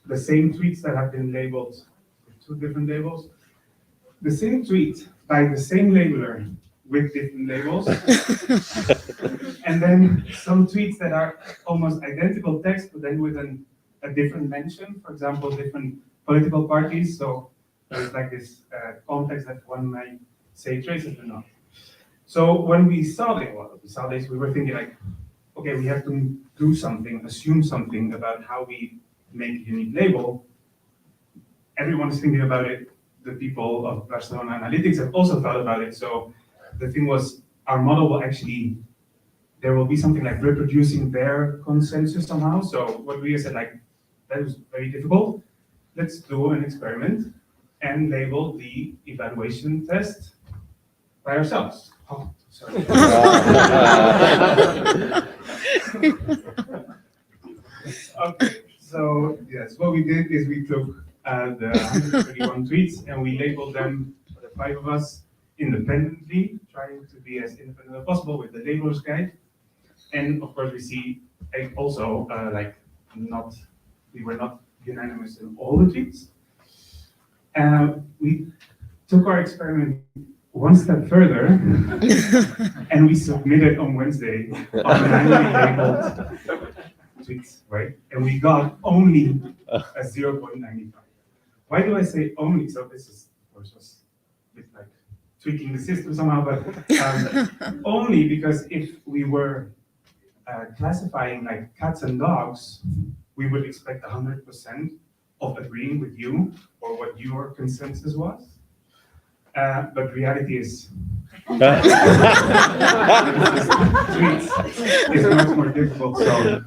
Speaker 7: the same tweets that have been labeled with two different labels. The same tweet by the same labeler with different labels. And then some tweets that are almost identical text, but then with a different mention, for example, different political parties. So there's like this context that one might say it's racist or not. So when we saw this, we were thinking like, okay, we have to do something, assume something about how we make a unique label. Everyone is thinking about it. The people of Barcelona Analytics have also thought about it. So the thing was, our model will actually, there will be something like reproducing their consensus somehow. So what we said, like, that is very difficult. Let's do an experiment and label the evaluation test by ourselves. Oh, sorry. Okay,
Speaker 10: So yes, what we did is we took the 131 tweets and we labeled them, the 5 of us, independently, trying to be as independent as possible with the labels guide. And of course, we see also we were not unanimous in all the tweets. We took our experiment one step further, and we submitted on Wednesday on manually labeled tweets, right? And we got only a 0.95. Why do I say only? So this is, of course, was a bit like tweaking the system somehow, but only because if we were classifying like cats and dogs, we would expect 100% of agreeing with you or what your consensus was. But reality is it's much more difficult. So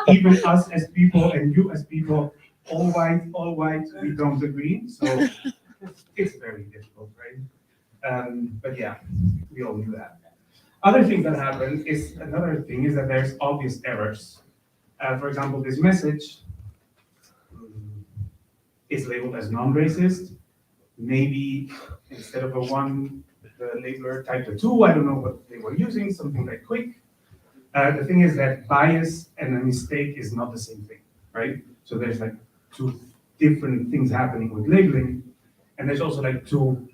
Speaker 10: even us as people and you as people, all white, we don't agree. So it's very difficult, right? But yeah, we all knew that. Other things that happen is that there's obvious errors. For example, this message is labeled as non-racist. Maybe instead of a 1, the labeler typed a 2. I don't know what they were using, something like quick. The thing is that bias and a mistake is not the same thing, right? So there's like 2 different things happening with labeling, and there's also like 2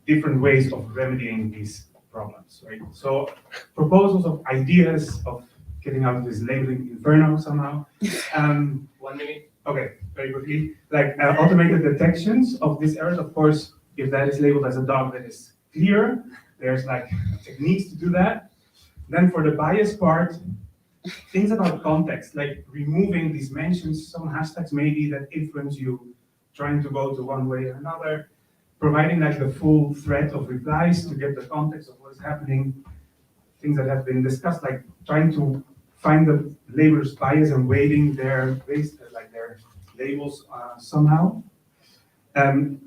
Speaker 10: different ways of remedying these problems, right? So proposals of ideas of getting out of this labeling inferno somehow.
Speaker 3: 1 minute.
Speaker 10: Okay, very quickly. Like automated detections of these errors. Of course, if that is labeled as a dog, that is clear. There's like techniques to do that. Then for the bias part, things about context, like removing these mentions, some hashtags maybe that influence you trying to go to one way or another, providing like the full thread of replies to get the context of what's happening, things that have been discussed, like trying to find the labeler's bias and weighting their labels somehow. And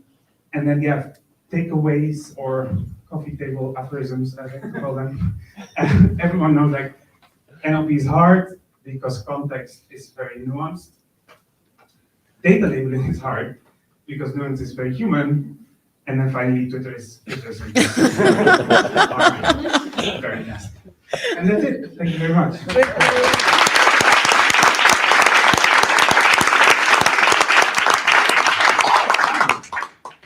Speaker 10: then you have takeaways or coffee table aphorisms, I like to call them. And everyone knows like NLP is hard because context is very nuanced. Data labeling is hard because nuance is very human. And then finally, Twitter is very nasty. And that's it. Thank you very much.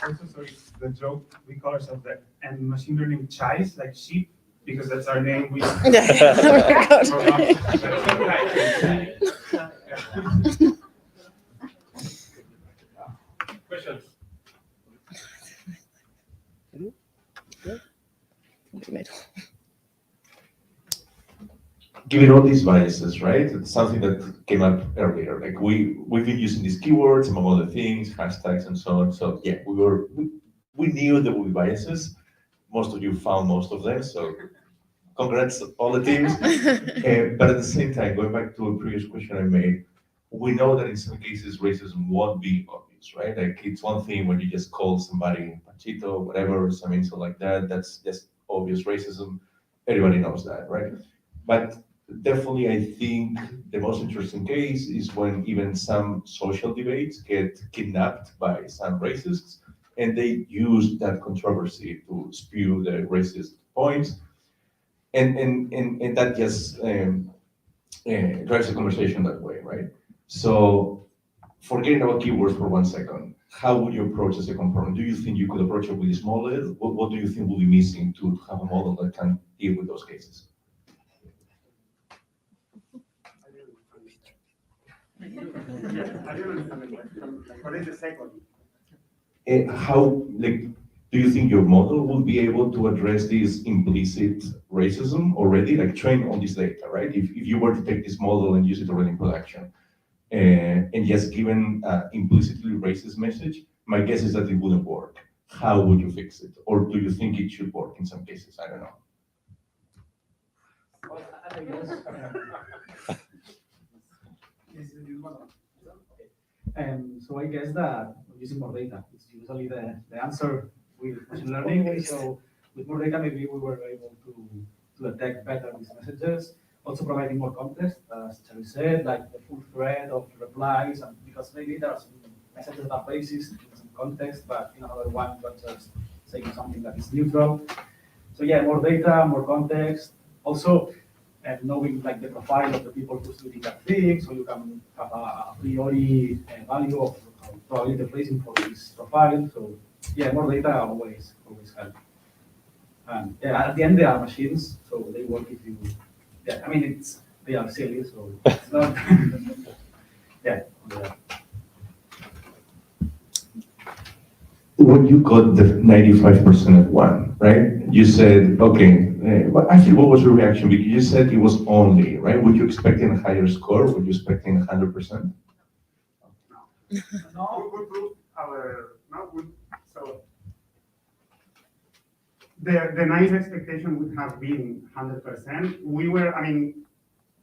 Speaker 10: Also, sorry, the joke, we call ourselves that, and machine learning chies, like sheep, because that's our name. We
Speaker 3: Questions?
Speaker 9: Given all these biases, right? It's something that came up earlier. Like we've been using these keywords among other things, hashtags and so on. So yeah, we knew there would be biases. Most of you found most of them. So congrats all the teams. But at the same time, going back to a previous question I made, we know that in some cases racism won't be obvious, right? Like it's one thing when you just call somebody Panchito, whatever, some insult like that. That's just obvious racism. Everybody knows that, right? But definitely, I think the most interesting case is when even some social debates get kidnapped by some racists, and they use that controversy to spew the racist points, and that just drives the conversation that way, right? So, forgetting about keywords for 1 second, how would you approach the second problem? Do you think you could approach it with this model? What do you think will be missing to have a model that can deal with those cases?
Speaker 10: What is the second?
Speaker 9: How, like, do you think your model will be able to address this implicit racism already, like trained on this data, right? If you were to take this model and use it already in production, and just given implicitly racist message, my guess is that it wouldn't work. How would you fix it? Or do you think it should work in some cases? I don't know.
Speaker 7: So I guess that using more data is usually the answer with machine learning. So with more data, maybe we were able to detect better these messages.
Speaker 6: also providing more context, as Charlie said, like the full thread of replies, and because maybe there are some messages that are racist in some context, but in another one you're just saying something that is neutral. So yeah, more data, more context. Also, knowing like the profile of the people who's doing that thing, so you can have a priori value of probability placing for this profile. So yeah, more data always help. And yeah, at the end they are machines, so they work if you. Yeah, I mean they are silly, so it's not. Yeah.
Speaker 9: When you got the 95% at one, right? You said, okay, but actually, what was your reaction? Because you said it was only, right? Were you expecting a higher score? Were you expecting 100%?
Speaker 10: No, so the naive expectation would have been 100%.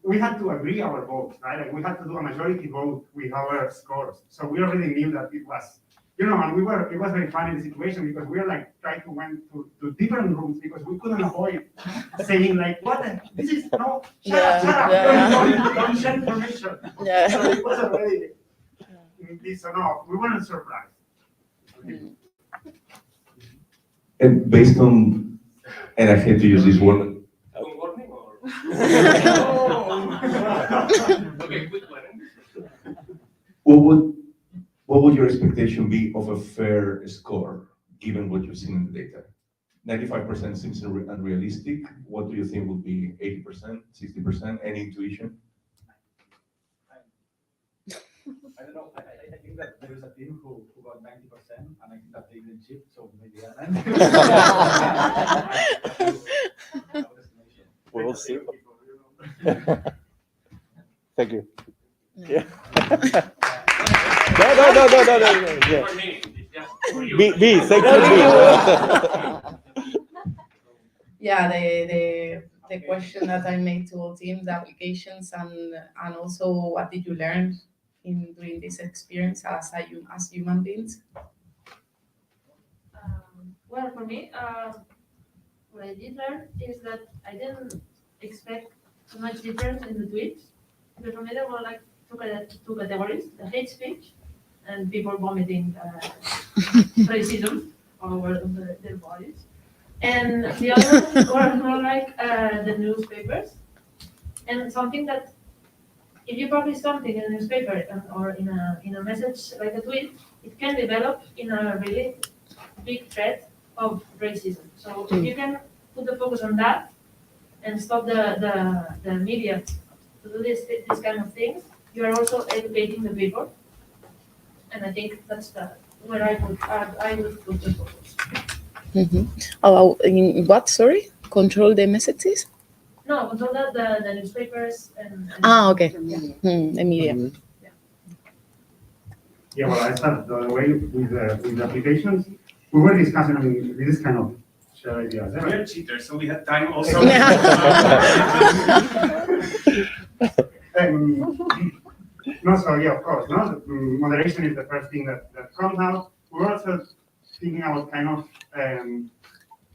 Speaker 10: We had to agree our votes, right? Like we had to do a majority vote with our scores. So we already knew that it was, and it was very funny the situation because we were like trying to went to different rooms because we couldn't avoid saying like, this is, no, shut up, don't share information.
Speaker 16: Yeah.
Speaker 10: So it was already this, so no, we weren't surprised.
Speaker 9: And based on, and I hate to use this word.
Speaker 3: Warning or? Okay, quick one.
Speaker 9: What would your expectation be of a fair score, given what you've seen in the data? 95% seems unrealistic. What do you think would be 80%, 60%? Any intuition?
Speaker 6: I don't know. I think that there is a team who got 90%, and I think that they didn't chip, so maybe
Speaker 8: We'll see. Thank you. Yeah. No. Yeah. B, thank you.
Speaker 2: Yeah, the question that I made to all teams, the applications, and also what did you learn in doing this experience as human beings?
Speaker 13: Well, for me, what I did learn is that I didn't expect so much difference in the tweets. Because for me, there were like two categories: the hate speech and people vomiting racism all over their bodies. And the other ones were more like the newspapers. And something that, if you publish something in a newspaper or in a message like a tweet, it can develop in a really big threat of racism. So if you can put the focus on that and stop the media to do this kind of things, you are also educating the people. And I think that's where I would put the focus.
Speaker 16: Mm-hmm. Oh, in what? Sorry, control the messages.
Speaker 13: No, control the newspapers and
Speaker 16: Okay.
Speaker 13: Yeah.
Speaker 16: The media.
Speaker 10: Mm-hmm. Yeah, well, I started the way with the applications. We were discussing, this is kind of share ideas.
Speaker 6: We are cheaters, so we had time also.
Speaker 10: No, so yeah, of course, no. Moderation is the first thing that comes out. We're also thinking about kind of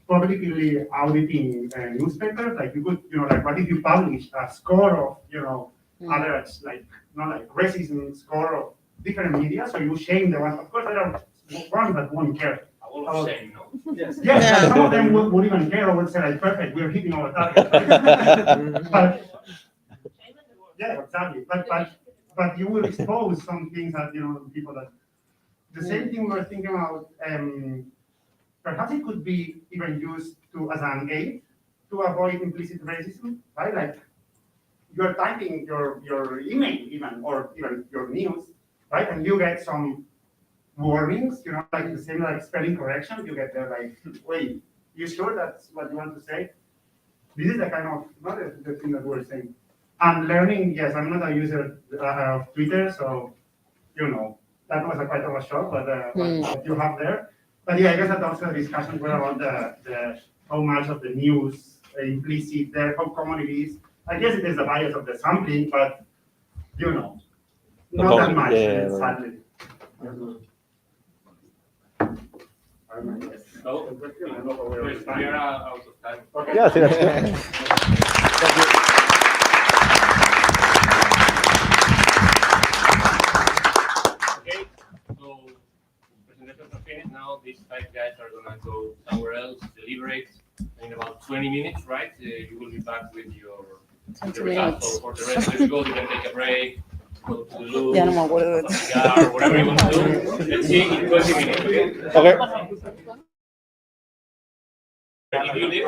Speaker 10: publicly auditing newspapers. Like you could, like what if you publish a score of, others, like racism score of different media, so you shame the ones. Of course, there are ones that won't care.
Speaker 3: A wall of shame, no?
Speaker 10: Yes, like some of them would even care or would say like, perfect, we're hitting our target. Yeah, exactly. But you will expose some things that people that. The same thing we're thinking about. Perhaps it could be even used as an aid to avoid implicit racism, right? Like you're typing your email even, or even your news, right? And you get some warnings, like the same like spelling correction. You get there like, wait, you sure that's what you want to say? This is the kind of, not the thing that we're saying. And learning, yes, I'm not a user of Twitter, so, that was quite of a shock, but what you have there. But yeah, I guess that also the discussion were about the how much of the news implicit there, how common it is. I guess it is the bias of the sampling, but not that much, sadly.
Speaker 3: So, we are out of time.
Speaker 8: Yeah, I think that's good. Thank you.
Speaker 3: now. These five guys are gonna go somewhere else, deliberate in about 20 minutes, right? You will be back with your the results. So for the rest of you go, you can take a break, go to the loo,
Speaker 16: Ya no me acuerdo de
Speaker 3: have a cigar, whatever you want to do. Let's see in 20 minutes, okay?
Speaker 8: Okay.
Speaker 3: If you leave,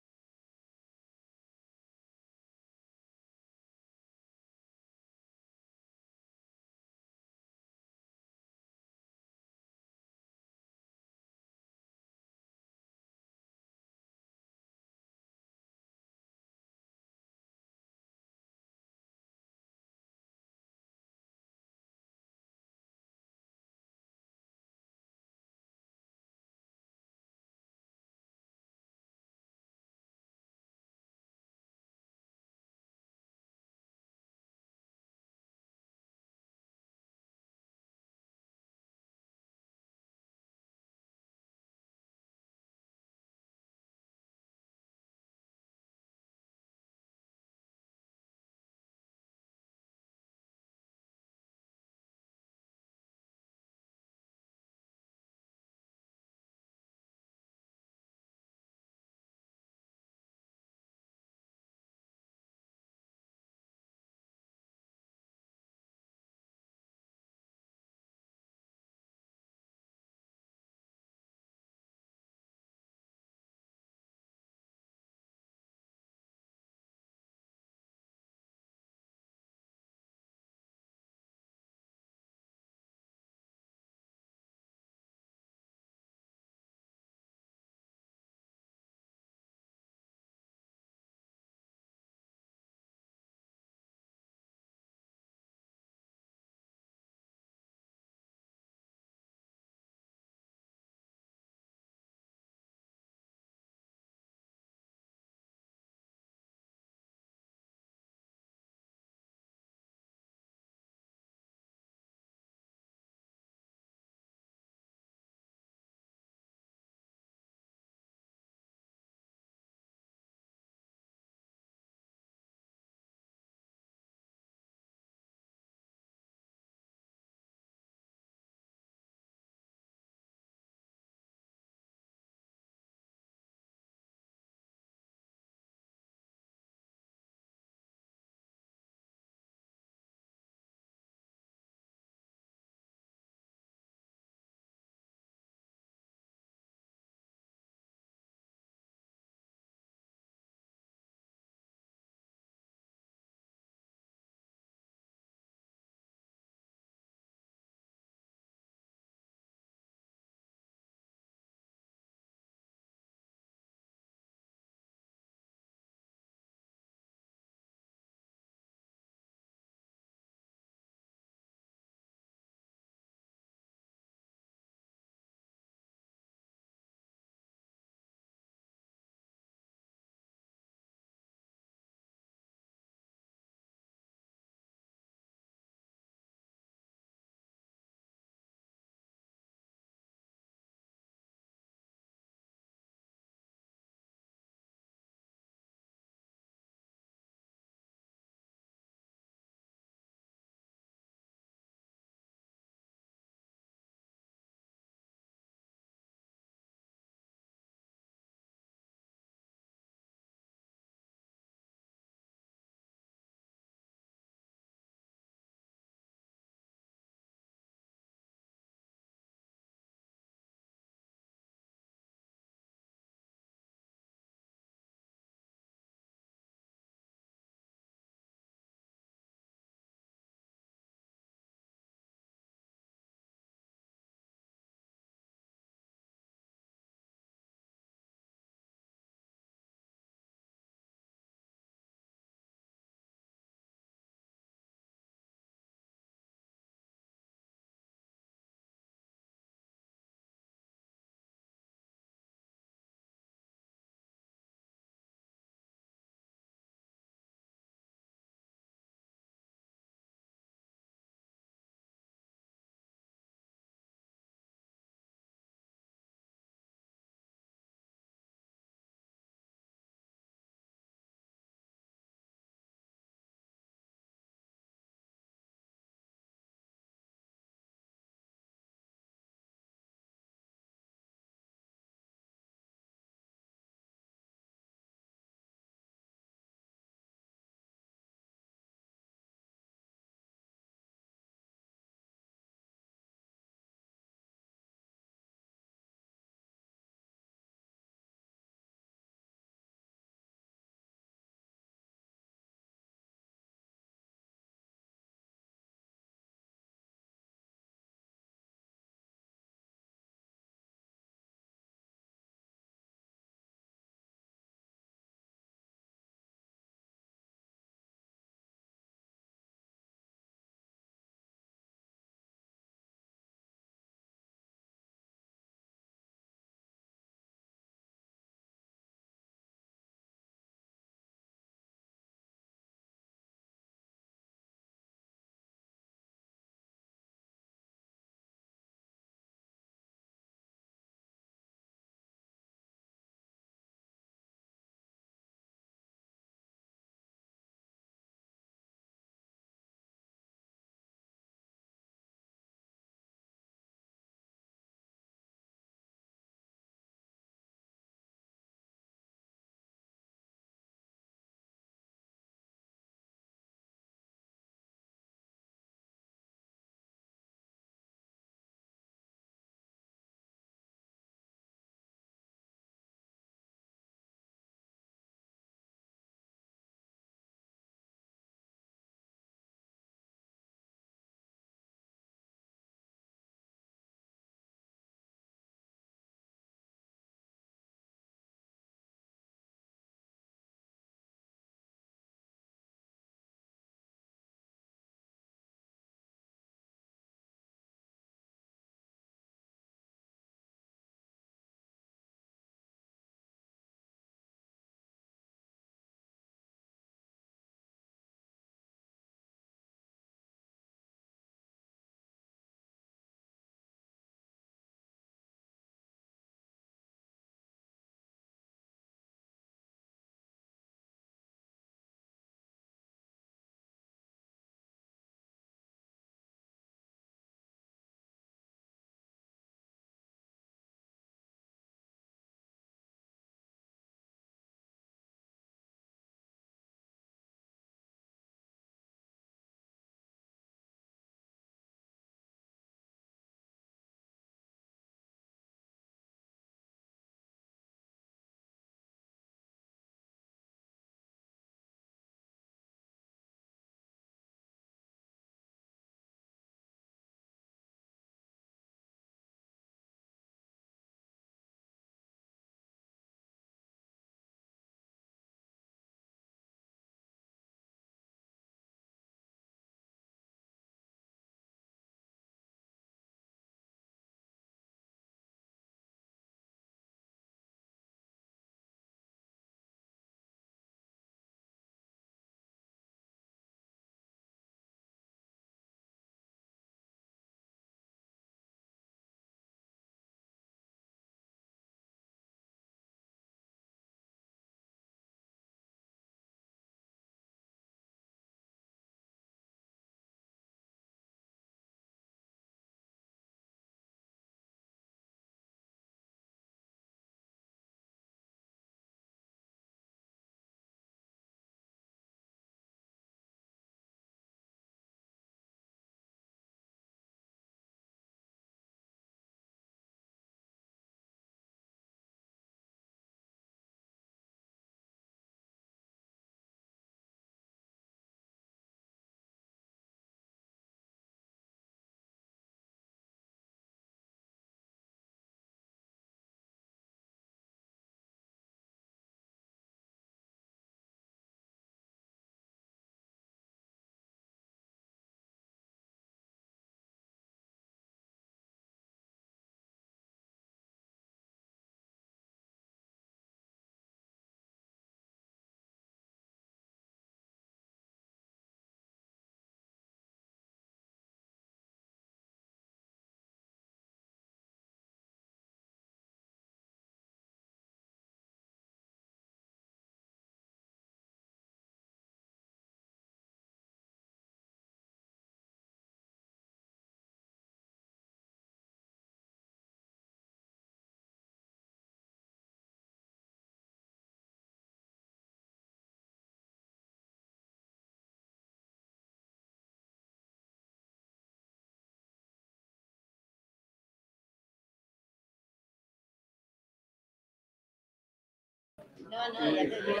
Speaker 16: No, no, ya te digo.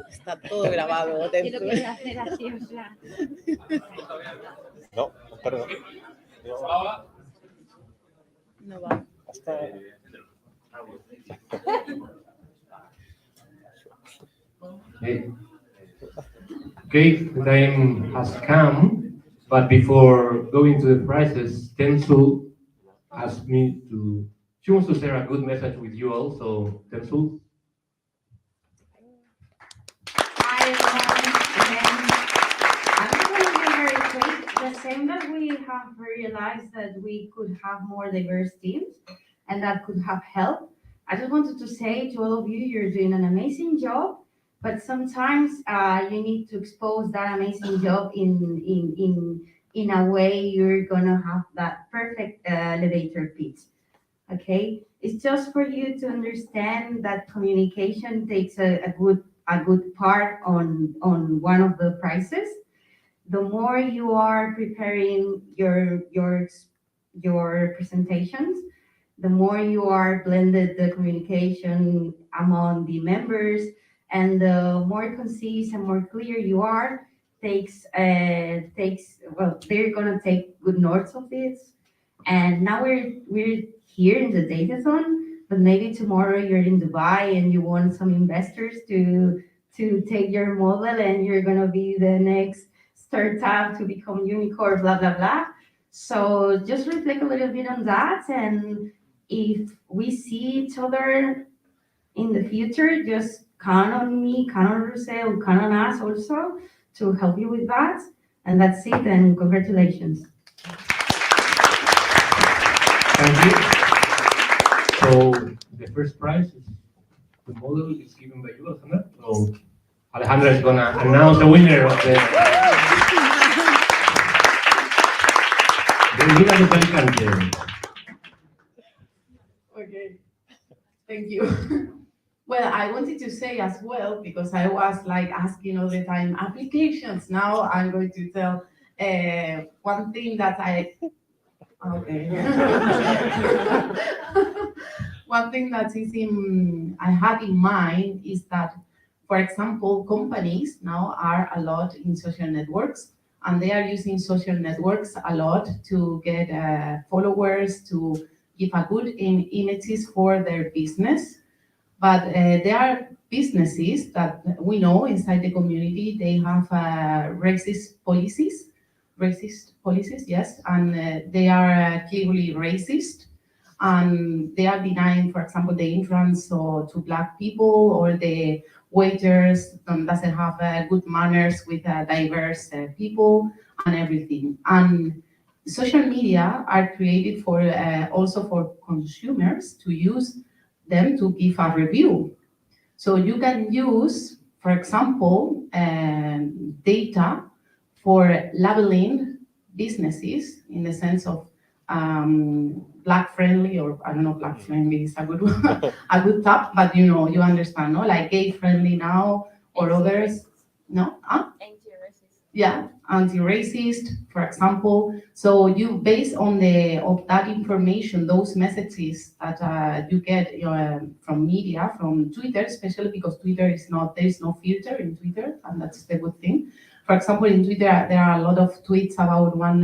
Speaker 16: Está todo grabado.
Speaker 5: ¿Qué lo quieres hacer así, en plan?
Speaker 8: No, perdón.
Speaker 16: No va.
Speaker 8: Hasta.
Speaker 19: Okay, the time has come, but before going to the prizes, Tensu asked me to, she wants to share a good message with you all, so Tensu.
Speaker 21: Hi everyone, I'm going to be very quick. The same that we have realized that we could have more diverse teams and that could have helped. I just wanted to say to all of you, you're doing an amazing job, but sometimes you need to expose that amazing job in a way you're gonna have that perfect elevator pitch. Okay, it's just for you to understand that communication takes a good part on one of the prizes. The more you are preparing your presentations, the more you are blended the communication among the members, and the more concise and more clear you are, well, they're gonna take good notes of this. And now we're here in the data zone, but maybe tomorrow you're in Dubai and you want some investors to take your model, and you're gonna be the next startup to become unicorn, blah blah blah. So just reflect a little bit on that, and if we see each other in the future, just count on me, count on Russell, count on us also to help you with that. And that's it, and congratulations.
Speaker 19: Thank you. So the first prize is the model is given by you, Alejandra. So Alejandra is gonna announce the winner of the Vida de Alicante.
Speaker 2: Okay, thank you. Well, I wanted to say as well, because I was like asking all the time applications. Now I'm going to tell one thing that okay. One thing that is I had in mind is that, for example, companies now are a lot in social networks, and they are using social networks a lot to get followers, to give a good images for their business. But there are businesses that we know inside the community, they have racist policies, yes, and they are clearly racist, and they are denying, for example, the entrance to Black people, or the waiters doesn't have good manners with diverse people and everything. And social media are created for also for consumers to use them to give a review. So you can use, for example, data for labeling businesses in the sense of Black friendly, or I don't know, Black friendly is a good a good top, but you know, you understand, no? Like gay friendly now, or others, no? Huh? Yeah, anti-racist, for example. So you, based on that information, those messages that you get from media, from Twitter, especially because Twitter there is no filter in Twitter, and that's the good thing. For example, in Twitter, there are a lot of tweets about one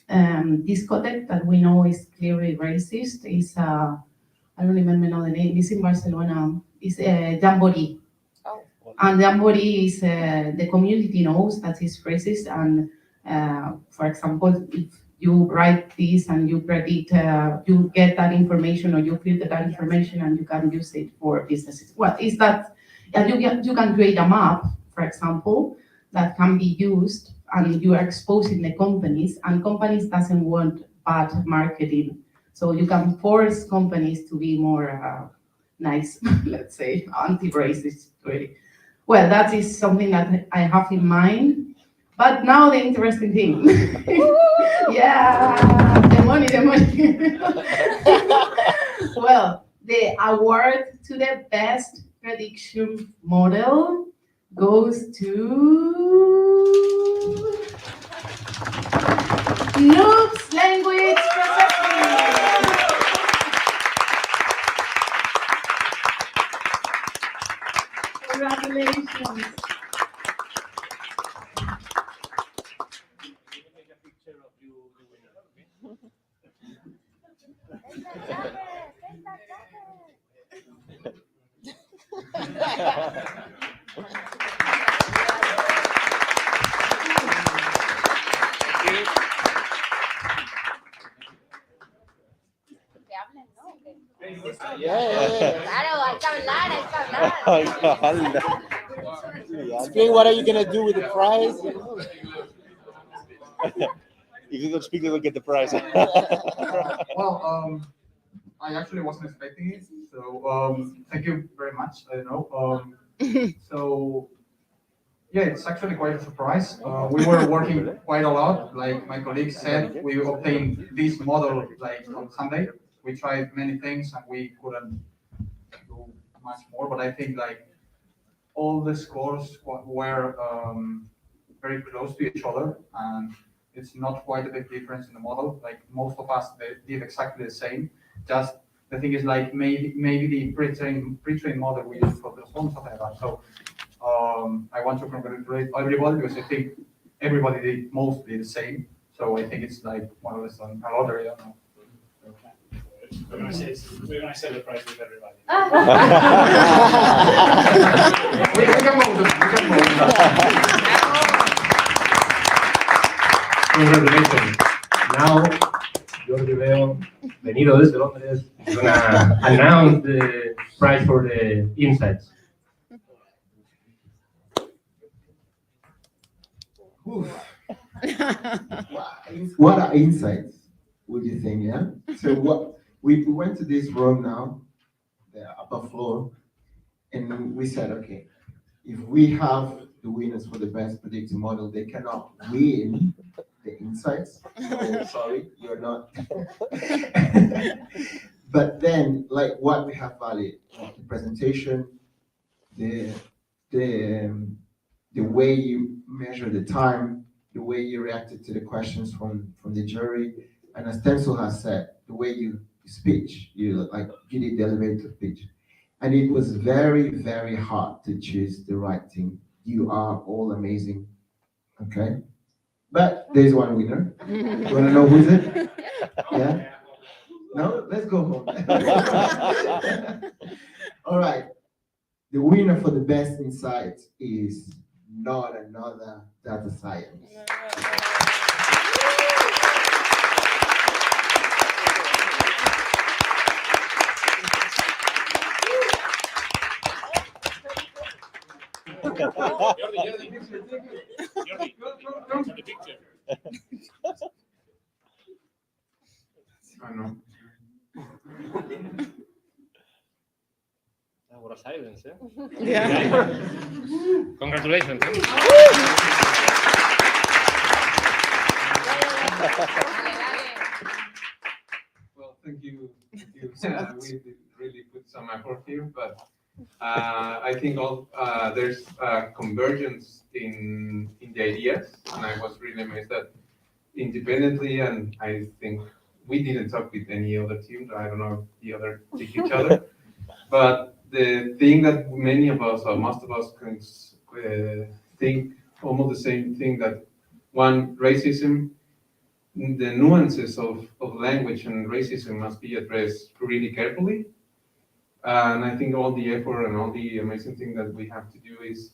Speaker 2: discotheque that we know is clearly racist. Is I don't remember now the name. It's in Barcelona. It's Jamboree. And Jamboree is the community knows that it's racist. And for example, if you write this and you predict, you get that information, or you filter that information, and you can use it for businesses. Well, is that you can create a map, for example, that can be used, and you are exposing the companies, and companies doesn't want bad marketing. So you can force companies to be more nice, let's say, anti-racist, really. Well, that is something that I have in mind. But now the interesting thing. Yeah, the money. Well, the award to the best prediction model goes to Noob's Language Processing.
Speaker 17: Congratulations.
Speaker 1: Claro, hay que hablar, hay que hablar.
Speaker 8: Explain what are you gonna do with the prize? If you don't speak, you don't get the prize.
Speaker 20: Well, I actually wasn't expecting it, so thank you very much. I don't know. So yeah, it's actually quite a surprise. We were working quite a lot. Like my colleague said, we obtained this model like on Sunday. We tried many things and we couldn't do much more. But I think like all the scores were very close to each other, and it's not quite a big difference in the model. Like most of us, they did exactly the same. Just the thing is like maybe the pre-trained model we use for this one, something like that. So I want to congratulate everybody because I think everybody did mostly the same. So I think it's like more or less a lottery. I don't know.
Speaker 6: We're gonna share the prize with everybody.
Speaker 20: We can move them. We can move them.
Speaker 19: Congratulations. Now, Jordi Leo, venido desde Londres, is gonna announce the prize for the insights.
Speaker 1: What are insights? Would you think? Yeah. So what we went to this room now, the upper floor, and we said, okay, if we have the winners for the best predictive model, they cannot win the insights. So sorry, you're not. But then, like what we have valued, like the presentation, the way you measure the time, the way you reacted to the questions from the jury, and as Tencel has said, the way you speech, you did the elevator pitch. And it was very, very hard to choose the right team. You are all amazing, okay? But there's one winner. You wanna know who's it? Yeah? No? Let's go home. All right. The winner for the best insight is not another data science.
Speaker 20: I know.
Speaker 3: What a silence, eh?
Speaker 16: Yeah.
Speaker 3: Congratulations.
Speaker 4: Well, thank you. Yeah, we did really put some effort here, but I think there's convergence in the ideas, and I was really amazed that independently, and I think we didn't talk with any other teams. I don't know if the other pick each other, but the thing that many of us, or most of us, can think almost the same thing, that one, racism, the nuances of language and racism must be addressed really carefully. And I think all the effort and all the amazing thing that we have to do is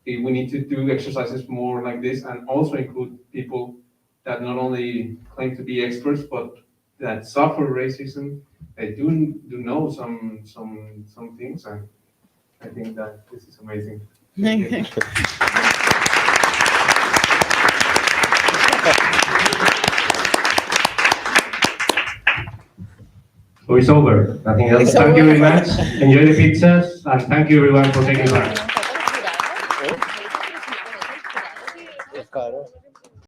Speaker 4: we need to do exercises more like this, and also include people that not only claim to be experts, but that suffer racism. They do know some things, and I think that this is amazing. Thank you.
Speaker 19: So it's over. Nothing else.
Speaker 16: It's
Speaker 19: Thank you
Speaker 16: over.
Speaker 19: very much. Enjoy the pizzas, and thank you everyone for taking part.
Speaker 8: Claro.